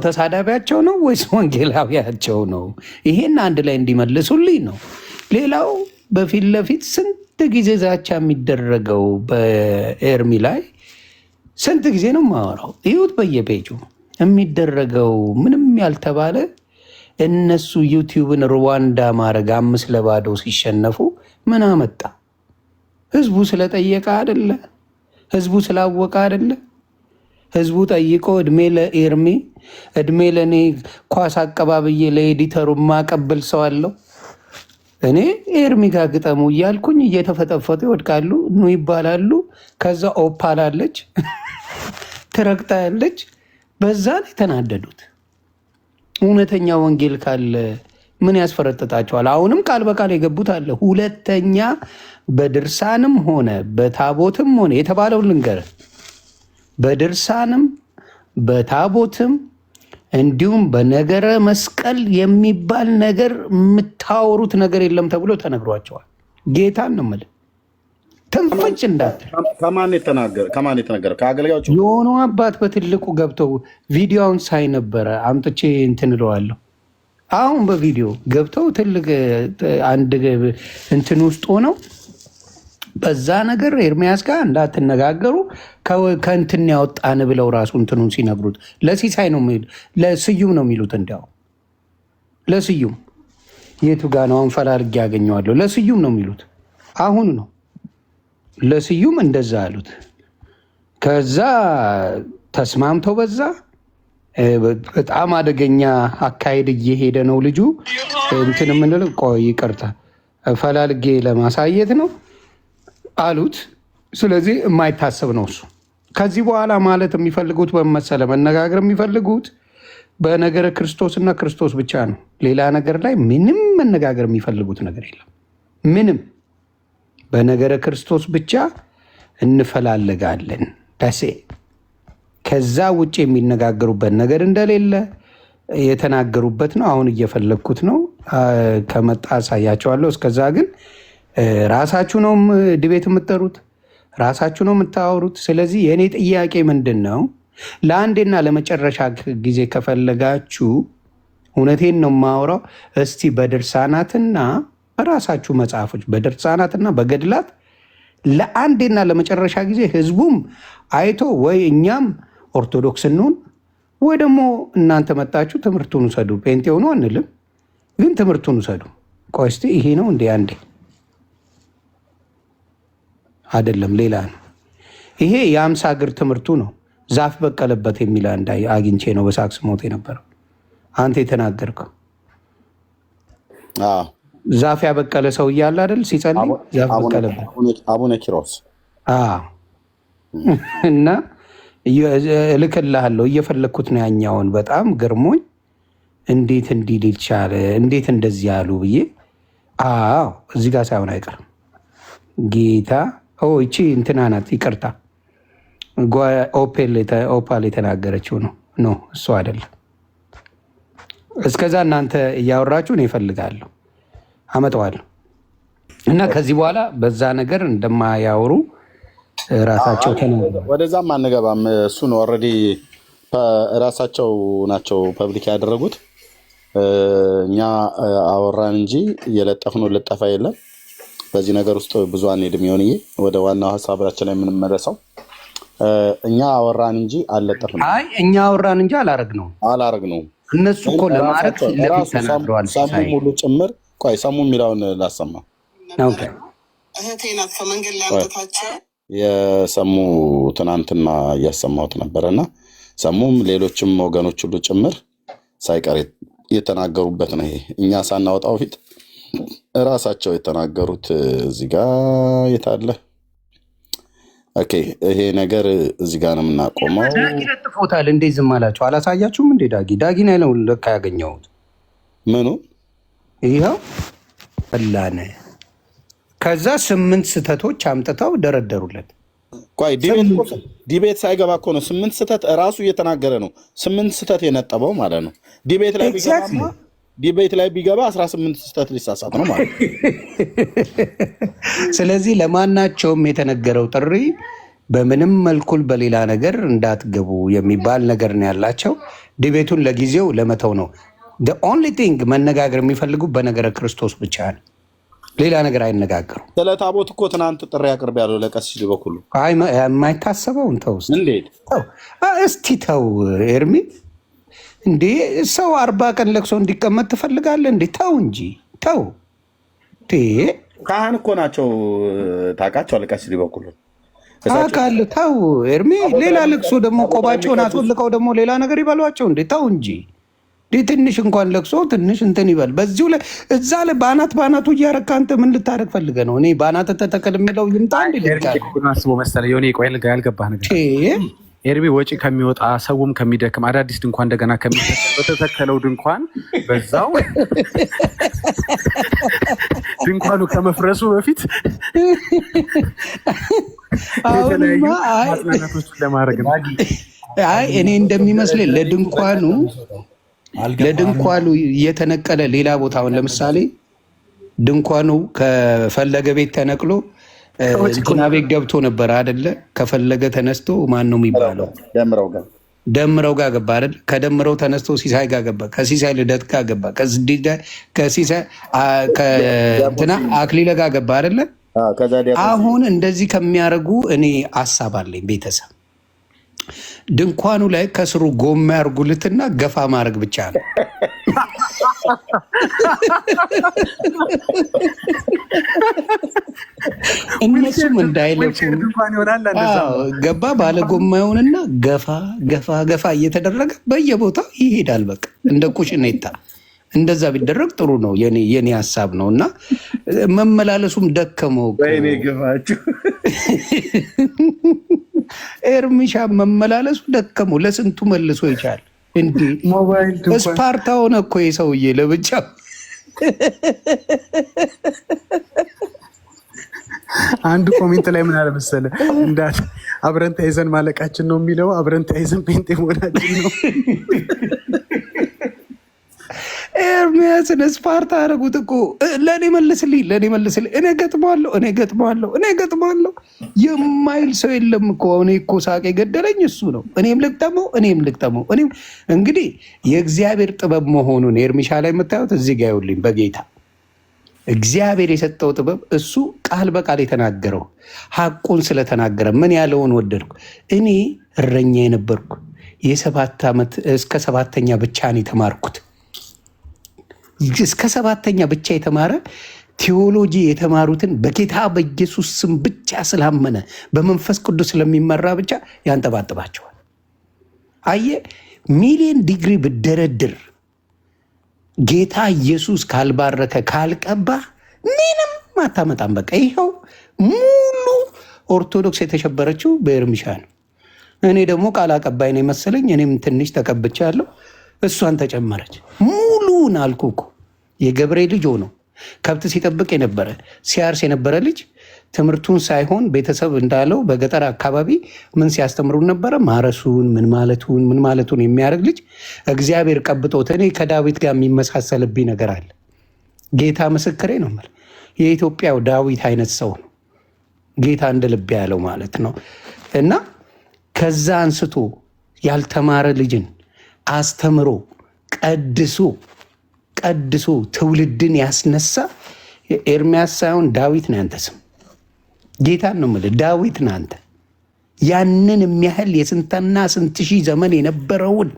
ተሳዳቢያቸው ነው ወይስ ወንጌላዊያቸው ነው? ይሄን አንድ ላይ እንዲመልሱልኝ ነው። ሌላው በፊት ለፊት ስንት ጊዜ ዛቻ የሚደረገው በኤርሚ ላይ ስንት ጊዜ ነው የማወራው? ይሁት በየፔጁ የሚደረገው ምንም ያልተባለ እነሱ ዩቲዩብን ሩዋንዳ ማድረግ 5-0 ሲሸነፉ ምን አመጣ? ህዝቡ ስለጠየቀ አይደለ? ህዝቡ ስላወቀ አይደለ? ህዝቡ ጠይቆ እድሜ ለኤርሚ እድሜ ለእኔ ኳስ አቀባብዬ ለኤዲተሩ ማቀብል ሰው አለው። እኔ ኤርሚ ጋር ግጠሙ እያልኩኝ እየተፈጠፈጡ ይወድቃሉ፣ ኑ ይባላሉ። ከዛ ኦፓላለች ትረግጣ ያለች በዛን የተናደዱት። እውነተኛ ወንጌል ካለ ምን ያስፈረጥጣቸዋል? አሁንም ቃል በቃል የገቡት አለ። ሁለተኛ በድርሳንም ሆነ በታቦትም ሆነ የተባለውን ልንገርህ፣ በድርሳንም በታቦትም እንዲሁም በነገረ መስቀል የሚባል ነገር የምታወሩት ነገር የለም ተብሎ ተነግሯቸዋል። ጌታን ነው የምልህ። ትንፍጭ እንዳትል። ከማን የተነገረ? ከአገልጋዮች የሆኑ አባት በትልቁ ገብተው ቪዲዮውን ሳይ ነበረ። አምጥቼ እንትን እለዋለሁ። አሁን በቪዲዮ ገብተው ትልቅ አንድ እንትን ውስጥ ሆነው በዛ ነገር ኤርሚያስ ጋር እንዳትነጋገሩ ከእንትን ያወጣን ብለው ራሱ እንትኑን ሲነግሩት ለሲሳይ ነው ለስዩም ነው የሚሉት። እንዲያው ለስዩም የቱ ጋ ነው? አሁን ፈላልጌ ያገኘዋለሁ። ለስዩም ነው የሚሉት። አሁን ነው ለስዩም እንደዛ አሉት። ከዛ ተስማምተው በዛ በጣም አደገኛ አካሄድ እየሄደ ነው ልጁ። እንትን የምንለው ቆይ ይቅርታ ፈላልጌ ለማሳየት ነው አሉት። ስለዚህ የማይታሰብ ነው እሱ። ከዚህ በኋላ ማለት የሚፈልጉት በመሰለ መነጋገር የሚፈልጉት በነገረ ክርስቶስና ክርስቶስ ብቻ ነው። ሌላ ነገር ላይ ምንም መነጋገር የሚፈልጉት ነገር የለም። ምንም በነገረ ክርስቶስ ብቻ እንፈላለጋለን ደሴ። ከዛ ውጭ የሚነጋገሩበት ነገር እንደሌለ የተናገሩበት ነው። አሁን እየፈለግኩት ነው፣ ከመጣ አሳያቸዋለሁ። እስከዛ ግን ራሳችሁ ነው ድቤት የምትጠሩት፣ ራሳችሁ ነው የምታወሩት። ስለዚህ የእኔ ጥያቄ ምንድን ነው? ለአንዴና ለመጨረሻ ጊዜ ከፈለጋችሁ እውነቴን ነው የማወራው። እስቲ በድርሳናትና በራሳችሁ መጽሐፎች በድርሳናትና በገድላት ለአንዴና ለመጨረሻ ጊዜ ህዝቡም አይቶ ወይ እኛም ኦርቶዶክስ እንሁን ወይ ደግሞ እናንተ መጣችሁ ትምህርቱን ውሰዱ። ጴንጤ ሆኑ አንልም፣ ግን ትምህርቱን ውሰዱ። ቆይ እስቲ ይሄ ነው እንዴ? አንዴ አይደለም ሌላ ነው። ይሄ የአምሳ እግር ትምህርቱ ነው። ዛፍ በቀለበት የሚል አንድ አግኝቼ ነው በሳክስ ሞት የነበረው አንተ የተናገርከው። ዛፍ ያበቀለ ሰው እያለ አይደል ሲጸልይ ዛፍ በቀለበት አቡነ ኪሮስ እና እልክልሃለሁ እየፈለግኩት ነው ያኛውን። በጣም ገርሞኝ እንዴት እንዲህ ሊል ቻለ? እንዴት እንደዚህ ያሉ ብዬ እዚህ ጋር ሳይሆን አይቀርም ጌታ ይቺ እንትና ናት፣ ይቅርታ ኦፓል የተናገረችው ነው እሱ አይደለም። እስከዛ እናንተ እያወራችሁ ነው ይፈልጋለሁ አመጣዋለሁ። እና ከዚህ በኋላ በዛ ነገር እንደማያወሩ ራሳቸው ተናግረዋል። ወደዛም አንገባም። እሱን ኦልሬዲ ራሳቸው ናቸው ፐብሊክ ያደረጉት። እኛ አወራን እንጂ የለጠፍነው ልጠፋ የለም። በዚህ ነገር ውስጥ ብዙ አንሄድም። ይሆንዬ ወደ ዋናው ሀሳባችን ላይ የምንመለሰው እኛ አወራን እንጂ አልለጠፍንም። እኛ አወራን እንጂ አላረግነውም። እነሱ እኮ ለማድረግ ተናግረዋል። ሰሙ ሙሉ ጭምር ቆይ ሰሙ የሚለውን ላሰማ። እህቴ ናት ከመንገድ ላይ አምጥታቸው የሰሙ ትናንትና እያሰማሁት ነበረና ሰሙም ሌሎችም ወገኖች ሁሉ ጭምር ሳይቀር የተናገሩበት ነው። ይሄ እኛ ሳናወጣው ፊት እራሳቸው የተናገሩት እዚህ ጋር የታለ? ኦኬ ይሄ ነገር እዚህ ጋር ነው የምናቆመው። ዳጊ ለጥፎታል። እንዴ ዝም አላችሁ? አላሳያችሁም እንዴ? ዳጊ ላይ ነው ለካ ያገኘሁት። ምኑ ይኸው ፈላነ። ከዛ 8 ስህተቶች አምጥተው ደረደሩለት። ቆይ ዲቤት ሳይገባ እኮ ነው 8 ስህተት እራሱ እየተናገረ ነው። 8 ስህተት የነጠበው ማለት ነው። ዲቤት ላይ ቢገባ 18 ስህተት ሊሳሳት ነው ማለት ነው። ስለዚህ ለማናቸውም የተነገረው ጥሪ በምንም መልኩል በሌላ ነገር እንዳትገቡ የሚባል ነገር ነው ያላቸው። ዲቤቱን ለጊዜው ለመተው ነው። ኦንሊ ቲንግ መነጋገር የሚፈልጉ በነገረ ክርስቶስ ብቻ ነው። ሌላ ነገር አይነጋገሩ። ስለ ታቦት እኮ ትናንት ጥሪ አቅርብ ያለው ለቀሲስ በኩሉ የማይታሰበውን ተው እስቲ ተው ኤርሚ። እንዴ ሰው 40 ቀን ለቅሶ እንዲቀመጥ ትፈልጋለህ እንዴ? ተው እንጂ ተው። ካህን እኮ ናቸው ታውቃቸው። ለቀሲስ በኩሉ ታውቃለህ። ተው ኤርሚ። ሌላ ለቅሶ ደግሞ ቆባቸውን አስወልቀው ደግሞ ሌላ ነገር ይበሏቸው እንዴ? ተው እንጂ ትንሽ እንኳን ለቅሶ ትንሽ እንትን ይበል። በዚሁ ላይ እዛ ላይ በአናቱ እያረካ አንተ ምን ልታደርግ ፈልገህ ነው? እኔ በአናት ተተከል የሚለው ይምጣ አስቦ መሰለህ የሆነ ቆይ ያልገባህ ነገር ኤርሚ ወጪ ከሚወጣ ሰውም ከሚደክም አዳዲስ ድንኳን እንደገና በተተከለው ድንኳን በዛው ድንኳኑ ከመፍረሱ በፊት ማጽናናቶችን ለማድረግ ነው። እኔ እንደሚመስለኝ ለድንኳኑ እየተነቀለ ሌላ ቦታውን ለምሳሌ ድንኳኑ ከፈለገ ቤት ተነቅሎ እንትና ቤት ገብቶ ነበር አይደለ? ከፈለገ ተነስቶ ማን ነው የሚባለው ደምረው ጋር ገባ አይደል? ከደምረው ተነስቶ ሲሳይ ጋር ገባ፣ ከሲሳይ ልደት ጋር ገባ፣ ከሲሳይ ከእንትና አክሊለ ጋር ገባ አይደለ? አሁን እንደዚህ ከሚያደርጉ እኔ ሀሳብ አለኝ። ቤተሰብ ድንኳኑ ላይ ከስሩ ጎማ ያርጉልትና ገፋ ማድረግ ብቻ ነው። እነሱም እንዳይለፉ ገባ ባለ ጎማ ይሆንና ገፋ ገፋ ገፋ እየተደረገ በየቦታው ይሄዳል። በቃ እንደ ኩሽኔታ እንደዛ ቢደረግ ጥሩ ነው። የኔ ሀሳብ ነው። እና መመላለሱም ደከመው። ኤርሚሻ መመላለሱ ደከመው። ለስንቱ መልሶ ይቻል እንዴ? ስፓርታ ሆነ እኮ የሰውዬ ለብቻ። አንዱ ኮሜንት ላይ ምን አለ መሰለህ? እንዳት አብረን ተያይዘን ማለቃችን ነው የሚለው፣ አብረን ተያይዘን ፔንጤ መሆናችን ነው። ኤርሚያስን ስፓርታ አደረጉት እኮ። ለእኔ መልስልኝ፣ ለእኔ መልስልኝ፣ እኔ ገጥመዋለሁ፣ እኔ ገጥመዋለሁ፣ እኔ ገጥመዋለሁ የማይል ሰው የለም እኮ። እኔ እኮ ሳቅ የገደለኝ እሱ ነው። እኔም ልግጠመው፣ እኔም ልግጠመው። እኔም እንግዲህ የእግዚአብሔር ጥበብ መሆኑን ኤርሚሻ ላይ የምታዩት እዚህ ጋ ይኸውልኝ። በጌታ እግዚአብሔር የሰጠው ጥበብ እሱ ቃል በቃል የተናገረው ሐቁን ስለተናገረ ምን ያለውን ወደድኩ። እኔ እረኛ የነበርኩ የ7 ዓመት እስከ 7ኛ ብቻ ነው የተማርኩት። እስከ 7ኛ ብቻ የተማረ ቴዎሎጂ የተማሩትን በጌታ በኢየሱስ ስም ብቻ ስላመነ በመንፈስ ቅዱስ ስለሚመራ ብቻ ያንጠባጥባቸዋል። አየ ሚሊዮን ዲግሪ ብደረድር ጌታ ኢየሱስ ካልባረከ ካልቀባ ምንም አታመጣም። በቃ ይኸው ሙሉ ኦርቶዶክስ የተሸበረችው በኤርሚሻ ነው። እኔ ደግሞ ቃል አቀባይ ነው መሰለኝ። እኔም ትንሽ ተቀብቻለሁ፣ እሷን ተጨመረች። ሙሉን አልኩ እኮ የገብሬ ልጅ ሆኖ ከብት ሲጠብቅ የነበረ ሲያርስ የነበረ ልጅ ትምህርቱን ሳይሆን ቤተሰብ እንዳለው በገጠር አካባቢ ምን ሲያስተምሩን ነበረ? ማረሱን ምን ማለቱን የሚያደርግ ልጅ እግዚአብሔር ቀብጦት። እኔ ከዳዊት ጋር የሚመሳሰልብኝ ነገር አለ። ጌታ ምስክሬ ነው። የኢትዮጵያው ዳዊት አይነት ሰው ነው ጌታ እንደ ልብ ያለው ማለት ነው። እና ከዛ አንስቶ ያልተማረ ልጅን አስተምሮ ቀድሶ ትውልድን ያስነሳ ኤርሚያስ ሳይሆን ዳዊት ነው። ያንተ ስም ጌታን ነው የምልህ፣ ዳዊት ነው አንተ። ያንን የሚያህል የስንትና ስንት ሺህ ዘመን የነበረውን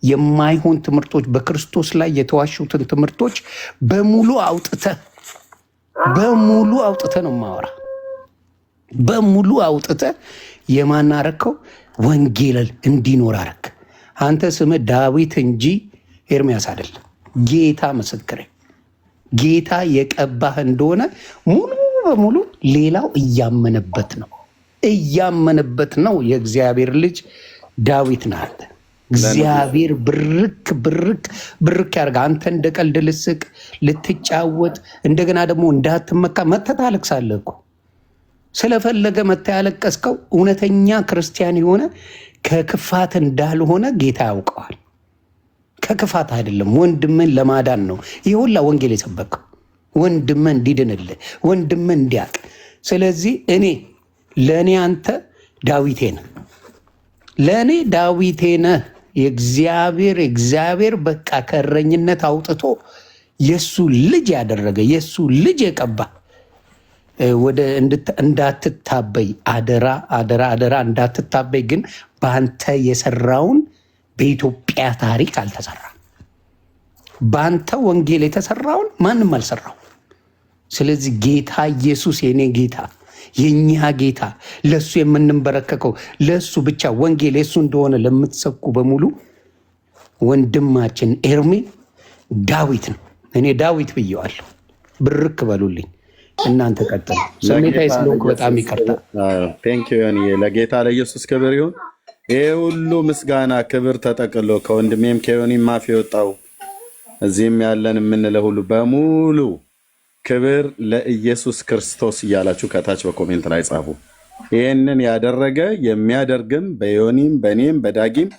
የማይሆን ትምህርቶች በክርስቶስ ላይ የተዋሹትን ትምህርቶች በሙሉ አውጥተህ ነው ማወራ። በሙሉ አውጥተህ የማናረከው ወንጌል እንዲኖር አረክ። አንተ ስምህ ዳዊት እንጂ ኤርሚያስ አይደለም። ጌታ ምስክሬ፣ ጌታ የቀባህ እንደሆነ ሙሉ በሙሉ ሌላው እያመነበት ነው። የእግዚአብሔር ልጅ ዳዊት ነህ አንተ። እግዚአብሔር ብርክ ያርጋ። አንተ እንደ ቀልድ ልስቅ ልትጫወት፣ እንደገና ደግሞ እንዳትመካ መተህ ታለቅሳለህ እኮ። ስለፈለገ መተህ ያለቀስከው እውነተኛ ክርስቲያን የሆነ ከክፋት እንዳልሆነ ጌታ ያውቀዋል። ከክፋት አይደለም፣ ወንድምን ለማዳን ነው ይህ ሁላ ወንጌል የሰበከው። ወንድምን እንዲድንልህ፣ ወንድምን እንዲያቅ። ስለዚህ ለእኔ አንተ ዳዊቴ ነህ፣ ለእኔ ዳዊቴ ነህ። የእግዚአብሔር በቃ ከእረኝነት አውጥቶ የእሱ ልጅ ያደረገ የእሱ ልጅ የቀባ ወደ እንዳትታበይ፣ አደራ እንዳትታበይ። ግን በአንተ የሰራውን በኢትዮጵያ ታሪክ አልተሰራም። በአንተ ወንጌል የተሰራውን ማንም አልሰራው። ስለዚህ ጌታ ኢየሱስ የኔ ጌታ፣ የኛ ጌታ፣ ለሱ የምንበረከከው ለሱ ብቻ ወንጌል የሱ እንደሆነ ለምትሰብኩ በሙሉ ወንድማችን ኤርሚ ዳዊት ነው። እኔ ዳዊት ብየዋለሁ። ብርክ በሉልኝ። እናንተ ቀጥሉ። ስሜታዊ ስለሆንኩ በጣም ይቅርታ። ለጌታ ለኢየሱስ ክብር ይሁን። ይህ ሁሉ ምስጋና ክብር ተጠቅሎ ከወንድሜም ከዮኒም አፍ የወጣው እዚህም ያለን የምንለው ሁሉ በሙሉ ክብር ለኢየሱስ ክርስቶስ እያላችሁ ከታች በኮሜንት ላይ ጻፉ። ይህንን ያደረገ የሚያደርግም በዮኒም በእኔም በዳጊም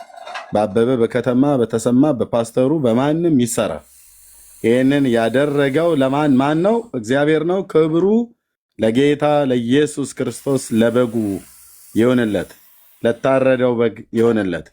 በአበበ በከተማ በተሰማ በፓስተሩ በማንም ይሰራ። ይህንን ያደረገው ማን ነው? እግዚአብሔር ነው። ክብሩ ለጌታ ለኢየሱስ ክርስቶስ ለበጉ ይሆንለት፣ ለታረደው በግ ይሆንለት።